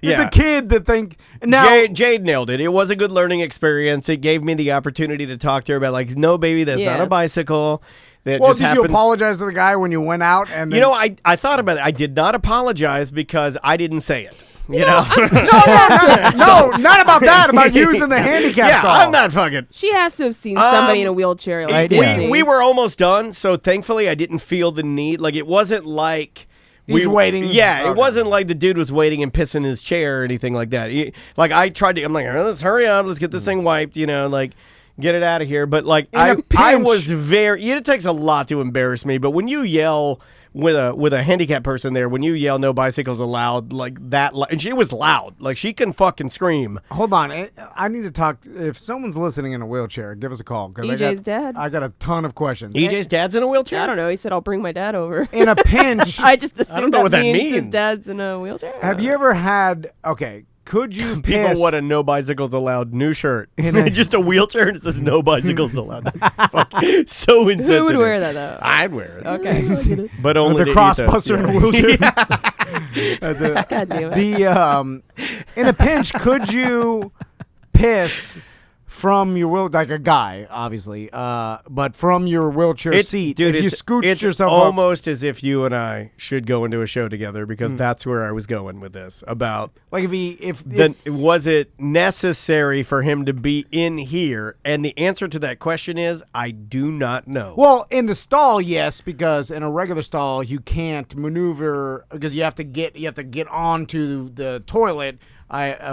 Yeah.
a kid that think. Now,
Jade nailed it. It was a good learning experience. It gave me the opportunity to talk to her about, like, no, baby, that's not a bicycle. That
well,
just
did
happens.
you apologize to the guy when you went out? And
You know, I thought about it. I did not apologize because I didn't say it. You know?
No, not about that. About using the handicap stall.
I'm not fucking.
She has to have seen somebody in a wheelchair. Like Disney.
We were almost done, so thankfully I didn't feel the need. Like, it wasn't like
he's waiting.
Yeah,
Okay.
it wasn't like the dude was waiting and pissing his chair or anything like that. Like, I tried to. I'm like, let's hurry up. Let's get this thing wiped. You know, like. Get it out of here. But like I was very. It takes a lot to embarrass me. But when you yell with a handicapped person there, when you yell no bicycles allowed, like that, and she was loud. Like she can fucking scream.
Hold on, I need to talk. If someone's listening in a wheelchair, give us a call.
EJ's dad.
I got a ton of questions.
EJ's dad's in a wheelchair.
I don't know. He said I'll bring my dad over.
In a pinch.
I just assumed
I don't know what that means.
His dad's in a wheelchair.
Have you ever had? Okay. Could you
People
piss?
want a no bicycles allowed new shirt. Just a wheelchair and it says no bicycles allowed. That's fucking so insensitive.
Who would wear that though?
I'd wear it.
Okay.
But only
the
to
crossbuster
Ethos,
in a wheelchair. That's it.
God damn it.
In a pinch, could you piss from your wheel, like a guy, obviously, but from your wheelchair seat?
Dude,
if you scooch yourself
almost as if you and I should go into a show together because that's where I was going with this. About
like
was it necessary for him to be in here? And the answer to that question is I do not know.
Well, in the stall, yes, because in a regular stall you can't maneuver because you have to get onto the toilet.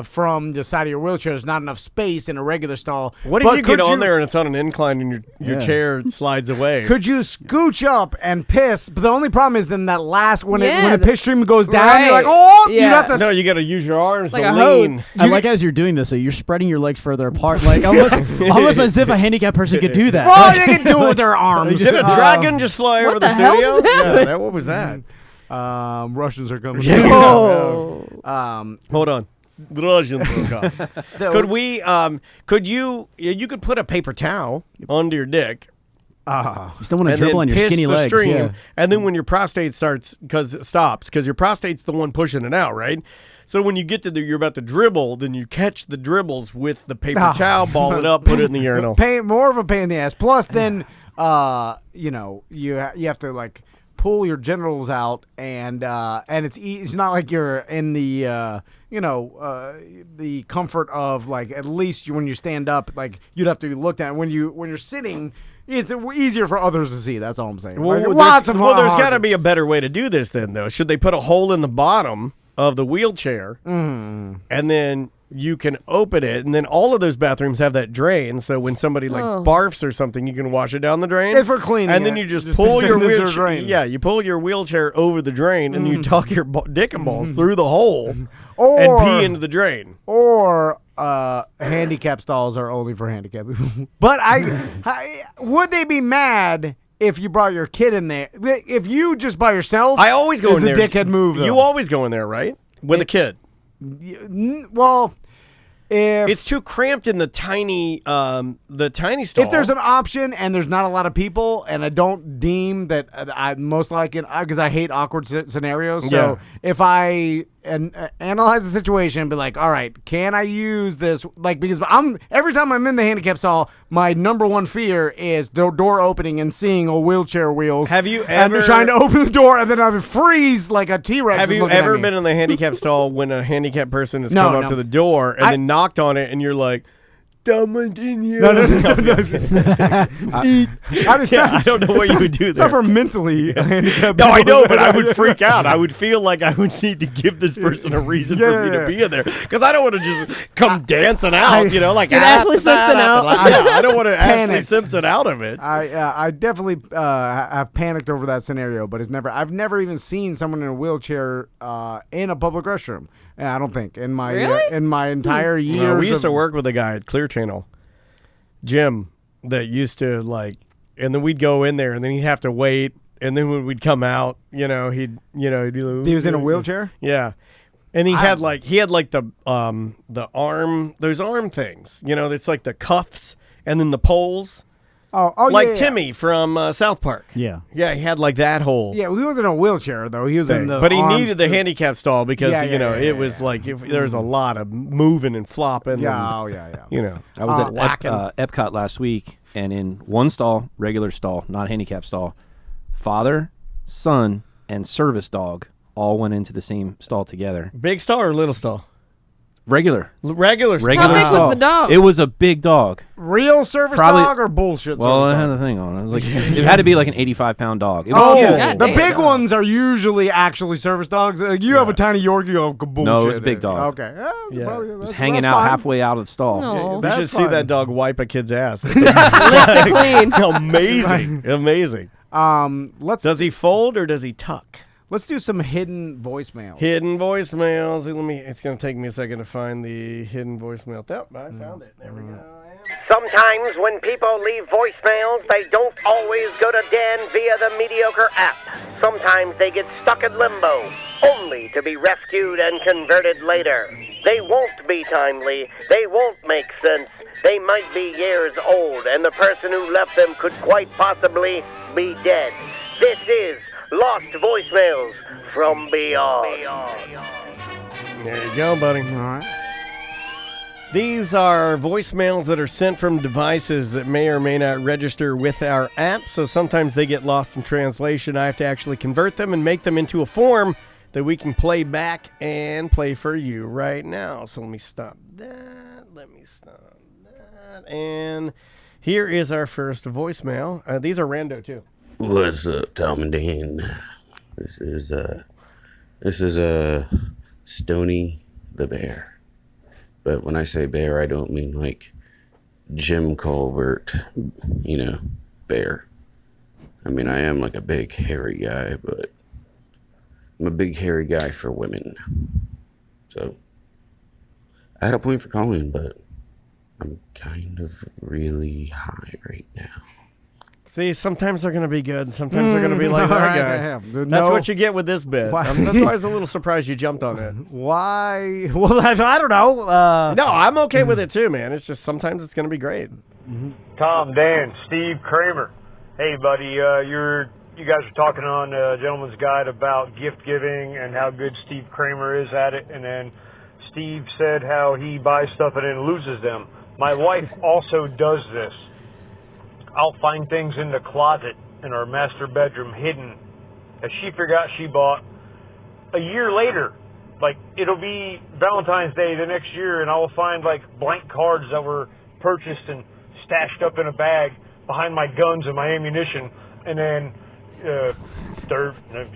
From the side of your wheelchair, there's not enough space in a regular stall.
What if you get on there and it's on an incline and your chair slides away?
Could you scooch up and piss? But the only problem is then that last when the piss stream goes down, you're like, oh, you have to.
No, you got to use your arms
like
to
a
lean.
hose.
I like as you're doing this, so you're spreading your legs further apart, like almost as if a handicapped person could do that.
Well, they can do it with their arms.
Did a dragon just fly over the
hell
studio?
just happened?
Yeah, what was that?
Russians are coming.
Oh.
Hold on. Russians are coming. Could we? Could you? You could put a paper towel under your dick.
You still want to
and
dribble
then
on your
piss
skinny
the
legs.
stream,
Yeah.
and then when your prostate stops, because your prostate's the one pushing it out, right? So when you get to you're about to dribble, then you catch the dribbles with the paper towel, ball it up, put it in the urinal.
More of a pain in the ass. Plus, then you have to like pull your genitals out, and it's not like you're in the the comfort of like at least when you stand up, like you'd have to be looked at when you're sitting. It's easier for others to see. That's all I'm saying.
Well, there's got to be a better way to do this then, though. Should they put a hole in the bottom of the wheelchair, and then you can open it, and then all of those bathrooms have that drain, so when somebody like barfs or something, you can wash it down the drain.
It's for cleaning.
And then you just pull your wheelchair. Yeah, you pull your wheelchair over the drain, and you tuck your dick and balls through the hole and pee into the drain.
Or handicap stalls are only for handicapped people. But would they be mad if you brought your kid in there? If you just by yourself,
I always go in there.
Dickhead move.
You always go in there, right? With a kid.
Well, if
it's too cramped in the tiny stall.
If there's an option and there's not a lot of people, and I don't deem that I most like it because I hate awkward scenarios. So if I analyze the situation and be like, all right, can I use this? Like, because every time I'm in the handicap stall, my number one fear is the door opening and seeing a wheelchair wheels.
Have you ever
trying to open the door and then I would freeze like a T-Rex?
Have you ever been in the handicap stall when a handicapped person has come up to the door and then knocked on it and you're like, someone in you.
No.
I don't know what you would do there.
Not for mentally handicapped.
No, I
people.
know, but I would freak out. I would feel like I would need to give this person a reason for me to be in there, because I don't want to just come dancing out, like
Did Ashley Simpson out?
I don't want to Ashley Simpson out of it.
I definitely have panicked over that scenario, but I've never even seen someone in a wheelchair in a public restroom. I don't think in my entire years.
We used to work with a guy at Clear Channel, Jim, that used to and then we'd go in there, and then he'd have to wait, and then when we'd come out, he'd be like,
he was in a wheelchair.
Yeah. And he had the arm, those arm things, it's like the cuffs and then the poles.
Oh,
like Timmy from South Park.
Yeah.
Yeah, he had like that hole.
Yeah, he wasn't in a wheelchair though. He was in the.
But he
arms
needed the handicap stall because it was
yeah.
like there was a lot of moving and flopping.
Yeah,
and,
I was at Epcot last week, and in one stall, regular stall, not handicap stall, father, son, and service dog all went into the same stall together.
Big stall or little stall?
Regular.
How big was the dog?
It was a big dog.
Real service dog or bullshit?
Well, it had the thing on. It was like it had to be like an 85-pound dog. It was huge.
The big ones are usually actually service dogs. You have a tiny Yorkie, bullshit.
No, it was a big dog.
Okay,
it was hanging out halfway out of the stall.
No.
You should see that dog wipe a kid's ass.
Licks it clean.
Amazing. Does he fold or does he tuck?
Let's do some hidden voicemails.
Hidden voicemails. It's going to take me a second to find the hidden voicemail. Oh, I found it. There we go.
Sometimes when people leave voicemails, they don't always go to Dan via the Mediocre app. Sometimes they get stuck in limbo, only to be rescued and converted later. They won't be timely. They won't make sense. They might be years old, and the person who left them could quite possibly be dead. This is Lost Voicemails from Beyond.
There you go, buddy.
All right.
These are voicemails that are sent from devices that may or may not register with our app, so sometimes they get lost in translation. I have to actually convert them and make them into a form that we can play back and play for you right now. So let me stop that. And here is our first voicemail. These are rando, too.
What's up, Tom and Dan? This is Stoney the Bear. But when I say bear, I don't mean like Jim Colbert, bear. I mean, I am like a big hairy guy, but I'm a big hairy guy for women. So I had a point for calling, but I'm kind of really high right now.
See, sometimes they're going to be good. Sometimes they're going to be like that guy. That's what you get with this bit. That's why I was a little surprised you jumped on it.
Why? Well, I don't know.
No, I'm okay with it too, man. It's just sometimes it's going to be great.
Tom, Dan, Steve Kramer. Hey, buddy, you guys are talking on Gentleman's Guide about gift giving and how good Steve Kramer is at it. And then Steve said how he buys stuff and then loses them. My wife also does this. I'll find things in the closet in our master bedroom hidden that she forgot she bought a year later. Like, it'll be Valentine's Day the next year, and I will find, like, blank cards that were purchased and stashed up in a bag behind my guns and my ammunition. And then,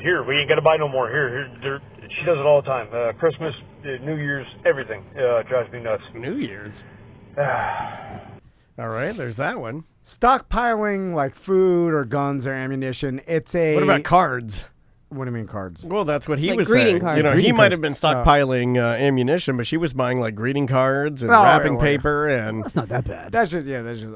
here, we ain't got to buy no more. Here. She does it all the time. Christmas, New Year's, everything. Drives me nuts.
New Year's? All right, there's that one.
Stockpiling like food or guns or ammunition. What
about cards?
What do you mean cards?
Well, that's what he
Like
was
greeting
saying.
cards.
He might have been stockpiling ammunition, but she was buying like greeting cards and wrapping paper, and
that's not that bad.
That's just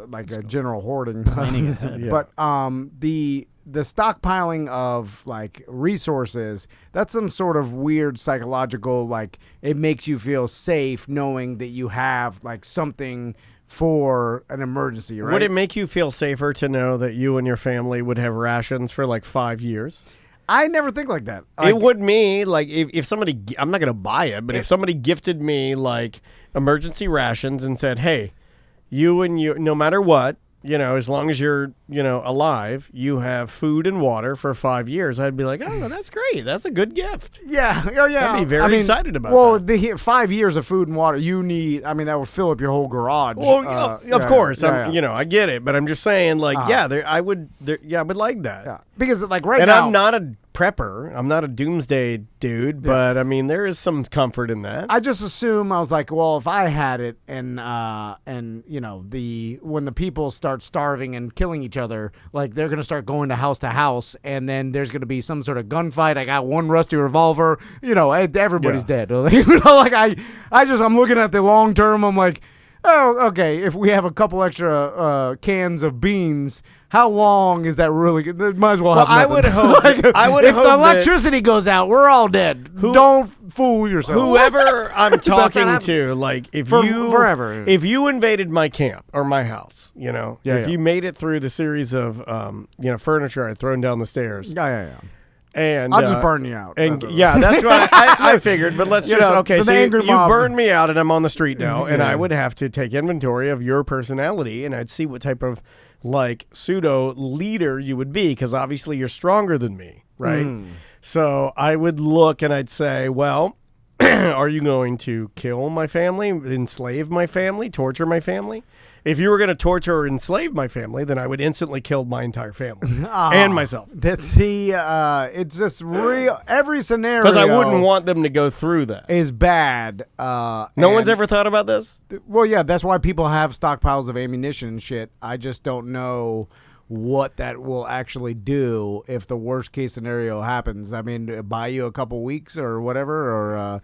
like a general hoarding. But the stockpiling of like resources, that's some sort of weird psychological, like it makes you feel safe knowing that you have like something for an emergency, right?
Would it make you feel safer to know that you and your family would have rations for like 5 years?
I never think like that.
It would me, like, if somebody, I'm not going to buy it, but if somebody gifted me like emergency rations and said, hey, you, no matter what, as long as you're, alive, you have food and water for 5 years, I'd be like, oh, that's great. That's a good gift.
Yeah. Oh, yeah.
I'd be very excited about that.
Well, 5 years of food and water, you need, that would fill up your whole garage.
Well, of course. I get it. But I'm just saying, like, I would like that.
Yeah. Because, like, right
and
now.
I'm not a prepper. I'm not a doomsday dude, but, there is some comfort in that.
I just assume, I was like, well, if I had it and when the people start starving and killing each other, like, they're going to start going to house, and then there's going to be some sort of gunfight. I got one rusty revolver, everybody's dead. I'm looking at the long term. I'm like, oh, okay, if we have a couple extra cans of beans, how long is that really good? Might as well have
I would hope.
If the electricity goes out, we're all dead. Don't fool yourself.
Whoever I'm talking to, like,
forever.
If you invaded my camp or my house, if you made it through the series of, furniture I'd thrown down the stairs.
Yeah.
And
I'll just burn you out.
And that's what I figured. But let's so you burned me out, and I'm on the street now, and I would have to take inventory of your personality, and I'd see what type of pseudo leader you would be, because obviously you're stronger than me, right? So I would look and I'd say, well, are you going to kill my family, enslave my family, torture my family? If you were going to torture or enslave my family, then I would instantly kill my entire family and myself.
It's just real. Every scenario,
because I wouldn't want them to go through that.
Is bad.
No one's ever thought about this?
Well, yeah, that's why people have stockpiles of ammunition and shit. I just don't know what that will actually do if the worst case scenario happens. I mean, buy you a couple weeks or whatever, or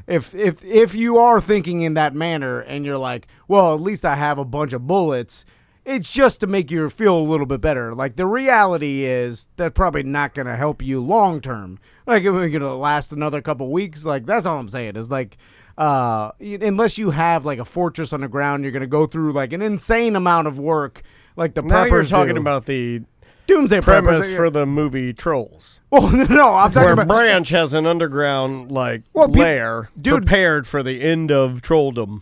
if you are thinking in that manner and you're like, well, at least I have a bunch of bullets, it's just to make you feel a little bit better. Like, the reality is that's probably not going to help you long term. Like, it's going to last another couple weeks. Like, that's all I'm saying is, like, unless you have like a fortress underground, you're going to go through like an insane amount of work. Like the preppers.
Now you're talking about the
doomsday
premise for the movie Trolls.
Oh no, I'm talking about
Branch has an underground lair prepared for the end of trolldom.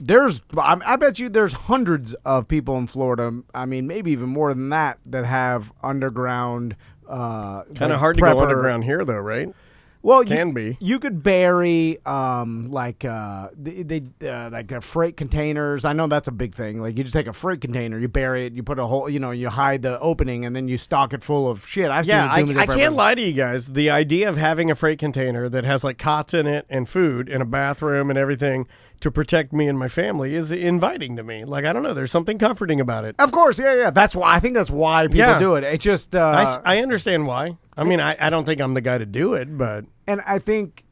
I bet you there's hundreds of people in Florida. I mean, maybe even more than that have underground.
Kind of hard to go underground here, though, right?
Well,
you
could bury like freight containers. I know that's a big thing. Like, you just take a freight container, you bury it, you put a hole, you hide the opening, and then you stock it full of shit.
I can't lie to you guys. The idea of having a freight container that has like cots in it and food and a bathroom and everything to protect me and my family is inviting to me. Like, I don't know. There's something comforting about it.
Of course, yeah. That's why I think that's why people do it. It's just
I understand why. I mean, I don't think I'm the guy to do it, but
I think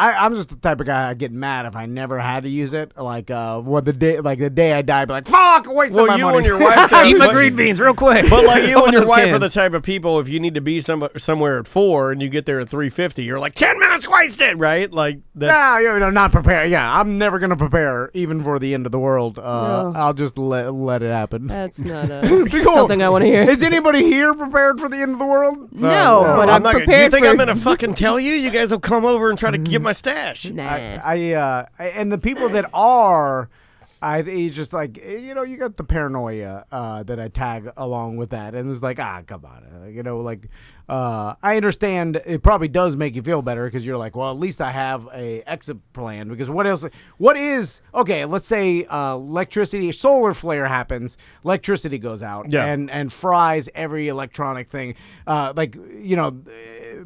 I'm just the type of guy I get mad if I never had to use it. Like the day I die, I'd be like, fuck, waste my money.
And your wife
eat my green beans real quick.
But like you and your wife are the type of people, if you need to be somewhere at 4 and you get there at 3:50, you're like 10 minutes wasted, right? Like that's
not prepared. Yeah, I'm never gonna prepare even for the end of the world.
No.
I'll just let it happen.
That's not something I want to hear.
Is anybody here prepared for the end of the world?
No, but I'm prepared.
Do you think I'm gonna fucking tell you? You guys will come over and try to get my stash.
Nah.
And the people that are, it's just like, you got the paranoia that I tag along with that, and it's like, come on, I understand it probably does make you feel better because you're like, well, at least I have a exit plan, because okay, let's say electricity, solar flare happens, electricity goes out and fries every electronic thing.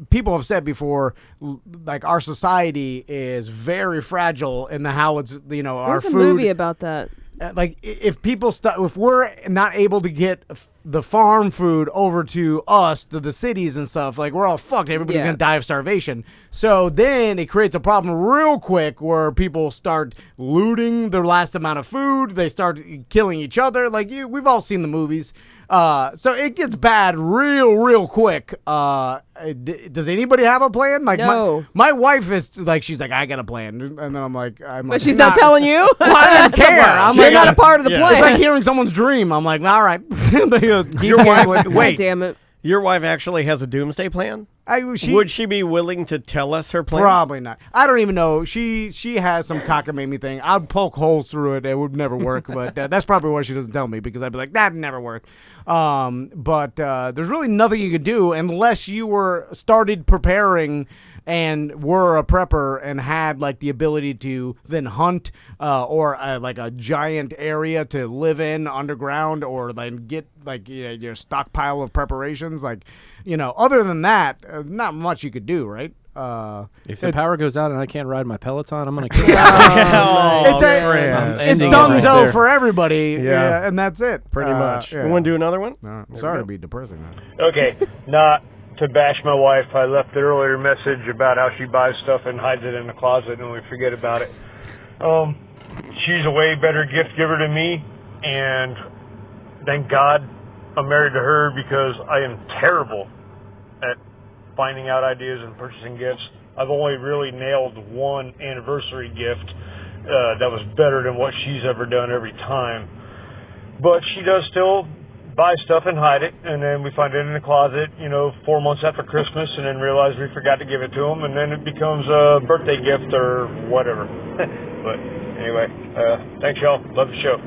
People have said before, like, our society is very fragile in how it's, our food.
There's a movie about that.
Like, if we're not able to get the farm food over to us, to the cities and stuff, like, we're all fucked. Everybody's going to die of starvation. So then it creates a problem real quick where people start looting their last amount of food. They start killing each other. Like, we've all seen the movies. So it gets bad real quick. Does anybody have a plan? Like,
no.
My wife is like, she's like, I got a plan. And then I'm like,
but she's not telling you?
Well, I don't care.
You're not a part of the plan.
It's like hearing someone's dream. I'm like, all right.
Your wife, wait.
God damn it.
Your wife actually has a doomsday plan? Would she be willing to tell us her plan?
Probably not. I don't even know. She has some cockamamie thing. I'd poke holes through it. It would never work. But that's probably why she doesn't tell me, because I'd be like, that never worked. But there's really nothing you could do unless you were started preparing and were a prepper and had like the ability to then hunt or like a giant area to live in underground, or then get like your stockpile of preparations. Like, other than that, not much you could do, right?
If the power goes out and I can't ride my Peloton, I'm gonna kill it.
It's done for everybody. Yeah, and that's it.
Pretty much. You want to do another one?
Sorry to be depressing.
Okay, not to bash my wife. I left an earlier message about how she buys stuff and hides it in the closet and we forget about it. She's a way better gift giver than me, and thank God I'm married to her, because I am terrible at finding out ideas and purchasing gifts. I've only really nailed one anniversary gift that was better than what she's ever done every time. But she does still buy stuff and hide it, and then we find it in the closet, 4 months after Christmas, and then realize we forgot to give it to them, and then it becomes a birthday gift or whatever. But anyway, thanks y'all. Love the show.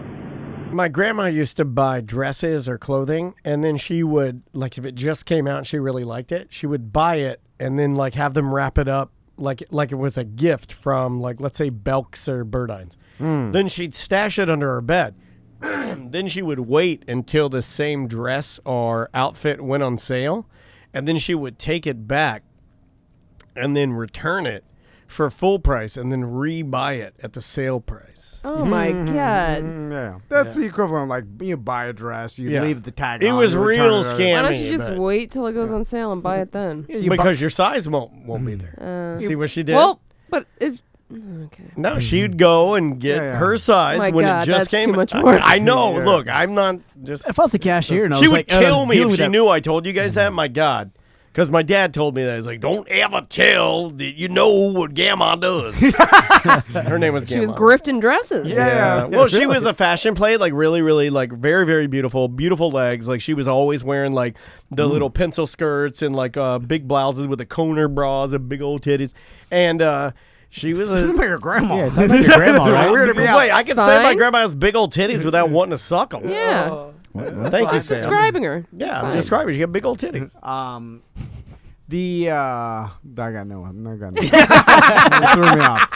My grandma used to buy dresses or clothing, and then she would, like, if it just came out and she really liked it, she would buy it and then, like, have them wrap it up like it was a gift from, like, let's say Belk's or Burdine's. Then she'd stash it under her bed. Then she would wait until the same dress or outfit went on sale, and then she would take it back and then return it for full price and then rebuy it at the sale price.
Oh my God.
Yeah. That's the equivalent of, like, you buy a dress, you leave the tag on.
It was real scammy.
Why don't you just wait till it goes on sale and buy it then?
Because your size won't be there. See what she did?
Well, but if... Okay.
No, she'd go and get her size
My
when
God,
it just
that's
came.
too much work.
I know. Look, I'm not just.
If I was a cashier, and I
she
was
would
like, I was
kill me
dealing
if
with
she
that-
knew I told you guys that. My God, because my dad told me that. He's like, "Don't ever tell that you know what Gamma does." Her name was Gamma.
She was grifting dresses.
Yeah. Well, she was a fashion plate, like really, really, like very, very beautiful legs. Like she was always wearing like the little pencil skirts and like big blouses with the coner bras and big old titties, and. She was
Talk about your grandma.
Yeah, talk about your grandma, right?
Wait, I can say my grandma has big old titties without wanting to suck them.
Yeah.
Thank you,
Just
Sam.
describing her.
Yeah, I'm describing her. She got big old titties.
I got no one. It threw me off.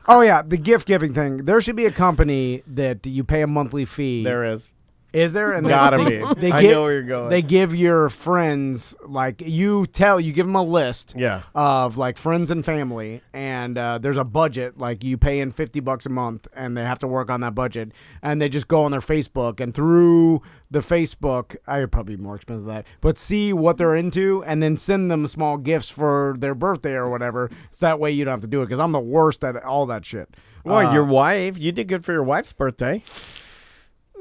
Oh yeah, the gift giving thing. There should be a company that you pay a monthly fee.
There is.
Is there? And
Gotta be. I know where you're going.
They give your friends, like, you give them a list of, like, friends and family, and there's a budget, like, you pay in $50 a month, and they have to work on that budget, and they just go on their Facebook, and through the Facebook, I'd probably be more expensive than that, but see what they're into, and then send them small gifts for their birthday or whatever, so that way you don't have to do it, because I'm the worst at all that shit.
Well, your wife, you did good for your wife's birthday.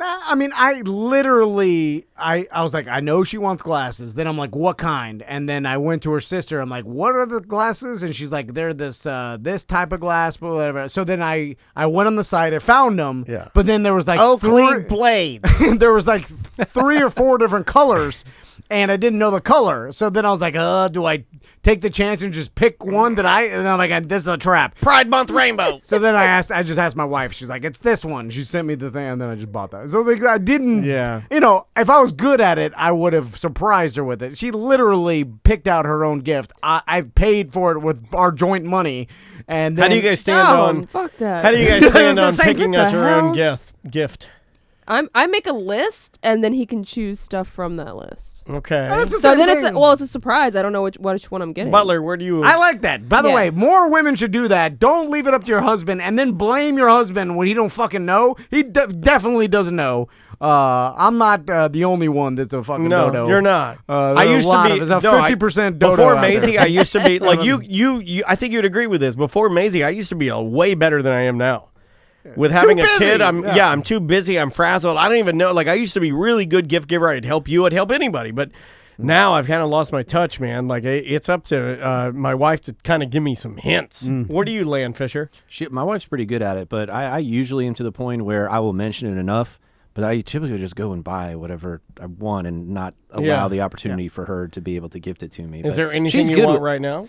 I mean, I literally, I was like, I know she wants glasses. Then I'm like, what kind? And then I went to her sister. I'm like, what are the glasses? And she's like, they're this type of glass, whatever. So then I went on the site. I found them. Yeah. But then there was like
Oakley blades.
There was like 3 or 4 different colors. And I didn't know the color. So then I was like, do I take the chance and just pick one that and I'm like, this is a trap.
Pride Month rainbow.
So then I just asked my wife. She's like, it's this one. She sent me the thing, and then I just bought that. So like, I didn't, if I was good at it, I would have surprised her with it. She literally picked out her own gift. I paid for it with our joint money. And then,
how do you guys stand on?
Fuck that.
How do you guys stand on picking out your own gift?
I make a list, and then he can choose stuff from that list.
Okay.
So then it's a surprise. I don't know which one I'm getting.
Butler, where do you?
I like that. By the way, more women should do that. Don't leave it up to your husband, and then blame your husband when he don't fucking know. He definitely doesn't know. I'm not the only one that's a fucking dodo.
No, you're not.
I used to be 50% dodo.
Before Maisie, I used to be like you. I think you'd agree with this. Before Maisie, I used to be a way better than I am now. With having a kid, I'm too busy. I'm frazzled. I don't even know. Like, I used to be really good gift giver. I'd help you. I'd help anybody. But now I've kind of lost my touch, man. Like, it's up to my wife to kind of give me some hints. Where do you land, Fisher?
My wife's pretty good at it, but I usually am to the point where I will mention it enough, But I typically just go and buy whatever I want and not allow the opportunity for her to be able to gift it to me.
Is there anything you want right now?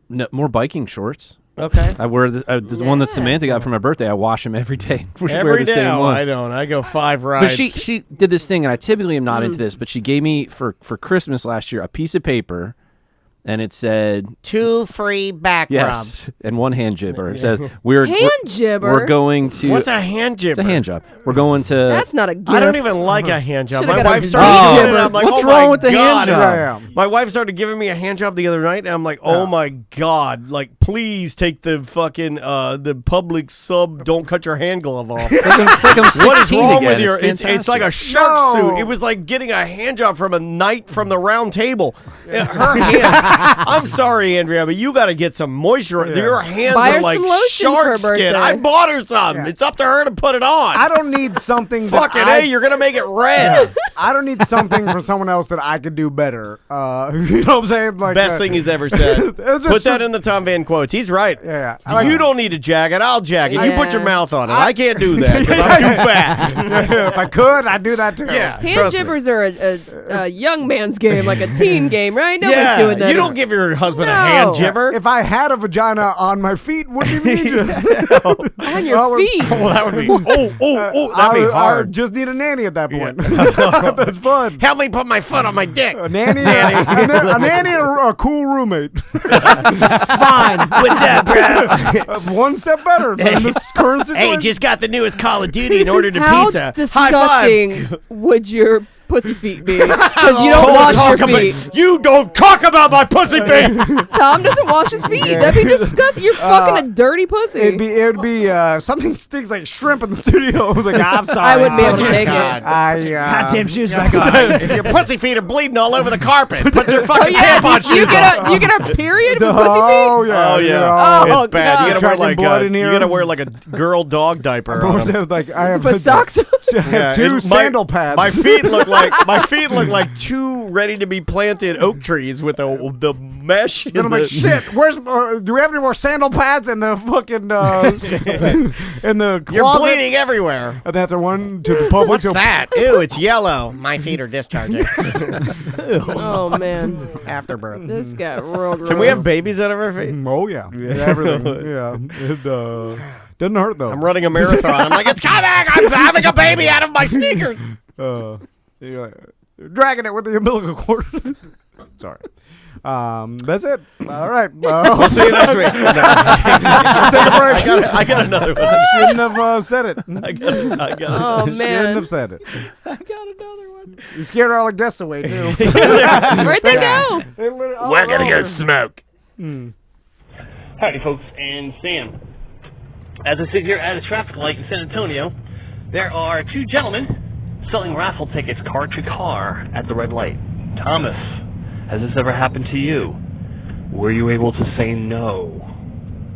No, more biking shorts.
Okay.
I wear the one that Samantha got for my birthday. I wash them every day.
Every day?
Same ones.
I don't. I go 5 rides.
But she did this thing, and I typically am not into this, but she gave me for Christmas last year a piece of paper, and it said
2 free back
yes,
rubs.
and 1 hand jibber. It says
hand jibber.
We're going to.
What's a hand jibber?
It's a hand job. We're going to.
That's not a gift.
I don't even like a hand job.
Should've
My
got a
wife started giving it. I'm like,
what's
oh
wrong
my
with the
God.
hand job?
My wife started giving me a hand job the other night, and I'm like, oh my God! Like, please take the fucking the public sub. Don't cut your hand glove off.
It's like I'm 16
What is wrong
again.
with your?
It's
It's like a shark suit. It was like getting a hand job from a knight from the round table. Her hands. I'm sorry, Andrea, but you got to get some moisture. Your hands
Buy her
are like
some lotion
shark
for her
skin.
birthday.
I bought her some. It's up to her to put it on.
I don't need something.
Fucking hey, you're gonna make it red.
I don't need something from someone else that I could do better. You know what I'm saying? Like
Best thing he's ever said.
It's just
Put that in the Tom Van quotes. He's right.
Yeah.
You don't need to jag it. I'll jag it. You put your
Yeah.
mouth on it. I can't do that because I'm too fat.
If I could, I'd do that too.
Yeah.
Hand
trust me.
jibbers are a young man's game, like a teen game, right? Nobody's
Yeah,
doing that.
you don't give your husband a
No.
hand jibber.
If I had a vagina on my feet, wouldn't even need you.
On your feet.
Well, that would be. That'd be
I
hard.
would just need a nanny at that point. That's fun.
Help me put my foot on my dick.
A nanny, a nanny, and a cool roommate.
Fine. What's up, bro?
One step better than this current situation.
Hey, just got the newest Call of Duty and ordered a
How
pizza.
disgusting would your pussy feet be? Because you don't wash your feet.
You don't talk about my pussy feet.
Tom doesn't wash his feet. That'd be disgusting. You're fucking a dirty pussy.
It'd be something stinks like shrimp in the studio. Like, I'm sorry.
I wouldn't be able to take it.
Goddamn shoes back on.
Your pussy feet are bleeding all over the carpet. Put your fucking tampon
do you
shoes on.
do you get a period with pussy feet?
Oh yeah.
Oh yeah,
Oh,
it's bad.
God.
You gotta wear
Tracking
like
blood in here.
you gotta wear like a girl dog diaper. on them.
Like I have
Put socks on?
I have two sandal pads.
My feet look like 2 ready to be planted oak trees with the mesh.
Then I'm like, shit. Where's? Do we have any more sandal pads in the fucking in the closet?
You're bleeding everywhere.
And that's a one to the public.
What's that? Ew, it's yellow. My feet are discharging.
Oh man,
Afterbirth.
this got real gross.
Can we have babies out of our feet?
Oh yeah, everything. Yeah, it doesn't hurt though.
I'm running a marathon. I'm like, it's coming! I'm having a baby out of my sneakers.
You're like, dragging it with the umbilical cord. Sorry. That's it. All right.
We'll see you next week.
Take a break.
I got another one.
Shouldn't have said it.
I got
Oh
Shouldn't
man,
have said it.
I got another one.
You scared all the guests away too.
where'd they go?
We're gonna go smoke.
Howdy, folks, and Sam. As I sit here at a traffic light in San Antonio, there are 2 gentlemen selling raffle tickets car to car at the red light. Thomas, has this ever happened to you? Were you able to say no?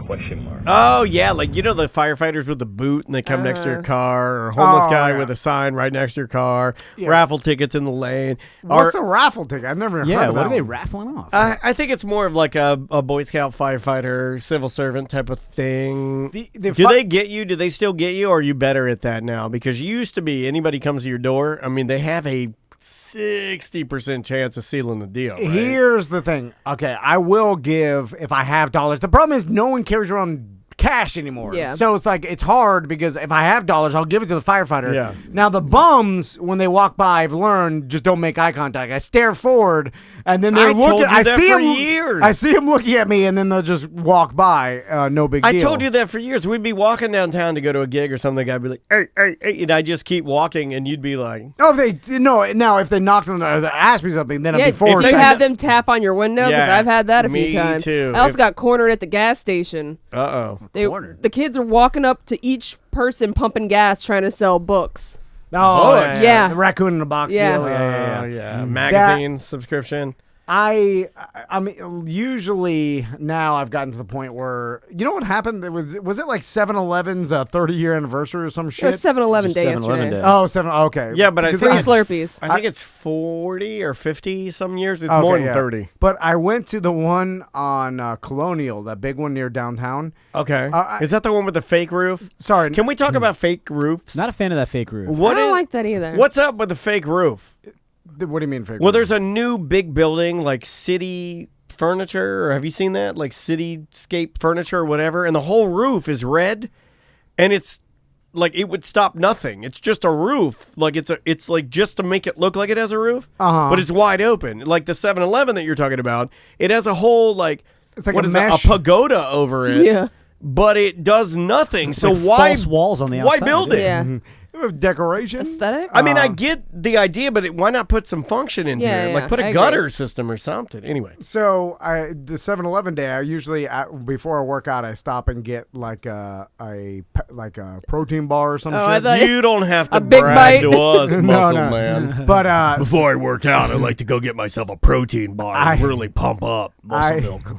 Question mark.
Oh yeah, like you know the firefighters with the boot and they come next to your car, or homeless guy with a sign right next to your car.
Yeah.
Raffle tickets in the lane.
What's a raffle ticket? I've never heard of that.
What are they
one.
raffling off?
I think it's more of like a Boy Scout firefighter, civil servant type of thing. Do they get you? Do they still get you? Or are you better at that now? Because you used to be anybody comes to your door. I mean, they have a 60% chance of sealing the deal. Right?
Here's the thing. Okay, I will give if I have dollars. The problem is no one carries around cash anymore.
Yeah.
So it's like it's hard because if I have dollars, I'll give it to the firefighter.
Yeah.
Now the bums, when they walk by, I've learned just don't make eye contact. I stare forward, and then they're
I
looking.
told you
I
that
see
for
them.
years.
I see them looking at me, and then they'll just walk by. No big deal.
I told you that for years. We'd be walking downtown to go to a gig or something. I'd be like, hey, and I just keep walking, and you'd be like,
Oh, if they now if they knocked on or they asked me something, then
Yeah,
I'd be forced.
do you have them tap on your window? Because
Yeah,
I've had that a few
me
times.
too.
I also got cornered at the gas station. The kids are walking up to each person pumping gas trying to sell books.
Oh,
yeah.
The raccoon in a box
Yeah.
deal. Yeah.
Magazine subscription.
I mean, usually now I've gotten to the point where, you know what happened? Was it like 7-Eleven's 30-year anniversary or some shit?
It was 7-Eleven
Just
day
7-Eleven
yesterday.
day.
Oh, okay.
Yeah, but I
Because
think
Free
it's,
Slurpees.
I think it's 40 or 50 some years. It's
Okay,
more than
yeah.
30.
But I went to the one on Colonial, that big one near downtown.
Okay. Is that the one with the fake roof?
Sorry.
Can we talk about fake roofs?
Not a fan of that fake roof.
I don't like that either.
What's up with the fake roof?
What do you mean fake
Well,
roof?
there's a new big building, like City Furniture, or have you seen that? Like Cityscape Furniture or whatever, and the whole roof is red, and it's like it would stop nothing. It's just a roof. Like it's like just to make it look like it has a roof, but it's wide open. Like the 7-Eleven that you're talking about, it has a whole like,
it's like
what
a
is that?
mesh.
A pagoda over it.
Yeah.
But it does nothing. So
like
why
false walls on the
why
outside,
build it?
Yeah.
Decoration.
Aesthetic?
I mean, I get the idea, but why not put some function into
Yeah,
it?
yeah,
Like put
I
a
agree.
gutter system or something. Anyway.
So the 7-Eleven day, I usually before I work out, I stop and get like a protein bar or some
Oh, I
shit.
thought-
You don't have to
A big
brag
bite.
to us,
No,
muscle
no.
man.
But
Before I work out, I like to go get myself a protein bar and
I-
really pump up muscle
I-
milk.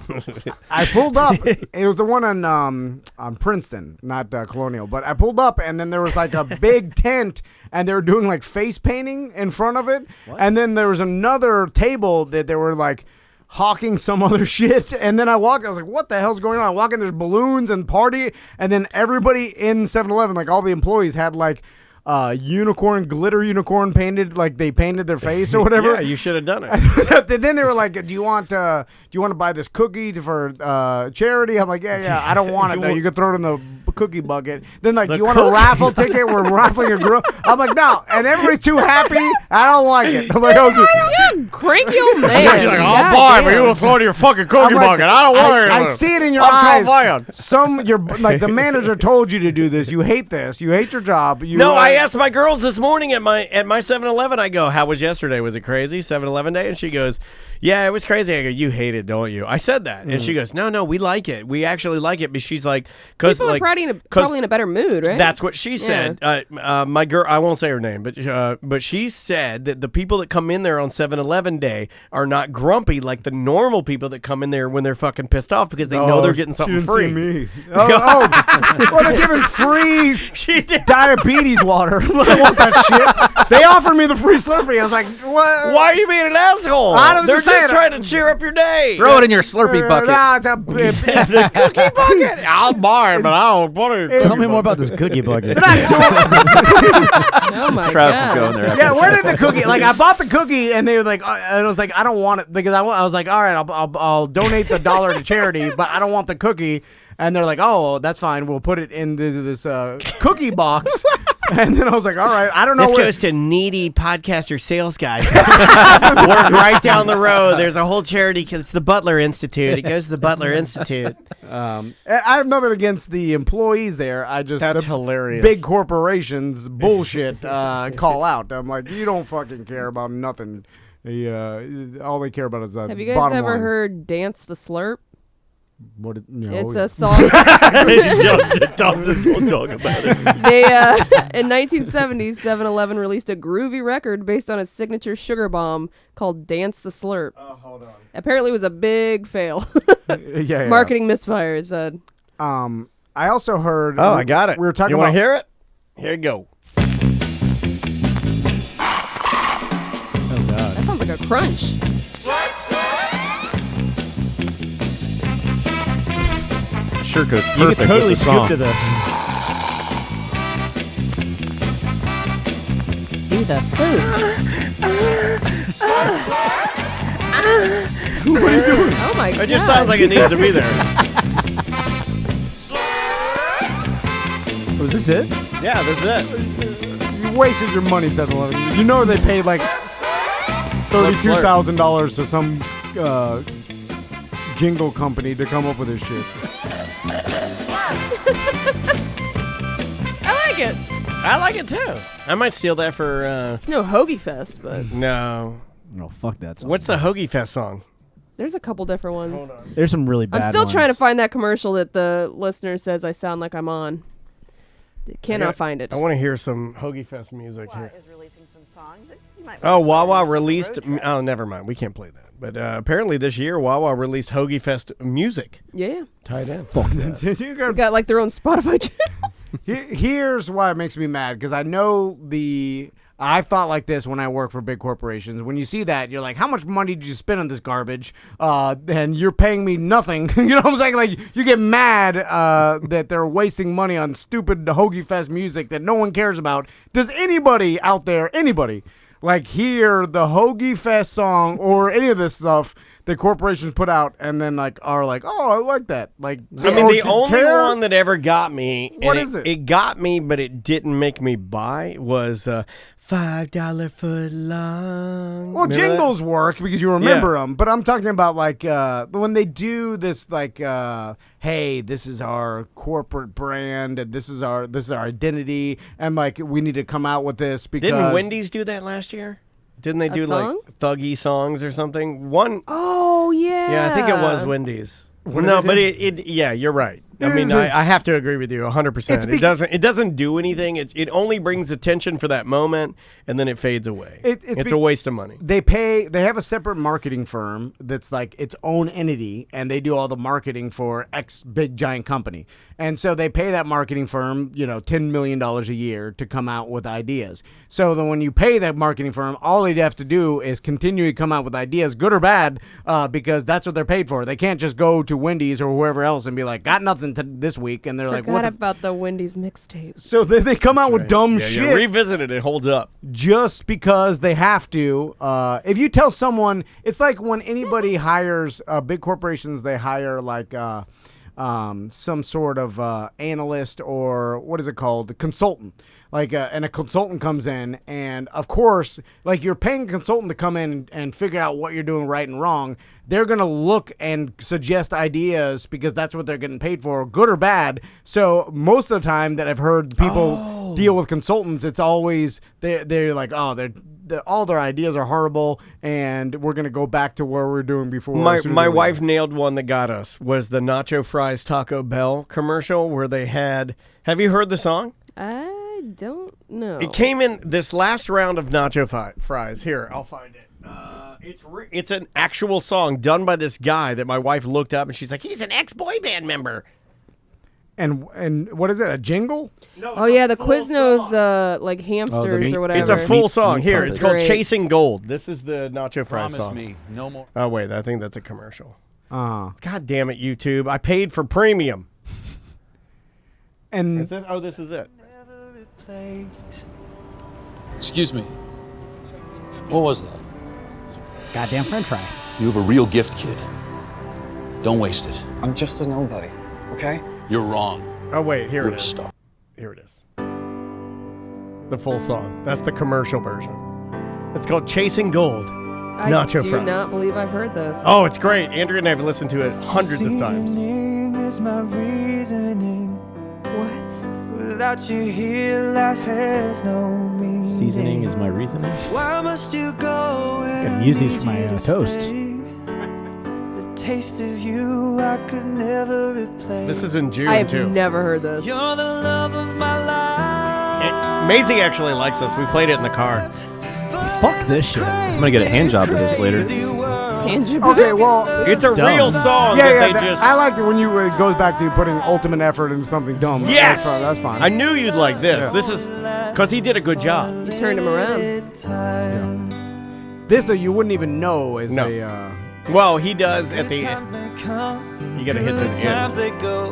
I pulled up. It was the one on Princeton, not Colonial. But I pulled up, and then there was like a big tent, and they were doing like face painting in front of it. And then there was another table that they were like hawking some other shit. And then I walked. I was like, "What the hell's going on?" I walk in, there's balloons and party, and then everybody in 7-Eleven, like all the employees, had like glitter unicorn painted, like they painted their face or whatever.
Yeah, you should have done it.
Then they were like, "Do you want to buy this cookie for charity?" I'm like, "Yeah, I don't want it though. You could throw it in the cookie bucket." Then like, "Do you want a raffle ticket? We're raffling a grill." I'm like, "No," and everybody's too happy. I don't like it. I'm like, "Oh,
You cranky old man.
She's like, I'll buy it, but you will throw it in your fucking cookie bucket. I don't want it.
I see it in your
I'm
eyes. You're like, the manager told you to do this. You hate this. You hate your job.
No, I asked my girls this morning at my 7-Eleven. I go, "How was yesterday? Was it crazy? 7-Eleven day?" And she goes, "Yeah, it was crazy." I go, "You hate it, don't you?" I said that, and she goes, "No, we like it. We actually like it." But she's like, "Cause
People
like,
are probably in a better mood, right?
That's what she said. My girl, I won't say her name, but she said that the people that come in there on 7-Eleven day are not grumpy like the normal people that come in there when they're fucking pissed off because they know they're getting something
she
free.
didn't see me. Well, they're giving free diabetes water. I want that shit. They offered me the free Slurpee. I was like, "What?
Why are you being an asshole? They're just trying to cheer up your day.
Throw it in your Slurpee bucket.
Nah, it's
the cookie bucket. I'll buy it, but I don't put it.
Tell me more about this cookie bucket.
Oh my
Travis
god.
is going there.
Yeah, where did the cookie? Like, I bought the cookie, and they were like, and I was like, I don't want it because I was like, all right, I'll donate the $1 to charity, but I don't want the cookie. And they're like, "Oh, that's fine. We'll put it in this cookie box." And then I was like, "All right, I don't know."
This
where
goes to needy podcaster sales guys. Work right down the road. There's a whole charity. It's the Butler Institute. It goes to the Butler Institute.
I have nothing against the employees there. I just
That's
the
hilarious.
Big corporations bullshit call out. I'm like, you don't fucking care about nothing. All they care about is
Have you guys
bottom
ever
line.
heard "Dance the Slurp"?
What?
It's a song.
Don't talk about it.
They in 1970s, 7-Eleven released a groovy record based on a signature sugar bomb called "Dance the Slurp."
Oh, hold on.
Apparently, it was a big fail.
Yeah.
Marketing misfire, it said.
I also heard.
Oh, I got it.
We were talking
You
about.
want to hear it? Here you go.
That sounds like a crunch.
Sure goes
You
perfect
could totally
with the
scoop
song.
to this. Do the
What are you doing?
Oh my god.
It just sounds like it needs to be there.
Was this it?
Yeah, that's it.
You wasted your money, 7-Eleven. You know they paid like $32,000 to some jingle company to come up with this shit.
I like it.
I like it too. I might steal that for.
It's no Hoagie Fest, but
No.
Oh, fuck that song.
What's the Hoagie Fest song?
there's a couple different ones.
There's some really bad
I'm still
ones.
trying to find that commercial that the listener says I sound like I'm on. Cannot find it.
I want to hear some Hoagie Fest music here.
is releasing some songs that you might
Oh,
wanna play
Wawa
on some
released.
road trip.
Oh, never mind. We can't play that. But apparently this year, Wawa released Hoagie Fest music.
Yeah.
Tied in.
Fuck that.
They got like their own Spotify channel.
Here's why it makes me mad, because I know I've thought like this when I work for big corporations. When you see that, you're like, how much money did you spend on this garbage? And you're paying me nothing. You know what I'm saying? Like, you get mad that they're wasting money on stupid Hoagie Fest music that no one cares about. Does anybody out there, like hear the Hoagie Fest song or any of this stuff that corporations put out and then are like, oh, I like that. Like,
I mean, the only one that ever got me.
What
and
is it?
It got me, but it didn't make me buy. Was $5 foot long.
Well,
Remember
jingles
that?
work because you remember them, but I'm talking about like when they do this, like, hey, this is our corporate brand and this is our identity, and like we need to come out with this because
Didn't Wendy's do that last year? Didn't they do
song?
like thuggy songs or something? One.
Oh yeah.
Yeah, I think it was Wendy's.
What
No,
did
but
it
yeah, you're right. I mean, I have to agree with you 100%. It doesn't do anything. It only brings attention for that moment, and then it fades away. It's a waste of money.
They have a separate marketing firm that's like its own entity, and they do all the marketing for X big giant company. And so they pay that marketing firm, $10 million a year to come out with ideas. So then when you pay that marketing firm, all they'd have to do is continually come out with ideas, good or bad, because that's what they're paid for. They can't just go to Wendy's or whoever else and be like, got nothing this week, and they're like,
Forgot about the Wendy's mixtape.
So they come out with dumb
Yeah,
shit.
revisit it. It holds up.
Just because they have to. If you tell someone, it's like when anybody hires, big corporations, they hire like some sort of analyst or what is it called? A consultant. And a consultant comes in, and of course, like you're paying a consultant to come in and figure out what you're doing right and wrong. They're going to look and suggest ideas because that's what they're getting paid for, good or bad. So most of the time that I've heard people deal with consultants, it's always they're like, oh, all their ideas are horrible, and we're going to go back to where we were doing before.
My wife nailed one that got us, was the Nacho Fries Taco Bell commercial where they had, have you heard the song?
I don't know.
It came in this last round of Nacho Fries. Here, I'll find it. It's an actual song done by this guy that my wife looked up, and she's like, he's an ex-boy band member.
And what is it, a jingle?
Oh yeah, the Quiznos like hamsters or whatever.
It's a full song. Here, it's called
Great.
Chasing Gold. This is the Nacho Fries
Promise
song.
me no more.
Oh wait, I think that's a commercial. God damn it, YouTube! I paid for premium.
And
this is it.
Excuse me. What was that?
Goddamn French fry.
You have a real gift, kid. Don't waste it.
I'm just a nobody, okay?
You're wrong.
Oh wait, here
You're
it
a
is.
star.
Here it is. The full song. That's the commercial version. It's called Chasing Gold. Nacho
I do
Fries.
not believe I've heard this.
Oh, it's great. Andrew and I have listened to it hundreds of times.
Is my reasoning.
What?
Without you here, life has no meaning.
Seasoning is my reasoning.
Why must you go?
Gotta use these for my toast.
The taste of you I could never replace.
This is in June,
I have
too.
never heard this.
You're the love of my life.
Maisie actually likes this. We played it in the car.
Fuck this shit.
I'm gonna get a hand job with this later.
Okay, well,
it's a real song that they just.
I like it when it goes back to putting ultimate effort into something dumb.
Yes,
that's fine.
I knew you'd like this.
Yeah.
This is because he did a good job.
You turned him around.
This you wouldn't even know is
No.
a.
Well, he does at the end. You gotta hit the
Times
end.
they go.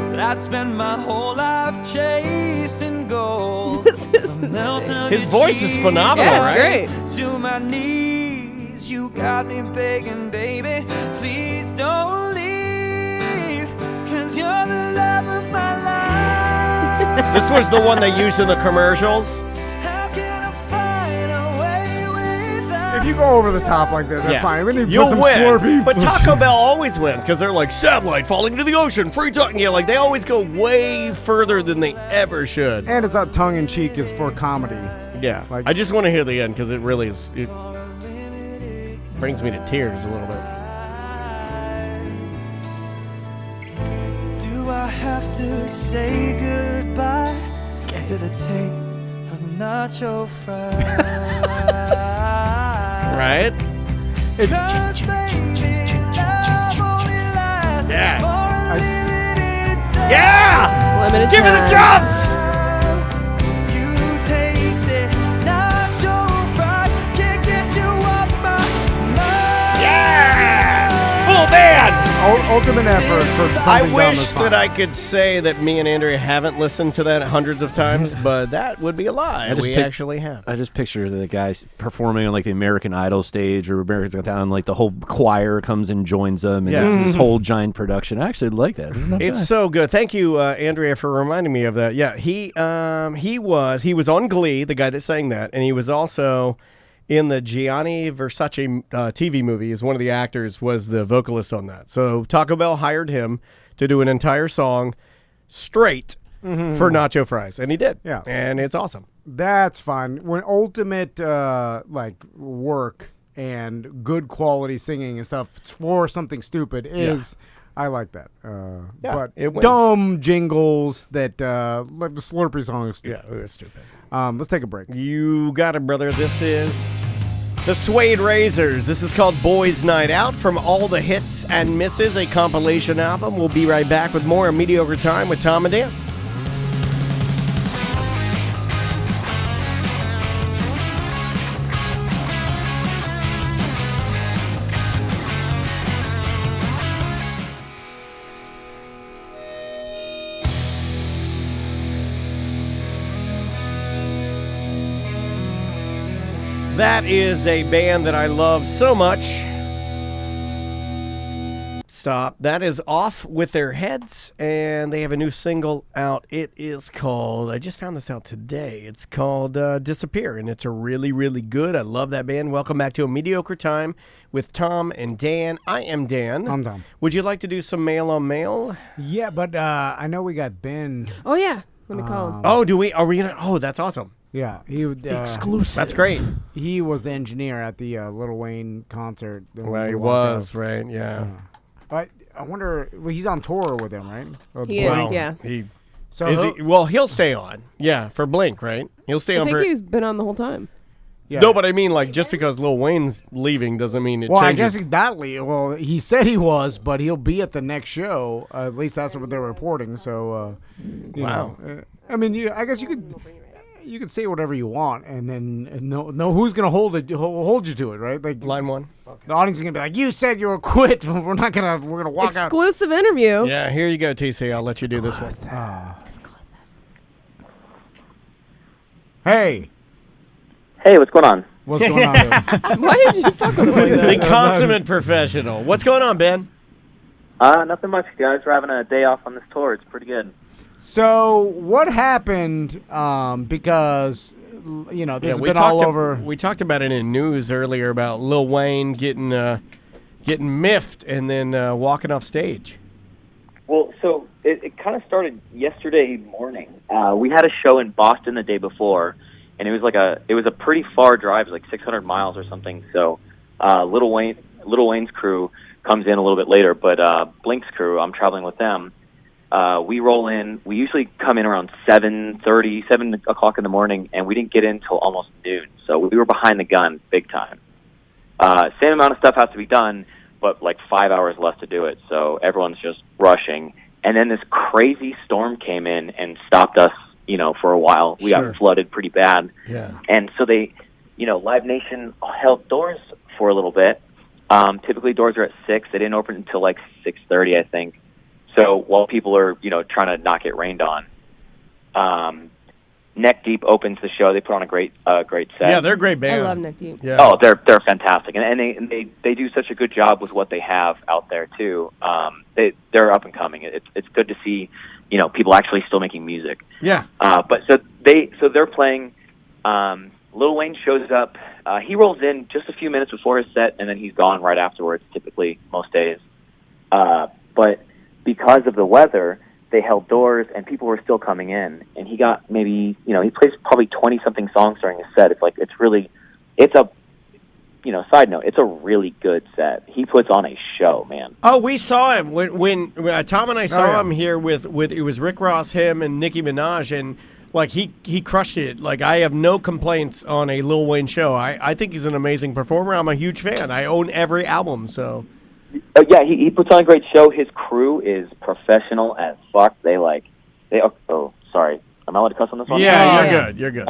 But I'd spend my whole life chasing gold.
His voice is phenomenal, right?
To my knees, you got me begging, baby. Please don't leave, 'cause you're the love of my life.
This was the one they used in the commercials.
How can I find a way without?
If you go over the top like this, that's fine. We need to put
You'll
some
win.
slurpee.
But Taco Bell always wins because they're like satellite falling into the ocean, free talking. Yeah, like they always go way further than they ever should.
And it's not tongue in cheek; it's for comedy.
Yeah, I just want to hear the end because it really is. It brings me to tears a little bit.
Do I have to say goodbye? goodbye to the taste of nacho fries.
Right? It's yeah.
Limited
Give me the
time.
drums.
You taste it, nacho fries can't get you off my mind.
Yeah. Full band.
Ultimate effort for something
I
dumb
wish
is fine.
that I could say that me and Andrea haven't listened to that hundreds of times, but that would be a lie. We actually have.
I just picture the guys performing on like the American Idol stage or America's Got Talent, like the whole choir comes and joins them, and it's this whole giant production. I actually like that.
It's so good. Thank you, Andrea, for reminding me of that. Yeah, he was on Glee, the guy that sang that, and he was also in the Gianni Versace TV movie. As one of the actors was the vocalist on that. So Taco Bell hired him to do an entire song straight for nacho fries, and he did.
Yeah,
and it's awesome.
That's fun. When ultimate like work and good quality singing and stuff for something stupid is, I like that. But
it wins.
dumb jingles that like the Slurpee song is stupid.
Yeah, it was stupid.
Let's take a break.
You got it, brother. This is the Suede Razors. This is called Boys Night Out from All the Hits and Misses, a compilation album. We'll be right back with more of Mediocre Time with Tom and Dan. That is a band that I love so much. Stop. That is Off With Their Heads, and they have a new single out. It is called, I just found this out today. It's called Disappear, and it's a really, really good. I love that band. Welcome back to A Mediocre Time with Tom and Dan. I am Dan.
I'm Tom.
Would you like to do some mail on mail?
Yeah, but I know we got Ben.
Oh, yeah. Let me call him.
Oh, do we? Are we gonna? Oh, that's awesome.
Yeah, he would
Exclusive. That's great.
He was the engineer at the Lil Wayne concert.
Well, he was, right? Yeah.
But I wonder. Well, he's on tour with him, right?
He is, yeah.
So
Is he, well, he'll stay on. Yeah, for Blink, right? He'll stay
I
on
think
for.
he's been on the whole time.
Yeah.
No, but I mean, like, just because Lil Wayne's leaving doesn't mean it
Well,
changes.
I guess he's not leaving. Well, he said he was, but he'll be at the next show. At least that's what they're reporting. So, you
Wow.
know, I mean, I guess you could say whatever you want, and then know who's gonna hold you to it, right? Like
line one.
The audience is gonna be like, "You said you were quit. We're gonna walk out."
Exclusive interview.
Yeah, here you go, TC. I'll let you do this one.
Hey.
Hey, what's going on?
What's going on? Dude?
Why did you fuck with him like that?
The consummate professional. What's going on, Ben?
Nothing much, guys. We're having a day off on this tour. It's pretty good.
So what happened? Because you know this has been all over.
We talked about it in news earlier about Lil Wayne getting miffed and then walking off stage.
Well, so it kind of started yesterday morning. We had a show in Boston the day before, and it was a pretty far drive, it was like 600 miles or something. So Lil Wayne's crew comes in a little bit later, but Blink's crew, I'm traveling with them. We roll in. We usually come in around 7:30, 7 o'clock in the morning, and we didn't get in until almost noon. So we were behind the gun big time. Same amount of stuff has to be done, but like 5 hours less to do it. So everyone's just rushing. And then this crazy storm came in and stopped us, for a while. We got flooded pretty bad.
Yeah.
And so they, Live Nation held doors for a little bit. Typically doors are at 6. They didn't open until like 6:30, I think. So while people are, trying to not get rained on, Neck Deep opens the show. They put on a great set.
Yeah, they're a great band.
I love Neck Deep.
Yeah.
Oh, they're fantastic, and they do such a good job with what they have out there too. They're up and coming. It's good to see, people actually still making music.
Yeah.
But so they're playing. Lil Wayne shows up. He rolls in just a few minutes before his set, and then he's gone right afterwards. Typically, most days. But because of the weather, they held doors, and people were still coming in. And he got maybe, he plays probably 20-something songs during his set. It's side note, it's a really good set. He puts on a show, man.
Oh, we saw him when Tom and I saw him here with it was Rick Ross, him, and Nicki Minaj, and like he crushed it. Like I have no complaints on a Lil Wayne show. I think he's an amazing performer. I'm a huge fan. I own every album. So
Yeah, he puts on a great show. His crew is professional as fuck. Oh, sorry. Am I allowed to cuss on this one?
Yeah, you're good.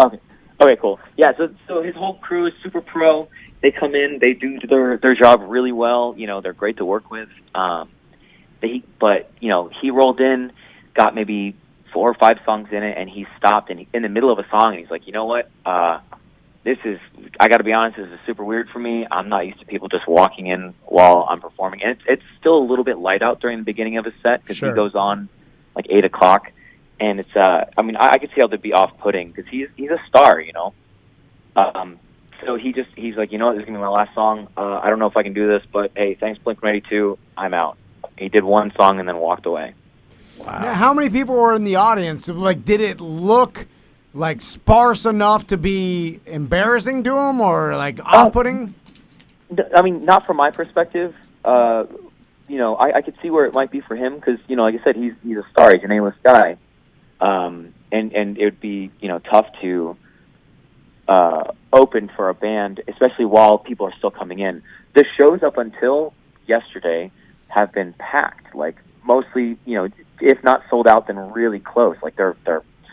Okay, cool. Yeah, so his whole crew is super pro. They come in, they do their job really well. They're great to work with. He rolled in, got maybe 4 or 5 songs in it, and he stopped in the middle of a song, and he's like, you know what? I got to be honest, this is super weird for me. I'm not used to people just walking in while I'm performing. And it's still a little bit light out during the beginning of his set because he goes on like 8 o'clock. And it's, I could see how that'd be off-putting because he's a star, So he's like, you know what, this is going to be my last song. I don't know if I can do this, but hey, thanks Blink-182, I'm out. He did one song and then walked away.
Wow. Now, how many people were in the audience? Like, did it look like sparse enough to be embarrassing to him or like off-putting?
Not from my perspective. I could see where it might be for him because, like I said, he's a star. He's an A-list guy. And it would be, tough to open for a band, especially while people are still coming in. The shows up until yesterday have been packed, like mostly, if not sold out, then really close. Like they're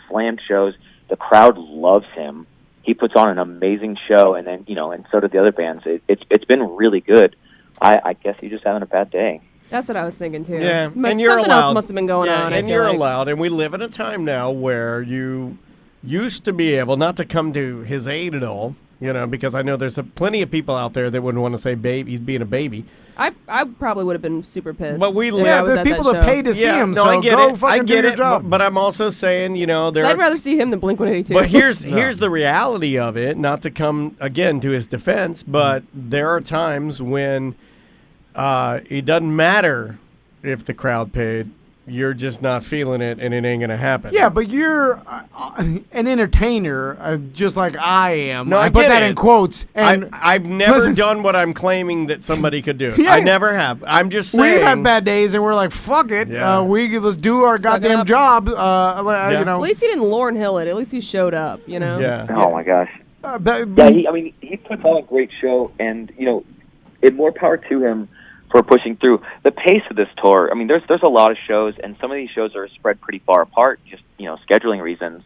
slammed shows. The crowd loves him. He puts on an amazing show, and then and so did the other bands. It's been really good. I guess he's just having a bad day.
That's what I was thinking too.
Yeah, and
something else must have been going on.
And you're allowed. And we live in a time now where you used to be able not to come to his aid at all. Because I know there's plenty of people out there that wouldn't want to say baby. He's being a baby.
I probably would have been super pissed.
But we live.
Yeah, the people that pay to see him. No, so
I get
go
it.
fucking do your job.
But I'm also saying,
I'd rather see him than Blink-182.
But here's the reality of it. Not to come again to his defense, but there are times when it doesn't matter if the crowd paid. You're just not feeling it, and it ain't gonna happen.
Yeah, but you're an entertainer, just like I am.
No, I
put
get
that
it.
in quotes. And
I've never done what I'm claiming that somebody could do.
Yeah.
I never have. I'm just saying.
We've had bad days, and we're like, fuck it.
Yeah.
Let's do our
Suck it
goddamn
up.
job.
At least he didn't Lauryn Hill it. At least he showed up.
Yeah.
Oh my gosh. He puts on a great show, and and more power to him for pushing through. The pace of this tour, there's a lot of shows, and some of these shows are spread pretty far apart, just scheduling reasons.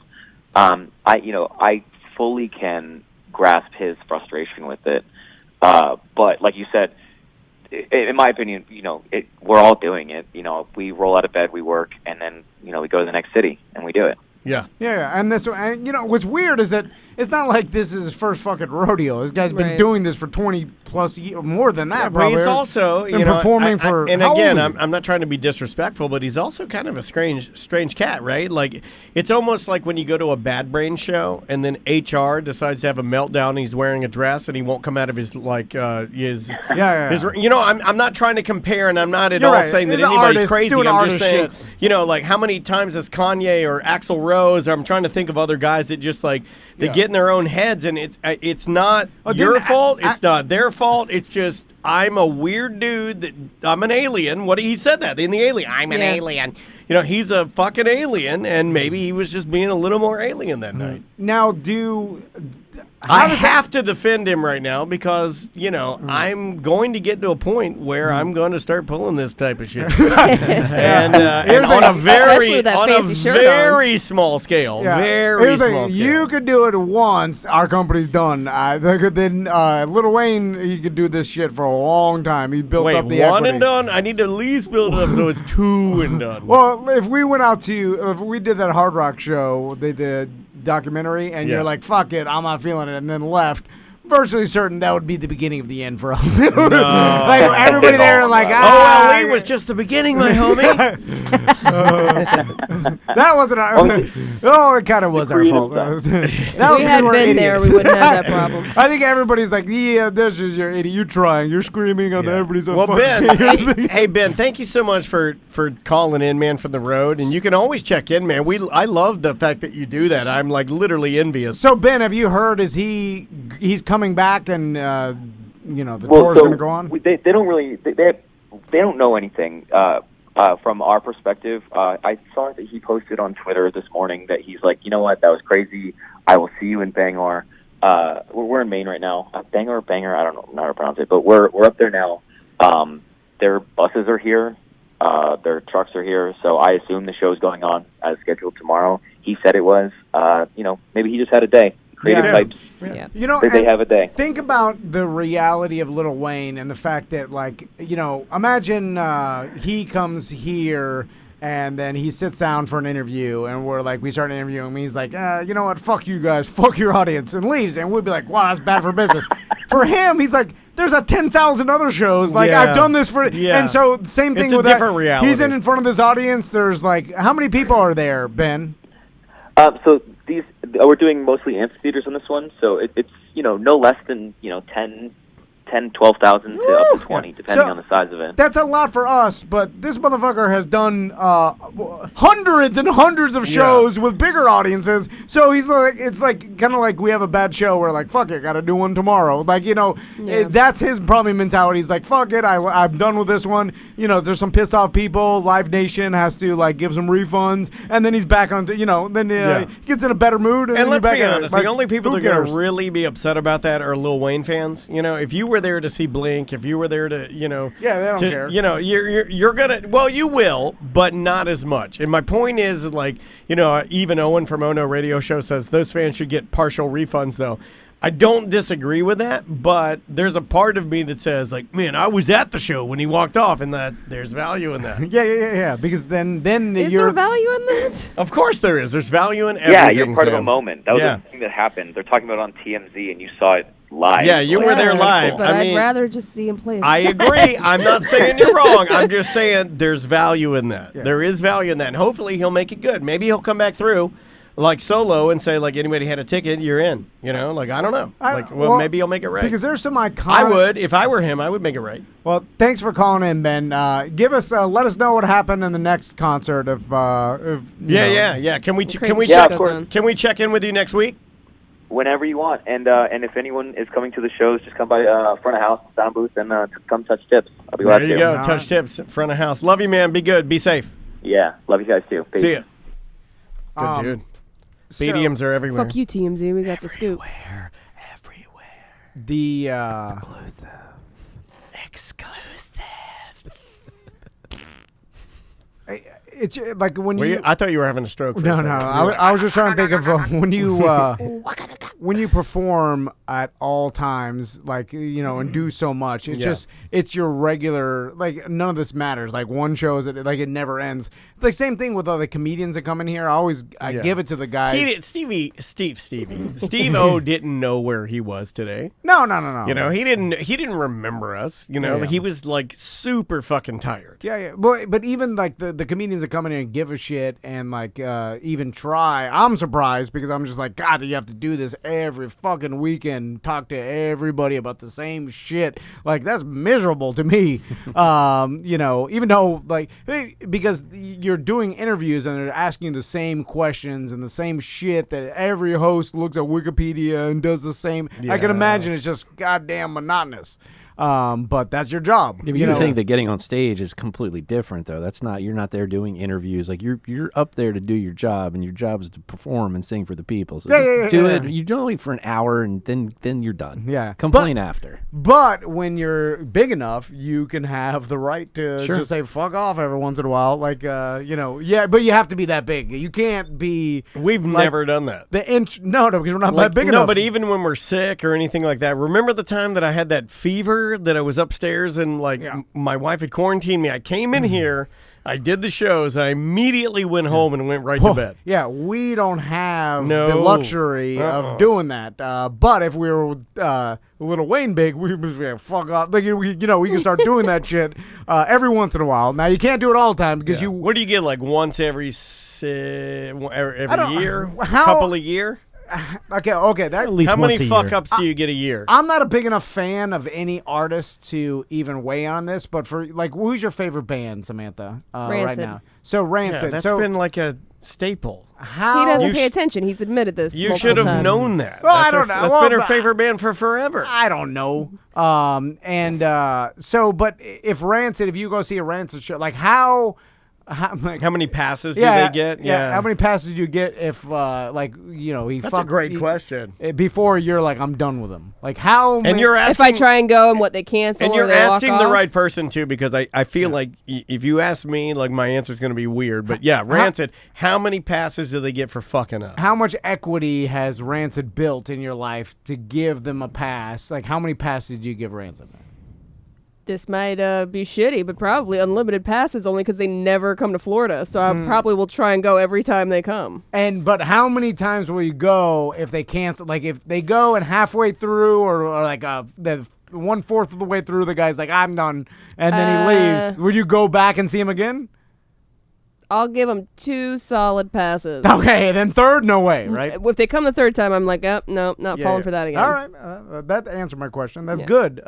I fully can grasp his frustration with it, but like you said, in my opinion, we're all doing it. We roll out of bed, we work, and then we go to the next city and we do it.
Yeah.
Yeah, and what's weird is that it's not like this is his first fucking rodeo. This guy's been doing this for 20 plus years, more than that,
But
probably.
he's also
been performing for.
And
how
again,
old?
I'm not trying to be disrespectful, but he's also kind of a strange cat, right? Like it's almost like when you go to a Bad Brain show and then HR decides to have a meltdown. And he's wearing a dress and he won't come out of his his. I'm not trying to compare, and I'm not at all saying that anybody's crazy. I'm just saying, like how many times has Kanye or Axl Rose? Or I'm trying to think of other guys that just like they get in their own heads, and it's not your fault. It's not their fault. It's just I'm a weird dude that I'm an alien. He said that in the Alien. I'm an alien. He's a fucking alien, and maybe he was just being a little more alien that night.
Now,
I have to defend him right now because, I'm going to get to a point where I'm going to start pulling this type of shit. and on a very small scale.
Yeah.
Very small scale.
You could do it once. Our company's done. Then Lil Wayne, he could do this shit for a long time. He built up the
one
equity.
and done? I need to at least build it up so it's 2 and done.
Well, if we did that Hard Rock show, the documentary, and you're like, fuck it, I'm not feeling it, and then left, virtually certain that would be the beginning of the end for us. Like everybody there, like,
OLE was just the beginning, my homie.
That wasn't our. It kind of was our fault.
If we had been there, we wouldn't have that problem.
I think everybody's like, yeah, this is your idiot. You're trying. You're screaming on everybody's.
Well, Ben, hey Ben, thank you so much for calling in, man, from the road, and you can always check in, man. I love the fact that you do that. I'm like literally envious.
So Ben, have you heard? He's coming back and the tour's going to go on?
They don't really they don't know anything from our perspective. I saw that he posted on Twitter this morning that he's like, you know what, that was crazy. I will see you in Bangor. We're in Maine right now. Bangor, I don't know how to pronounce it, but we're up there now. Their buses are here. Their trucks are here, so I assume the show's going on as scheduled tomorrow. He said it was. Maybe he just had a day. Creative types.
Yeah.
They have a day.
Think about the reality of Lil Wayne and the fact that, imagine he comes here and then he sits down for an interview and we start interviewing him. He's like, you know what? Fuck you guys. Fuck your audience, and leaves. And we'd be like, wow, that's bad for business. For him, he's like, there's 10,000 other shows. I've done this for, and so same thing with
different
that.
Reality.
He's in front of this audience. There's how many people are there, Ben?
So we're doing mostly amphitheaters on this one, so it's no less than 12,000 to up to 20, depending on the size of it.
That's a lot for us, but this motherfucker has done hundreds and hundreds of shows with bigger audiences. So he's like, it's kind of like we have a bad show. We're like, fuck it, got to do one tomorrow. That's his probably mentality. He's like, fuck it, I'm done with this one. There's some pissed off people. Live Nation has to give some refunds, and then he's back on. He gets in a better mood. And
let's
back
be honest, the only people that are going
cares?
to really be upset about that are Lil Wayne fans. If you were there to see Blink, if you were there to,
they don't care.
You're gonna, you will, but not as much. And my point is, even Owen from Ono Radio Show says those fans should get partial refunds, though. I don't disagree with that, but there's a part of me that says, man, I was at the show when he walked off, and there's value in that.
Yeah. Because then
is there value in that?
Of course there is. There's value in everything.
Yeah, you're part of a
Sam.
moment. That was the thing that happened. They're talking about it on TMZ, and you saw it live.
Yeah, you were there live.
But I'd rather just see him play.
I agree. I'm not saying you're wrong. I'm just saying there's value in that.
Yeah.
There is value in that. And hopefully he'll make it good. Maybe he'll come back through solo and say, anybody had a ticket, you're in. I don't know. Maybe he'll make it right.
Because there's some iconic...
I would. If I were him, I would make it right.
Well, thanks for calling in, Ben. Let us know what happened in the next concert.
Yeah. Can we check in with you next week?
Whenever you want. And if anyone is coming to the shows, just come by front of house, sound booth, and come touch tips. I'll be glad to.
There you go. Touch tips, front of house. Love you, man. Be good. Be safe.
Yeah. Love you guys, too. Peace.
See ya. Good dude. BDMs are everywhere.
Fuck you, TMZ. We got the scoop.
The
exclusive.
It's when you.
I thought you were having a stroke.
No. I was just trying to think of when you perform at all times, and do so much. It's it's your regular. None of this matters. One show is it never ends. Same thing with other comedians that come in here. I give it to the guys.
Steve O didn't know where he was today.
No.
He didn't remember us. He was super fucking tired.
Yeah. But even the comedians that come in here and give a shit and even try, I'm surprised because I'm just God, you have to do this every fucking weekend, talk to everybody about the same shit. That's miserable to me. Even though because you're doing interviews and they're asking the same questions and the same shit that every host looks at Wikipedia and does the same. Yeah. I can imagine it's just goddamn monotonous. But that's your job.
You think that getting on stage is completely different, though. You're not there doing interviews. You're up there to do your job, and your job is to perform and sing for the people. So do it. You do it for an hour, and then you're done.
Yeah.
Complain after.
But when you're big enough, you can have the right to just say fuck off every once in a while. But you have to be that big. You can't be.
We've never done that.
No, because we're not that big enough.
No, but even when we're sick or anything like that, remember the time that I had that fever that I was upstairs and my wife had quarantined me. I came in here, I did the shows, I immediately went home and went right to bed.
Yeah, we don't have the luxury of doing that. But if we were Lil Wayne big, we would fuck off. We can start doing that shit every once in a while. Now you can't do it all the time because you.
What do you get once every year? Couple a year?
Okay. That
At least
How many
once a
fuck
year.
ups do you get a year?
I'm not a big enough fan of any artist to even weigh on this, but for like, who's your favorite band, Samantha? Right
Rancid.
now. So Rancid.
Yeah, that's
so
been like a staple.
how
He doesn't
You
pay
sh-
attention. He's admitted this.
You
multiple
should have
times.
known that.
Well, I
That's
don't know.
That's
Well,
been her
but-
favorite band for forever.
I don't know. But if Rancid, if you go see a Rancid show, like how
How many passes
yeah,
do they get?
Yeah. How many passes do you get if he
That's a great question.
before you're like, I'm done with him. Like how
And you're
If
asking,
I try and go and what they cancel,
and
or
you're
they walk
asking the
off.
right person too, because I feel like if you ask me, like my answer is going to be weird. But yeah, Rancid. How many passes do they get for fucking up?
how much equity has Rancid built in your life to give them a pass? Like how many passes do you give Rancid?
This might be shitty, but probably unlimited passes only because they never come to Florida. So I probably will try and go every time they come.
But how many times will you go if they cancel? Like if they go and halfway through, or like the 1/4 of the way through, the guy's like, I'm done, and then he leaves. Would you go back and see him again?
I'll give them 2 solid passes.
Okay, then third, no way, right?
If they come the third time, I'm like, no, not falling for that again.
All right, that answered my question. That's
Yeah.
good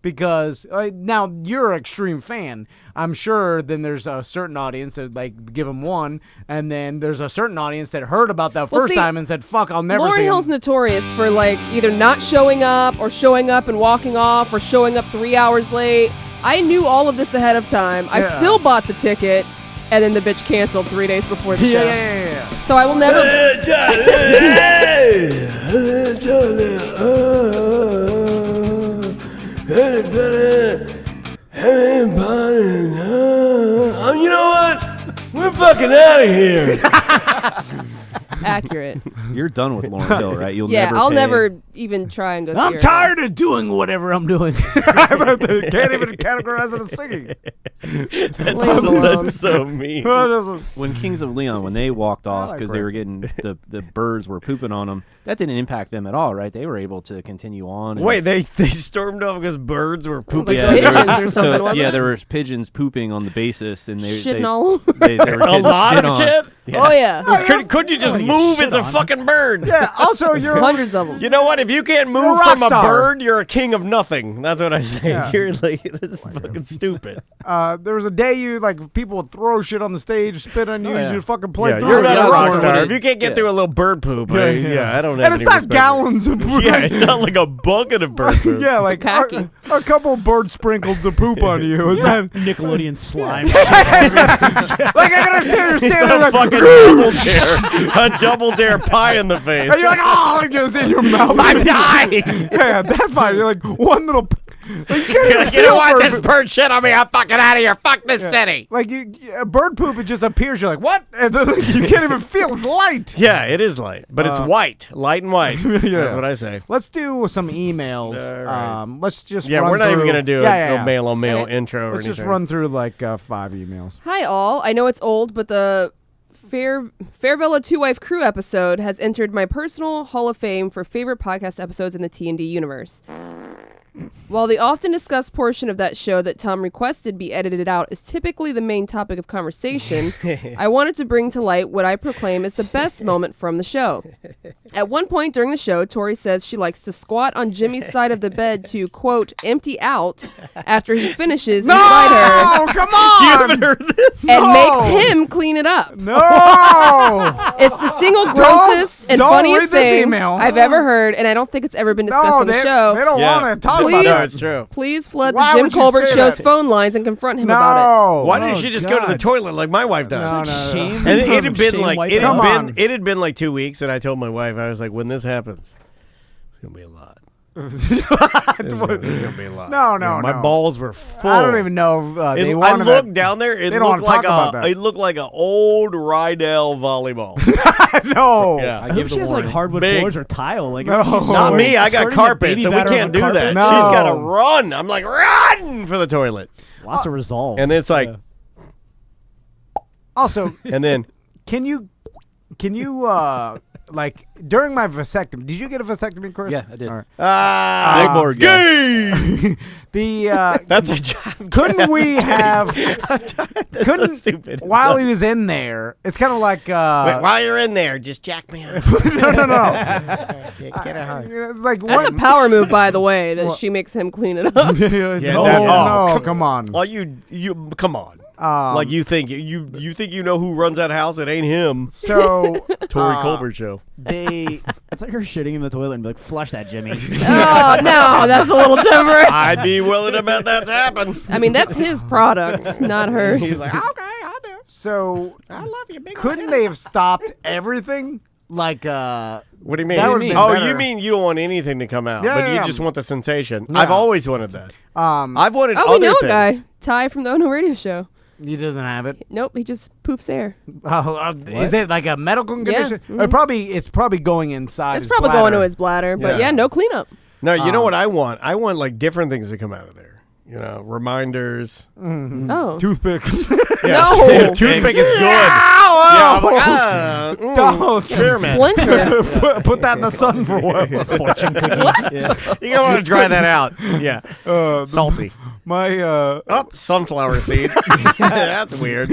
because now you're an extreme fan. I'm sure then there's a certain audience that like give him 1, and then there's a certain audience that heard about that
Well,
first
see,
time and said, "Fuck, I'll never
Lauryn
see him."
Hill's notorious for like either not showing up or showing up and walking off or showing up 3 hours late. I knew all of this ahead of time. I still bought the ticket, and then the bitch canceled 3 days before the show.
Yeah.
So I will never.
You know what? We're fucking out of here.
Accurate.
You're done with Lauryn Hill, right? You'll
Yeah,
never
I'll
pay-
never even try and go see her.
I'm tired of doing whatever I'm doing. Can't even categorize it as singing.
That's so mean.
When Kings of Leon, when they walked off
like
because they were getting the birds were pooping on them, that didn't impact them at all, right? They were able to continue on. and-
Wait, they stormed off because birds were pooping.
Like
yeah,
pigeons
there was,
or something, wasn't
yeah,
it?
there was pigeons pooping on the bassist, and they
Shitting
they,
all over.
they were
A
getting
lot
shit
of
on.
shit.
Oh yeah,
Couldn't you just move? It's a fucking bird.
Yeah. Also, you're
hundreds of them.
You know what? If you can't
You're a
move
rock
from a
star.
bird, you're a king of nothing. That's what I say.
Yeah.
You're like, this is fucking stupid.
there was a day you like people would throw shit on the stage, spit on you,
yeah.
and you fucking play
Yeah,
through
you're
it.
not
You're
a rock
star.
star. If you can't get through a little bird poop, I don't have
And it's
any
not
respect.
gallons of poop.
Yeah, it's not like a bucket of bird poop.
Yeah, like a couple birds sprinkled to poop on you. Is that
Nickelodeon slime.
like I gotta stand there,
It's
stand there,
a
like,
fucking double dare, a double dare pie in the face.
and you're like, oh, it goes in your mouth.
I'm dying.
Yeah, that's fine. You're like one little. Like, you can't
You're
even
like, you don't
feel
want
bird
this
poop.
bird shit on me. I'm fucking out of here. Fuck this city.
Like bird poop, it just appears. You're like, what? And then you can't even feel. It's light.
Yeah, it is light, but it's white, light and white.
Yeah.
That's what I say.
Let's do some emails.
All right.
Let's just
Yeah,
run
we're not even
through-
gonna do
yeah,
a male on male
Okay.
intro or
Let's
anything.
just run through like 5 emails.
Hi all. I know it's old, but the Fairvilla Two Wife Crew episode has entered my personal Hall of Fame for favorite podcast episodes in the T&D universe. While the often discussed portion of that show that Tom requested be edited out is typically the main topic of conversation, I wanted to bring to light what I proclaim is the best moment from the show. At one point during the show, Tori says she likes to squat on Jimmy's side of the bed to, quote, empty out after he finishes inside her.
Oh, come on!
You haven't heard this?
And
No!
makes him clean it up.
No!
It's the single grossest and
don't
funniest
read this
thing
email.
I've ever heard, and I don't think it's ever been discussed
No,
on the
they,
show.
they don't
Yeah.
want to talk about
Please.
No,
that.
it's true.
Please flood
Why
the Jim
would you
Colbert
say
Show's
that?
phone lines and confront him about
No.
Why didn't she just go to the toilet like my wife does?
No, no, no.
Shame.
And it had been
Shame
like
wipe
it
out.
had been like 2 weeks, and I told my wife, I was like, when this happens, it's gonna be a lot. It's gonna be a lot.
No,
My balls were full.
I don't even know if they
I
wanted
looked
that.
down there. It
They don't
looked
wanna
like
talk about that.
it looked like an old Rydell volleyball.
No.
Yeah.
I hope she has like hardwood
Big.
floors or tile. Like
No.
she's
Not me. I got
starting to
carpet,
baby
so we
batter on
can't
the
do
carpet.
that.
No.
She's got to run. I'm like, run for the toilet.
Lots of resolve.
And then it's like,
Also,
and then
can you Can you like during my vasectomy? Did you get a vasectomy, Chris?
Yeah, I did.
All right.
Big board guy.
The
That's a job.
couldn't we have?
so stupid.
While he was in there, it's kind of like
Wait, while you're in there, just jack me up.
no.
Get it hard.
Like
That's a power move, by the way, that she makes him clean it up.
no, come on.
Well, you come on. Like you think you know who runs that house? It ain't him.
So
Tori Colbert show.
It's like her shitting in the toilet and be like, flush that, Jimmy.
Oh, no, that's a little different.
I'd be willing to bet that's happened.
I mean, that's his product, not hers.
He's like, okay, I'll do it.
So
I love you, big.
couldn't they have stopped everything? Like
what do you mean?
That would've been
Oh,
better.
you mean you don't want anything to come out,
Yeah,
but
yeah,
you just want the sensation.
Yeah.
I've always wanted that. I've wanted
Oh,
other
we know
things.
a guy, Ty from the Ono Radio Show.
He doesn't have it.
Nope, he just poops air.
Is it like a medical condition?
Mhm.
It's probably going inside.
It's
his
probably
bladder.
going to his bladder, but yeah, no cleanup.
No, you know what I want? I want like different things to come out of there. You know, reminders.
Mm-hmm.
Oh.
Toothpicks.
No.
Toothpick is good.
Ow!
Yeah, I'm like,
Don't.
Spearmint.
Put that in the sun for a while.
Fortune cookie.
What?
You're gonna want to dry that out. Yeah. Salty.
My
sunflower seed. That's weird.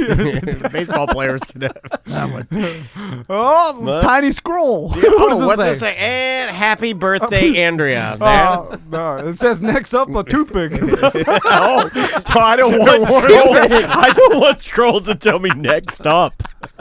Baseball players can have that one.
Oh,
What?
tiny scroll.
Yeah,
What does
what's
it
it say? And happy birthday, Andrea.
No, it says next up a toothpick.
I don't want scrolls. I don't want scrolls to tell me next up.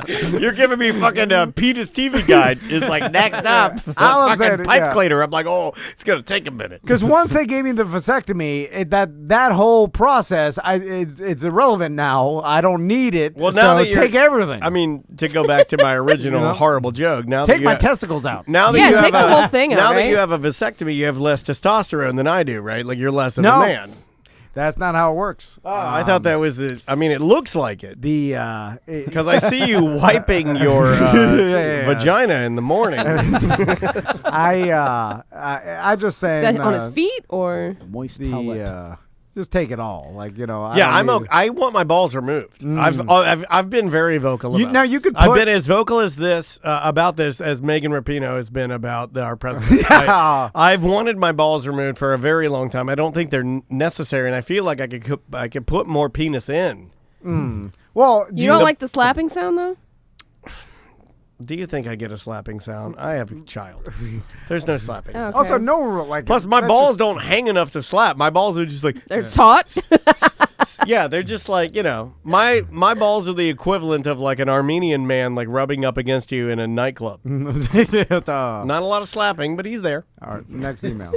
You're giving me fucking Peter's TV guide. Is like next up.
All I'm
Fucking
saying,
pipe
yeah.
cleaner. I'm like, oh, it's gonna take a minute.
Because once they gave me the vasectomy, that whole process, it's irrelevant now. I don't need it.
Well, now
so
that you're,
take everything.
I mean, to go back to my original
You know?
horrible joke. Now
Take
that you
my
have,
testicles out.
Now that
Yeah,
you
take
have
the whole thing out,
Now that
right?
you have a vasectomy, you have less testosterone than I do, right? Like you're less of
No.
a man.
That's not how it works.
I thought that was the. I mean, it looks like it. Because I see you wiping your vagina in the morning.
I just saying.
Is that on his feet or?
Moist towelette.
Just take it all, like you know.
I'm okay. I want my balls removed. I've been very vocal about.
Now you could.
I've been as vocal as this about this as Megan Rapinoe has been about our president.
Yeah.
I've wanted my balls removed for a very long time. I don't think they're necessary, and I feel like I could put more penis in.
Well,
You don't like the slapping sound though?
Do you think I get a slapping sound? I have a child. There's no slapping sound.
Okay.
Also, no like.
Plus, my
that's
balls don't hang enough to slap. My balls are just like
They're taut.
yeah, they're just like, you know, my balls are the equivalent of like an Armenian man like rubbing up against you in a nightclub. Not a lot of slapping, but he's there.
All right, next email.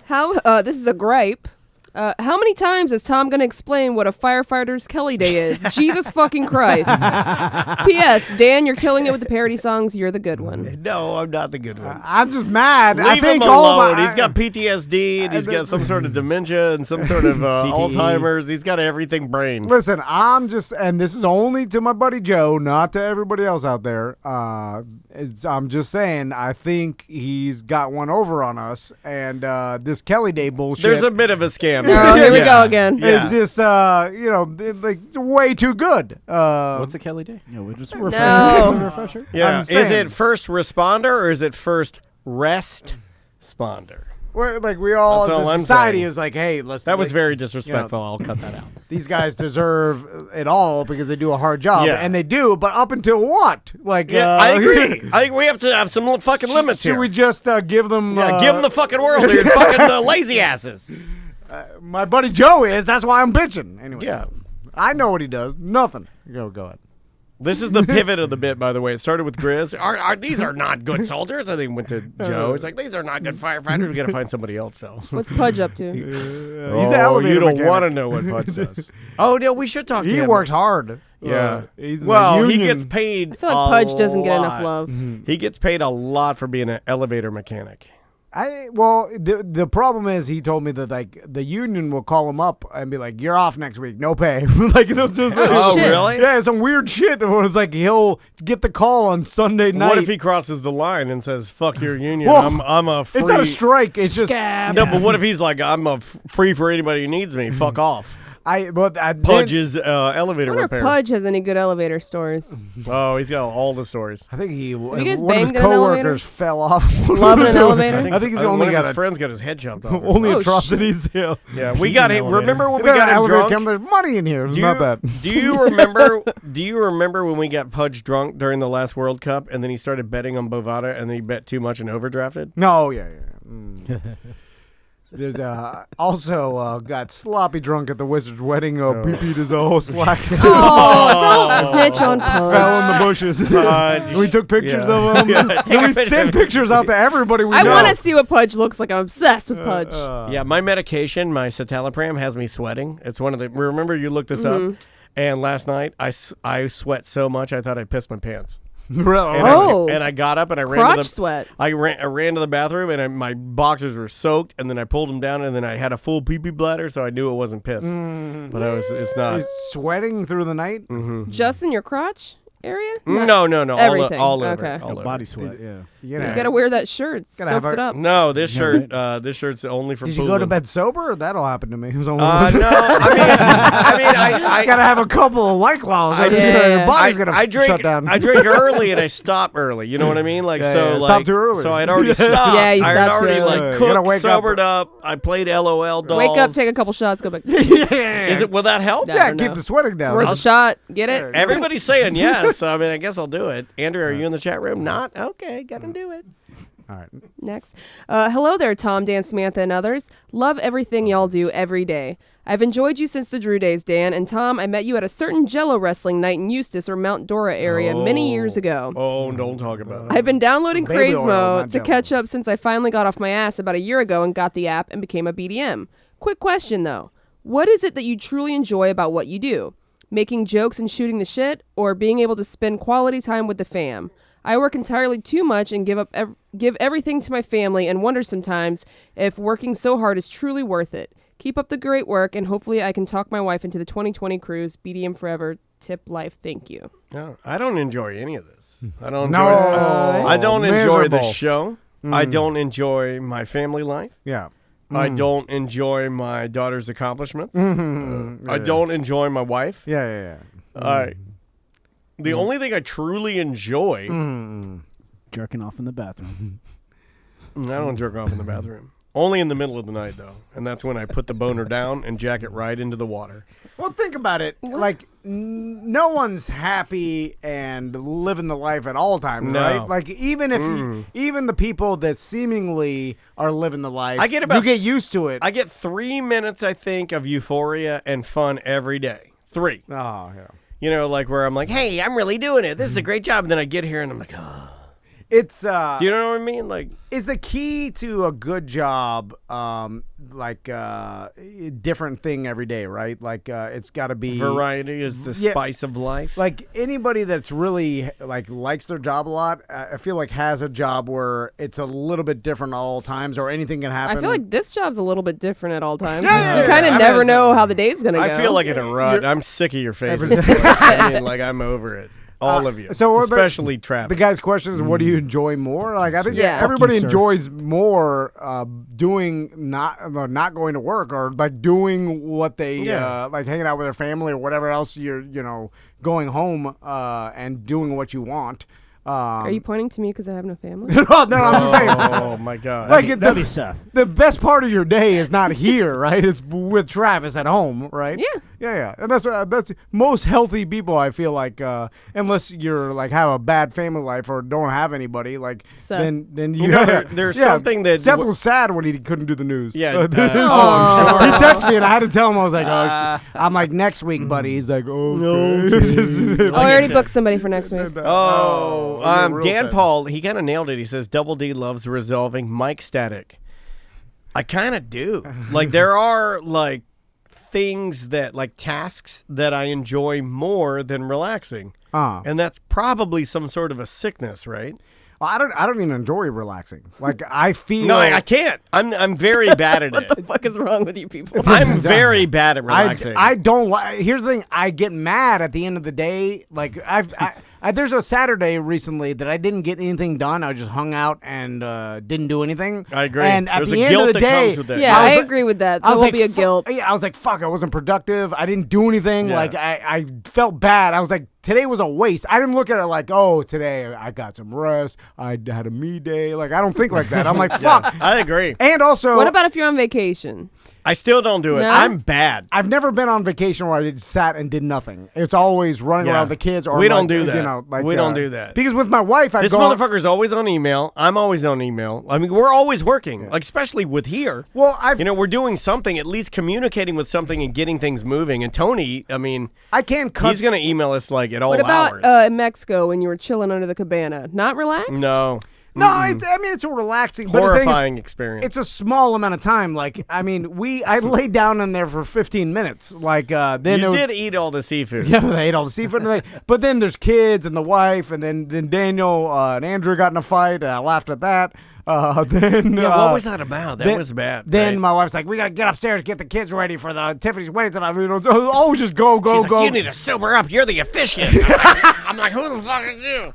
How? This is a gripe. How many times is Tom going to explain what a firefighter's Kelly Day is? Jesus fucking Christ. P.S. Dan, you're killing it with the parody songs. You're the good one.
No, I'm not the good one.
I'm just mad. I
Leave
think
him
all
alone.
my,
He's got PTSD and he's got some sort of dementia and some sort of Alzheimer's. He's got everything brain.
Listen, I'm just, and this is only to my buddy Joe, not to everybody else out there. I'm just saying, I think he's got one over on us, and this Kelly Day bullshit.
There's a bit of a scam.
Oh, here we go again.
It's just, like way too good.
What's a Kelly Day?
Yeah, we're just
No.
refresher.
Yeah.
saying.
Is it first responder or is it first rest sponder?
We're, like we all
That's
as
all
a
I'm
society
saying.
is like, hey, let's.
That was
like,
very disrespectful. I'll cut that out.
These guys deserve it all because they do a hard job,
Yeah.
and they do. But up until what? Like,
Yeah, I agree. I think we have to have some fucking limits
Should
here.
we just give them?
give them the fucking world, dude. Fucking lazy asses.
My buddy Joe is. That's why I'm bitching. Anyway,
Yeah.
I know what he does. Nothing. Go ahead.
This is the pivot of the bit, by the way. It started with Grizz. These are not good soldiers. I think went to Joe. It's like, these are not good firefighters. We got to find somebody else, though.
What's Pudge up to?
He's an elevator
you don't
mechanic.
want to know what Pudge does. Oh, no, we should talk to
He
him.
works hard.
Yeah.
He's in the
Well, he
union.
gets paid
I feel like Pudge doesn't get
lot.
enough love.
He gets paid a lot for being an elevator mechanic.
The problem is he told me that like the union will call him up and be like, "You're off next week, no pay." Like it'll just
Oh, shit.
really?
Yeah, some weird shit. It's like he'll get the call on Sunday night.
What if he crosses the line and says, "Fuck your union"?
Whoa.
I'm a free.
It's not a strike. It's just
No, but what if he's like, "I'm free for anybody who needs me. Fuck off." Pudge's elevator
I wonder if
repair.
Pudge has any good elevator stories.
Oh, he's got all the stories.
I think
you guys
one of his
banged in an elevator?
coworkers fell off.
Loving an elevator?
I think he's
one
only
of
got
his friends got his head chopped off.
only atrocities. Yeah,
we got it. Remember when we
got
got him
elevator
drunk?
come, there's money in here. It's not bad.
Do you remember? Do you remember when we got Pudge drunk during the last World Cup, and then he started betting on Bovada, and then he bet too much and overdrafted?
No, yeah. There's also got sloppy drunk at the wizard's wedding. Pee-peed his whole slacks.
Don't snitch on Pudge.
Fell in the bushes. We took pictures of him. Then we sent pictures out to everybody we
I
know.
want to see what Pudge looks like. I'm obsessed with Pudge.
Yeah, my medication, my citalopram, has me sweating. It's one of the. Remember, you looked this
Mhm.
up, and last night I sweat so much I thought I pissed my pants.
Really?
And I got up and I ran
Crotch
to the
sweat.
I ran to the bathroom and my boxers were soaked, and then I pulled them down, and then I had a full pee-pee bladder, so I knew it wasn't piss. But it's not.
He's sweating through the night.
Just in your crotch area?
No,
Everything.
all over.
Okay.
All over.
Body sweat.
Yeah.
You gotta wear that shirt.
Gotta
Soaks
have
it up.
No, this shirt's only for.
Did you go to bed sober? That'll happen to me. It was only
No, I mean, I
gotta have a couple of White Claws. Your body's gonna shut down.
I drink early and I stop early. You know what I mean? Like
stop too early.
So I'd already stopped.
Yeah, you
I had
stopped too
already
early.
like
You gotta
cooked,
wake up.
sobered up. I played LOL dolls.
Wake up, take a couple shots, go back.
Is it? Will that help?
I don't
keep
know.
the sweating down.
It's worth a shot. Get it?
Everybody's saying yes. So I mean, I guess I'll do it. Andrew, are you in the chat room? Not? Okay, gotta do it.
All right.
Next. Hello there, Tom, Dan, Samantha, and others. Love everything y'all do every day. I've enjoyed you since the Drew days, Dan. And Tom, I met you at a certain Jello wrestling night in Eustis or Mount Dora area many years ago.
Oh, don't talk about it.
I've been downloading
Baby oil,
Crazemo
not
to
Jell-O.
catch up since I finally got off my ass about a year ago and got the app and became a BDM. Quick question, though. What is it that you truly enjoy about what you do? Making jokes and shooting the shit, or being able to spend quality time with the fam? I work entirely too much and give everything to my family and wonder sometimes if working so hard is truly worth it. Keep up the great work, and hopefully I can talk my wife into the 2020 cruise. BDM forever. Tip life. Thank you.
No, I don't enjoy any of this. I don't
No.
enjoy. I don't enjoy the
Miserable.
show. I don't enjoy my family life.
Yeah.
I don't enjoy my daughter's accomplishments. I don't enjoy my wife.
Yeah.
The only thing I truly enjoy,
Jerking off in the bathroom.
I don't jerk off in the bathroom. Only in the middle of the night, though. And that's when I put the boner down and jack it right into the water.
Well, think about it. Like, no one's happy and living the life at all times,
No.
right? Like, even if even the people that seemingly are living the life,
I get about
you get used to it.
I get 3 minutes, I think, of euphoria and fun every day. 3.
Oh, yeah.
You know, like where I'm like, hey, I'm really doing it. This is a great job. And then I get here and I'm like, oh.
It's
Do you know what I mean? Like,
is the key to a good job different thing every day, right? Like it's got to be
variety is the spice of life.
Like anybody that's really likes their job a lot, I feel like has a job where it's a little bit different at all times, or anything can happen.
I feel like this job's a little bit different at all times.
Yeah.
You kind of never know how the day's going to go.
I feel like in a rut. I'm sick of your faces. I mean, like, I'm over it. All of you.
So
especially Travis.
The guy's question is, what do you enjoy more? Like, I think everybody
Fuck you, sir.
enjoys more doing not going to work, or like doing what they like hanging out with their family or whatever else you're going home and doing what you want.
Are you pointing to me because I have no family?
No, I'm just saying.
Oh my God!
Like
That'd be Seth.
The best part of your day is not here, right? It's with Travis at home, right?
Yeah.
And that's most healthy people. I feel like, unless you're like have a bad family life or don't have anybody, like then you
know there's something that
Seth was sad when he couldn't do the news.
Yeah.
I'm sure. He texted me and I had to tell him. I was like, I'm like next week, buddy. He's like, okay.
I already booked somebody for next week.
Real
Dan
sad.
Paul, he kind of nailed it. He says Double D loves resolving mic static. I kind of do. Like there are like things that like tasks that I enjoy more than relaxing, and that's probably some sort of a sickness, right?
Well, I don't even enjoy relaxing. Like I feel
No, I can't. I'm very bad at it.
What the fuck is wrong with you people?
I'm very bad at relaxing.
I don't like. Here's the thing. I get mad at the end of the day. Like There's a Saturday recently that I didn't get anything done. I just hung out and didn't do anything.
I agree.
And at
There's
the
a
end
guilt
of the
that
day,
comes with that.
Yeah, I agree with that. There will be a guilt.
Yeah, I was like, fuck, I wasn't productive. I didn't do anything.
Yeah.
Like, I felt bad. I was like, today was a waste. I didn't look at it like, oh, today I got some rest. I had a me day. Like, I don't think like that. I'm like, fuck.
Yeah, I agree.
And also,
What about if you're on vacation?
I still don't do it.
No?
I'm bad.
I've never been on vacation where I sat and did nothing. It's always running
Yeah.
around with the kids. Or
We don't
like,
do that.
You know, like,
We don't do that.
Because with my wife, I
This
go.
motherfucker's always on email. I'm always on email. I mean, we're always working, like especially with here.
Well,
we're doing something, at least communicating with something and getting things moving. And Tony, I mean,
I can't cut.
He's gonna email us like at all
What about
hours.
in Mexico when you were chilling under the cabana? Not relaxed?
No.
No, I mean it's a relaxing, but the thing is,
Horrifying experience.
It's a small amount of time. Like, I mean, I laid down in there for 15 minutes. Like, then
You
it was-
did eat all the seafood.
Yeah, they ate all the seafood. But then there's kids and the wife, and then Daniel and Andrew got in a fight, and I laughed at that. Then
Yeah, what was that about? That was bad,
Then
right?
my wife's like, "We gotta get upstairs, get the kids ready for the Tiffany's wedding tonight." You know, always just go.
She's like, you need to sober up. You're the officiant. I'm like, who the fuck is you?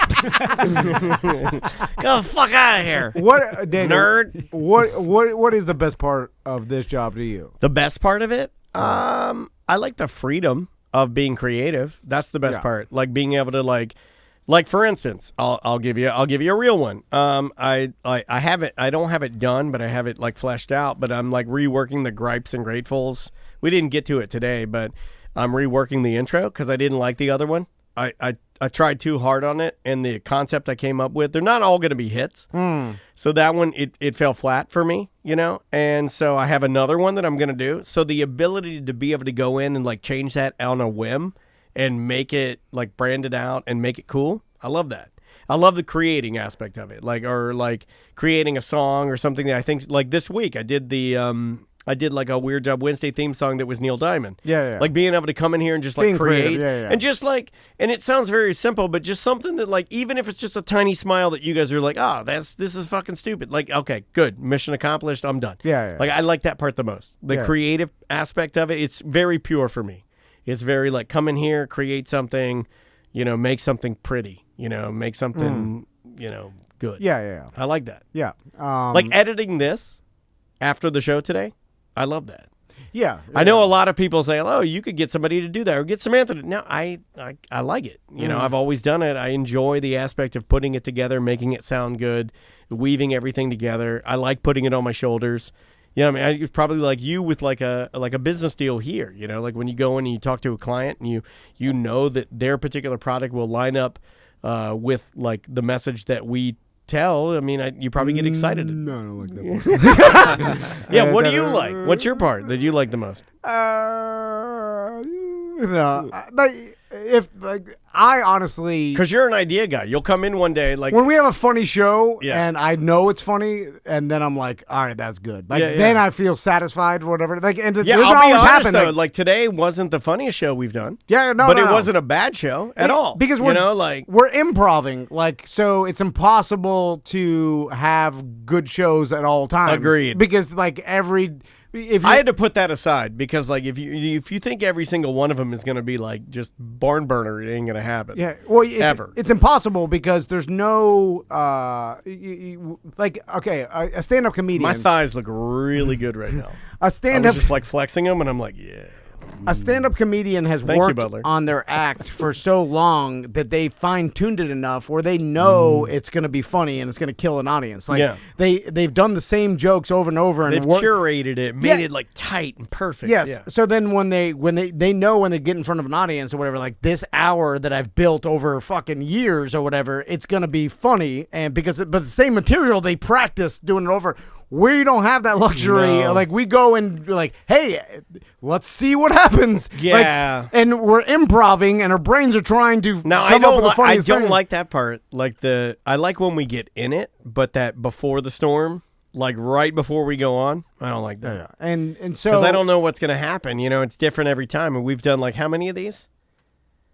Go the fuck out of here.
What, Daniel,
Nerd.
What is the best part of this job to you?
The best part of it? I like the freedom of being creative. That's the best part. Like being able to like for instance, I'll give you a real one. I have it. I don't have it done, but I have it like fleshed out. But I'm like reworking the gripes and gratefuls. We didn't get to it today, but I'm reworking the intro because I didn't like the other one. I tried too hard on it, and the concept I came up with, they're not all going to be hits. So that one, it fell flat for me, you know? And so I have another one that I'm going to do. So the ability to be able to go in and like change that on a whim and make it like branded out and make it cool, I love that. I love the creating aspect of it, like creating a song or something that I think, like this week I did like a Weird Job Wednesday theme song that was Neil Diamond.
Yeah.
Like being able to come in here and just like
Being
create.
creative, yeah.
And just like, and it sounds very simple, but just something that like, even if it's just a tiny smile that you guys are like, this is fucking stupid. Like, okay, good. Mission accomplished. I'm done.
Yeah.
Like I like that part the most. The creative aspect of it. It's very pure for me. It's very like come in here, create something, you know, make something pretty, you know, make something, you know, good.
Yeah.
I like that.
Yeah.
Like editing this after the show today. I love that.
Yeah.
I know a lot of people say, "Oh, you could get somebody to do that or get Samantha to." No, I like it. You know, I've always done it. I enjoy the aspect of putting it together, making it sound good, weaving everything together. I like putting it on my shoulders. You know, I mean, it's probably like you with like a business deal here. You know, like when you go in and you talk to a client and you know that their particular product will line up with like the message that we tell. I mean, you probably get excited.
No, I don't like that part.
Yeah, what do you like? What's your part that you like the most?
No, I honestly,
because you're an idea guy. You'll come in one day like
when we have a funny show
Yeah.
and I know it's funny, and then I'm like, all right, that's good. Like
Yeah.
then I feel satisfied, or whatever. Like, and it
yeah,
doesn't
I'll be
always
honest
happen.
though. Like today wasn't the funniest show we've done.
Yeah, no,
but
no,
it
no.
wasn't a bad show at all
because we're we're improving, like, so it's impossible to have good shows at all times.
Agreed.
Because like if
I had to put that aside because like if you think every single one of them is going to be like just barn burner, it ain't going to happen.
Yeah, well,
ever.
It's impossible because there's no like a stand-up comedian.
My thighs look really good right now.
A
I
stand-up
was just like flexing them, and I'm like, yeah.
A stand-up comedian has
Thank you,
worked
Butler.
on their act for so long that they fine-tuned it enough where they know it's going to be funny and it's going to kill an audience. Like
Yeah.
they've done the same jokes over and over, and
They've curated it, made it like tight and perfect.
Yes.
Yeah.
So then when they know when they get in front of an audience or whatever, like this hour that I've built over fucking years or whatever, it's gonna be funny, and but the same material they practice doing it over. We don't have that luxury.
No.
Like we go and be like, hey, let's see what happens.
Yeah.
Like, and we're improving, and our brains are trying to
Now
come up with the
I
funniest
don't
thing.
like that part. Like I like when we get in it, but that before the storm, like right before we go on, I don't like that.
Yeah. And so
because I don't know what's gonna happen. You know, it's different every time, and we've done like how many of these?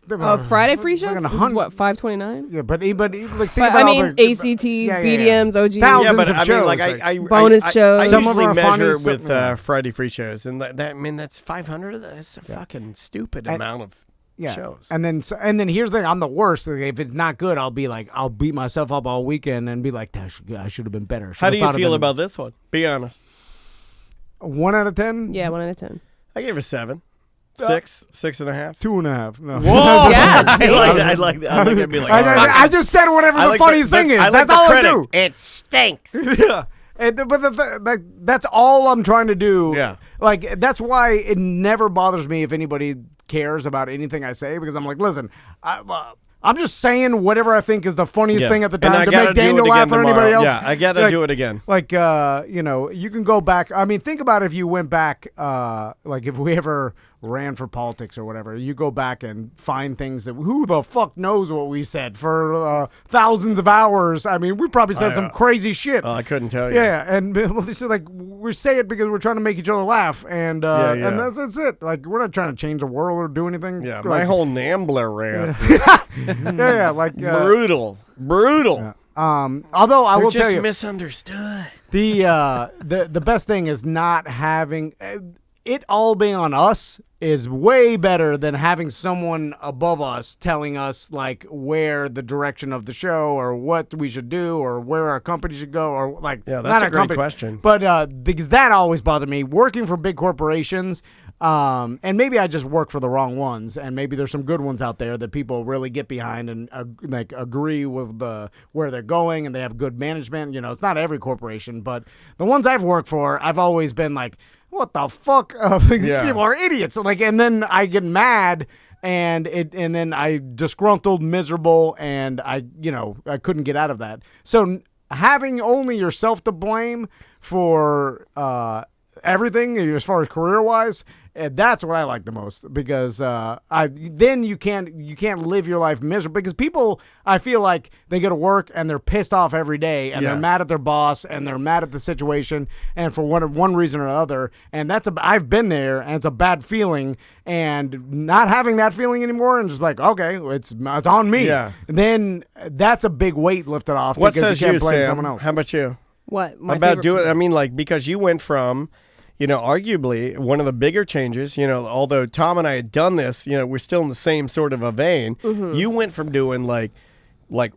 Friday free shows?
Fucking
This is
100
what, 529?
Yeah, but like think
But,
about
I mean,
the-
ACTs,
yeah.
BDMs, OGs.
Thousands
but
of
I mean,
shows,
like
like
I
bonus shows.
I
Some of
usually
them are funny,
measure
some-
with Friday free shows, and that I mean that's 500. That's a fucking stupid amount of. shows.
And then here's the thing: I'm the worst. Like, if it's not good, I'll beat myself up all weekend and be like, I should have been better.
How do you feel about this one? Be honest.
1 out of 10?
Yeah, 1 out of 10.
I gave it a 7. 6, 6.5,
2.5. No.
Whoa!
Yeah,
I like that. I like that. I think I'd be like,
I just said whatever the funniest thing is.
That's
all I do.
It stinks.
Yeah. But that's all I'm trying to do.
Yeah.
Like, that's why it never bothers me if anybody cares about anything I say, because I'm like, listen, I'm just saying whatever I think is the funniest thing at the time to make Daniel laugh or anybody else.
Yeah, I got to do it again.
Like, you can go back. I mean, think about if you went back, like if we ever ran for politics or whatever, you go back and find things that who the fuck knows what we said for thousands of hours. I mean, we probably said some crazy shit.
I couldn't tell you.
Yeah, and this is like we say it because we're trying to make each other laugh, and and that's it. Like, we're not trying to change the world or do anything.
Yeah,
like,
my whole Nambler rant.
like
brutal.
Yeah. Although I will tell you,
misunderstood.
The best thing is not having it all being on us is way better than having someone above us telling us like where the direction of the show or what we should do or where our company should go or like.
Yeah, that's
not
a
our
great
company,
question.
But because that always bothered me working for big corporations. And maybe I just work for the wrong ones, and maybe there's some good ones out there that people really get behind and like agree with where they're going, and they have good management. You know, it's not every corporation, but the ones I've worked for, I've always been like, what the fuck? People are idiots. So, like, and then I get mad. And then I disgruntled, miserable, and I couldn't get out of that. So having only yourself to blame for everything as far as career-wise, that's what I like the most, because then you can't live your life miserable, because people, I feel like they go to work and they're pissed off every day and they're mad at their boss and they're mad at the situation and for one reason or another, and I've been there, and it's a bad feeling, and not having that feeling anymore and just like, okay, it's on me.
Yeah.
Then that's a big weight lifted off.
What
because
says
you can't
you,
blame
Sam?
someone else.
How about you?
What? My
about
favorite-
doing? I mean, like, because you went from, arguably one of the bigger changes, although Tom and I had done this, we're still in the same sort of a vein.
Mm-hmm.
You went from doing like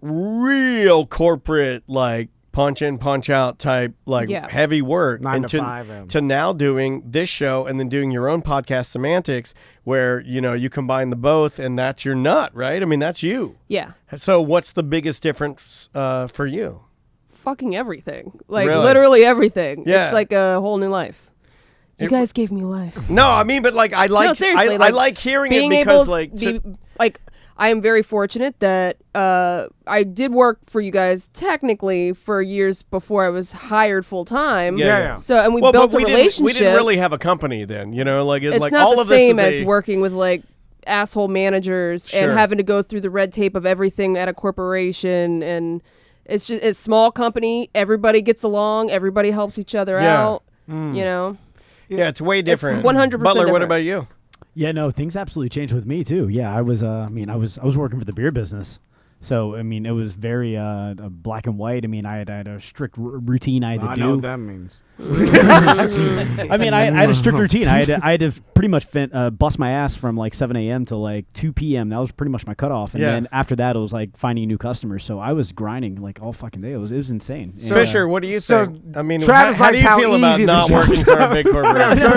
real corporate, like punch in, punch out type, heavy work
9 to 5,
to now doing this show and then doing your own podcast, Semantics, where, you combine the both, and that's your nut, right? I mean, that's you.
Yeah.
So what's the biggest difference for you?
Fucking everything. Like,
Really?
literally everything.
Yeah.
It's like a whole new life. You guys gave me life.
No, I mean, but like, I like,
No, seriously,
I like hearing it
being
because
able I am very fortunate that I did work for you guys technically for years before I was hired full time.
Yeah.
So, and we built a relationship.
We didn't really have a company then,
It's
like
not
all
the
of this
same
is
as working with like asshole managers
Sure.
and having to go through the red tape of everything at a corporation, and it's a small company. Everybody gets along. Everybody helps each other out.
Yeah, it's way different.
100%
Butler, what
different.
about you?
Yeah, no, things absolutely changed with me too. Yeah, I was working for the beer business. So, I mean, it was very black and white. I mean, I had a strict routine I had to do.
I know what that means.
I mean, I had a strict routine. I had to pretty much bust my ass from like 7 a.m. to like 2 p.m. That was pretty much my cutoff. And then after that, it was like finding new customers. So I was grinding like all fucking day. It was insane. And,
Fisher, what do you think? I mean,
Travis
how do you
likes
feel
how
about
easy the
not
show
working
is.
for a big corporation?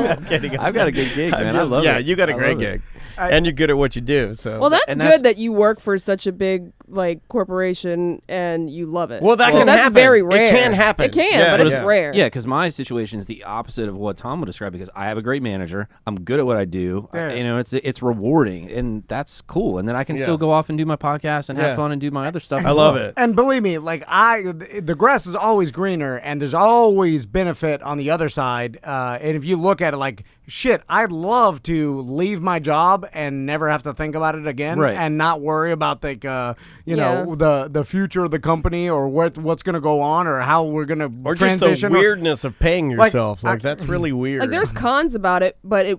I'm kidding.
I've got a good gig, man. I love it.
Yeah, you got a
I
great
love it.
gig. And you're good at what you do. So
Well, that's good that you work for such a big like corporation and you love it.
Well, that can
that's
happen.
very
It
rare.
can happen.
It can,
Yeah,
but it's
yeah.
rare.
Yeah, because my situation is the opposite of what Tom would describe, because I have a great manager. I'm good at what I do.
Yeah.
It's rewarding, and that's cool. And then I can still go off and do my podcast and have fun and do my other stuff.
I love it.
And believe me, like the grass is always greener, and there's always benefit on the other side. And if you look at it like, shit, I'd love to leave my job and never have to think about it again,
Right.
and not worry about like the future of the company or what's going to go on or how we're going to
Or just
transition.
the weirdness of paying
Like,
yourself. That's really weird.
Like there's cons about it, but it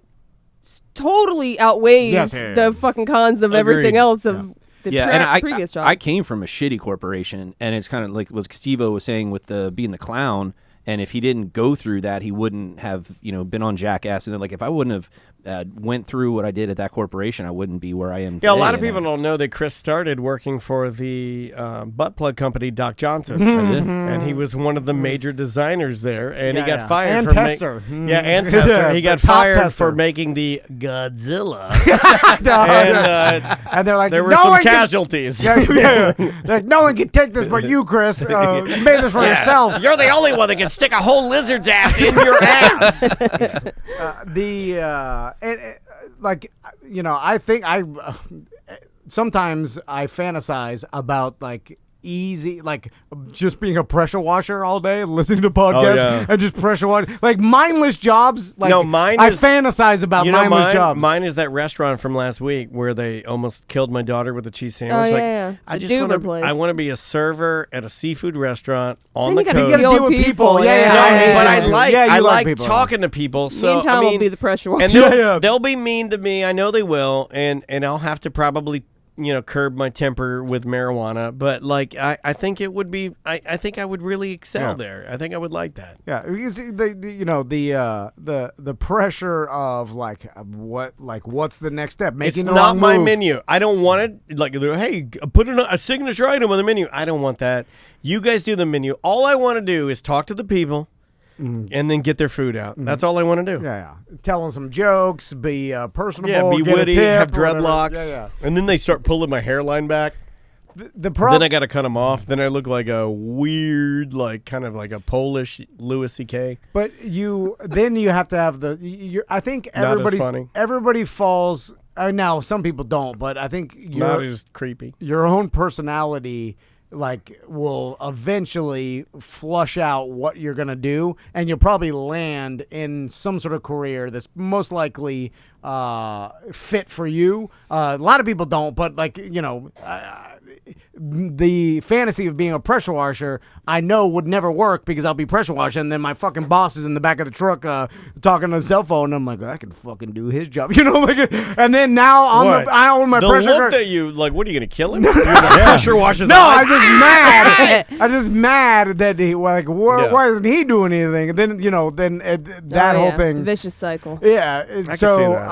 totally outweighs
Yes, yeah, yeah.
the fucking cons of everything
Agreed.
else of the
and
previous job.
I came from a shitty corporation, and it's kind of like what Steve-O was saying with being the clown. And if he didn't go through that, he wouldn't have, been on Jackass. And then, like, if I wouldn't have went through what I did at that corporation, I wouldn't be where I am today.
Yeah, a lot of people don't know that Chris started working for the butt plug company, Doc Johnson. And he was one of the major designers there. And he got fired
and
for
tester.
and tester. He got fired for making the Godzilla.
And they're like,
there were
no
some casualties.
They're like, no one can take this but you, Chris. You made this for yourself.
You're the only one that can stick a whole lizard's ass in your ass.
I think sometimes I fantasize about like easy, like just being a pressure washer all day, listening to podcasts and just pressure wash, like mindless jobs. Like I fantasize about mindless jobs.
Mine is that restaurant from last week where they almost killed my daughter with a cheese sandwich. I just want to be a server at a seafood restaurant on the coast.
You gotta deal with people.
But I like talking to people. So
me and Tom will be the pressure washer.
And they'll be mean to me. I know they will, and I'll have to probably curb my temper with marijuana, but like I think it would be I think I would really excel there. I think I would like that.
Yeah, because the pressure of what's the next step? Making
it's not my menu. I don't want it like, hey, put a signature item on the menu. I don't want that. You guys do the menu. All I want to do is talk to the people. And then get their food out. That's all I want to do.
Yeah. Tell them some jokes, be personable,
be
get
witty,
a tip,
have dreadlocks. And then they start pulling my hairline back. Then I got to cut them off. Then I look like a weird, like kind of like a Polish Louis C.K.
But then you have to have I think everybody falls. Now some people don't, but I think
not as creepy.
Your own personality will eventually flush out what you're going to do, and you'll probably land in some sort of career that's most likely fit for you. A lot of people don't, but the fantasy of being a pressure washer, I know would never work because I'll be pressure washing, and then my fucking boss is in the back of the truck talking on the cell phone, and I'm like, I can fucking do his job, and then now I own my pressure.
They looked at you like, what are you going to kill him? Pressure washers.
No, I'm just mad. I'm just mad that he why isn't he doing anything? And then that whole thing,
the vicious cycle.
Yeah.
I so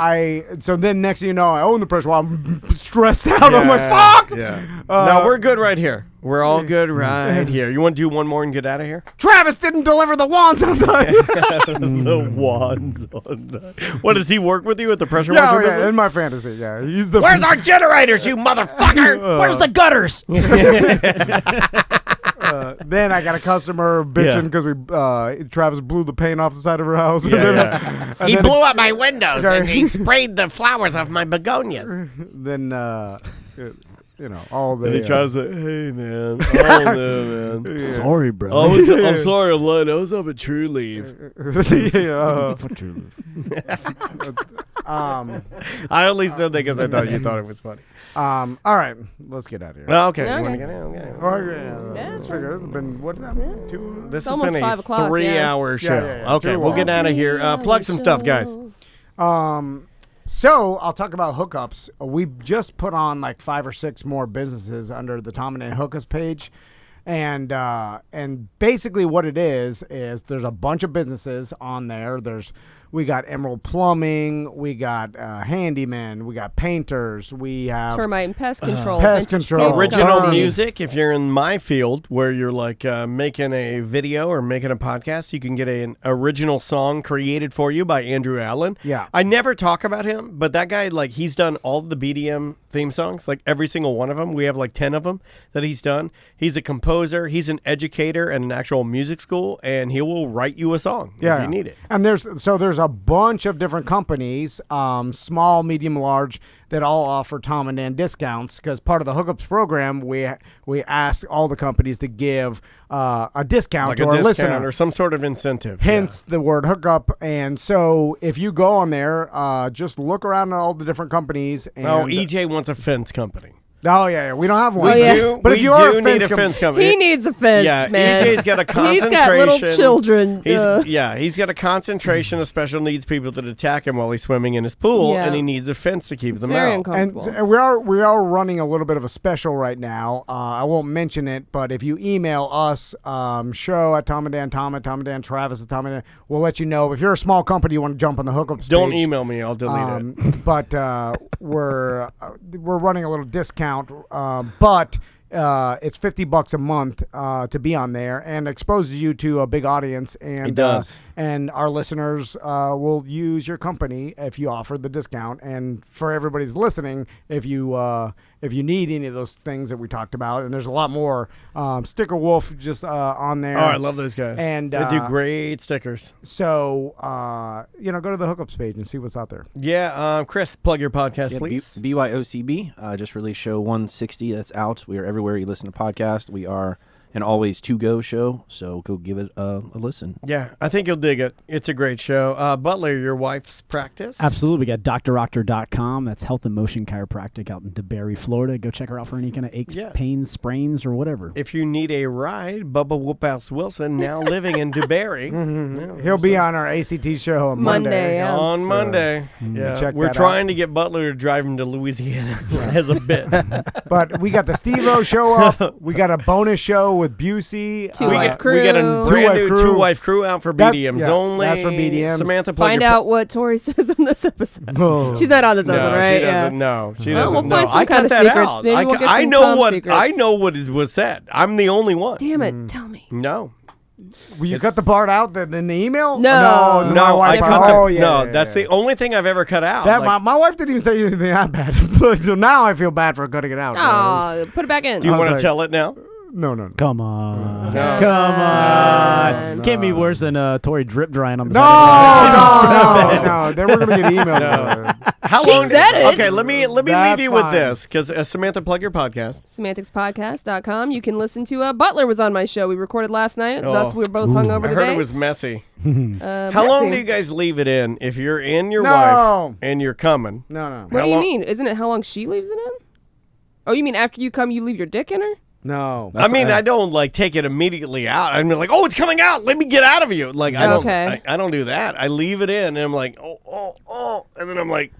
so then next thing you know, I own the pressure while I'm stressed out. I'm like, fuck.
Yeah. No, we're good right here. We're all good right here. You want to do one more and get out of here?
Travis didn't deliver the wands on time.
The wands on time. What, does he work with you at the pressure washer business?
In my fantasy, yeah. He's the.
Where's our generators, you motherfucker?
Where's the gutters?
Then I got a customer bitching because Travis blew the paint off the side of her house.
He blew up my windows and he sprayed the flowers off my begonias.
Then all the.
And he tries to, hey man, oh no man,
sorry bro.
I'm sorry, I'm lying. I was up at True Leaf.
True Leaf.
I
only said that because I thought you thought it was funny.
All right, let's get out of here.
Okay. You want to get out?
Okay. Let's figure. This has been what's that?
This has been a 3-hour show. Okay, we'll get out of here. Plug some stuff, guys.
So I'll talk about hookups. We just put on like 5 or 6 more businesses under the Tom and Dan Hookups page. And basically what it is there's a bunch of businesses on there. We got Emerald Plumbing, we got handymen, we got painters, we have
termite and pest control,
original music. If you're in my field where you're like making a video or making a podcast, you can get an original song created for you by Andrew Allen.
Yeah,
I never talk about him, but that guy, like, he's done all of the BDM theme songs, like every single one of them. We have like 10 of them that he's done. He's a composer, he's an educator at an actual music school, and he will write you a song if you need it.
And there's a bunch of different companies, small, medium, large, that all offer Tom and Dan discounts, because part of the Hookups program, we ask all the companies to give a discount to our listener,
or some sort of incentive.
Hence the word hookup. And so if you go on there, just look around at all the different companies. And
EJ wants a fence company.
Oh yeah, we don't have one.
But
if
we
you are
do need a fence company.
He needs a fence,
Yeah,
man.
EJ's got a concentration.
He's got little children.
He's got a concentration of special needs people that attack him while he's swimming in his pool,
Yeah.
and he needs a fence to keep them
very
out.
uncomfortable.
And we are running a little bit of a special right now. I won't mention it, but if you email us, show at Tom and Dan Travis at Tom and Dan, we'll let you know. If you're a small company, you want to jump on the hookups
Don't
page,
email me; I'll delete it.
But we're running a little discount, but it's $50 a month to be on there, and exposes you to a big audience. And
It does.
And our listeners will use your company if you offer the discount. And for everybody's listening, if you need any of those things that we talked about, and there's a lot more, Sticker Wolf just on there.
Oh, I love those guys.
And
they do great stickers.
So go to the hookups page and see what's out there.
Yeah, Chris, plug your podcast, please.
BYOCB just released show 160. That's out. We are everywhere you listen to podcasts. We are an always to-go show, so go give it a listen.
Yeah, I think you'll dig it. It's a great show. Butler, your wife's practice?
Absolutely. We got droctor.com. That's Health and Motion Chiropractic out in DeBerry, Florida. Go check her out for any kind of aches, pains, sprains, or whatever.
If you need a ride, Bubba Whoophouse Wilson, now living in DeBerry.
Mm-hmm. He'll be on our ACT show on Monday.
Yeah.
On Monday. Yeah.
check
We're
that
trying to get Butler to drive him to Louisiana as a bit.
But we got the Steve-O show up. We got a bonus show with Busey.
Two-wife crew.
We got a brand new two-wife crew out for BDMs only.
That's for BDMs.
Samantha, plug
Find
your
out what Tori says on this episode.
Oh.
She's not on this episode, right?
She doesn't. No, she
Well,
doesn't.
we'll find
know.
some
I
kind
cut
of
that
secrets.
out.
Maybe we'll get
I
some
know
Tom
what
secrets.
I know what was said. I'm the only one.
Damn it! Tell me.
No.
Will you cut the part out in the email?
No.
my
No,
wife
I cut
part.
the,
Oh, yeah.
no,
yeah,
that's
yeah.
the only thing I've ever cut out.
That
Like,
my wife didn't even say anything that bad. So now I feel bad for cutting it out.
Oh, put it back in.
do you
I was
want to
like-
tell it now?
No.
Come on.
No.
Come on.
No.
Can't be worse than Tori drip drying on the
No. Then we're gonna get emailed.
No. How
She
long?
said it.
Okay, let me
That's
leave you with
fine.
this because Samantha, plug your podcast.
SemanticsPodcast.com. You can listen to Butler was on my show. We recorded last night. Thus, we were both hungover
I
today.
heard it was messy. How long do you guys leave it in if you're in your
No.
wife and you're coming?
No.
What
How
do you
long-
mean? Isn't it how long she leaves it in? Oh, you mean after you come, you leave your dick in her?
No.
I mean, I don't like take it immediately out. I'm like, oh, it's coming out. Let me get out of you. Like, I don't.
Okay.
I don't do that. I leave it in, and I'm like, oh, and then I'm like,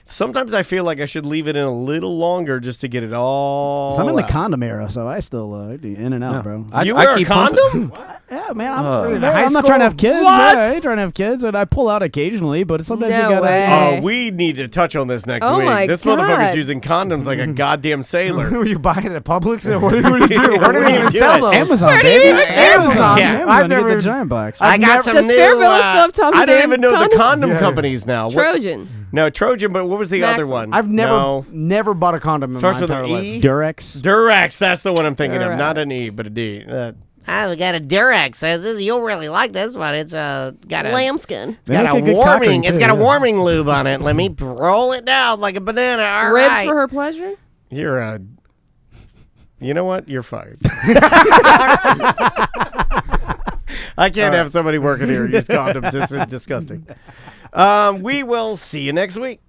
sometimes I feel like I should leave it in a little longer just to get it all.
So I'm in the
out.
condom era, so I still do in and out, bro.
You wear a
keep
condom?
Yeah, man.
in high
I'm not trying to have
school?
kids.
What?
Yeah, I ain't trying to have kids, and I pull out occasionally, but sometimes
No
you gotta.
way.
Oh, we need to touch on this next
Oh
week.
my
This
God.
motherfucker's using condoms like a goddamn sailor.
Were you buying it at Publix? What do you do? Where do
What
they
are you
even
doing?
sell those?
Amazon,
Where do you
baby.
even-
Amazon.
Yeah.
Amazon.
I've
You get
never-
the giant box.
I got some
Does
new.
Fairville still have Tom
I don't
Damn
even know the
condoms?
condom
Yeah.
companies now. What-
Trojan.
No, Trojan, but what was the other
Maxim.
one?
I've
No.
never bought a condom in
Starts
my
with
entire
an
life.
E?
Durex.
Durex, that's the one I'm thinking of.
Durex.
Not an E, but a D.
We got a Durex. Says this. You'll really like this one. It's got a
Lambskin.
It's got
They
a
make a good cock
warming.
ring,
It's
too,
got a
yeah.
warming lube on it. Let me roll it down like a banana. All
Ribbed
right.
for her pleasure?
You're a. You know what? You're fired. I can't have somebody working here use condoms. This is disgusting. We will see you next week.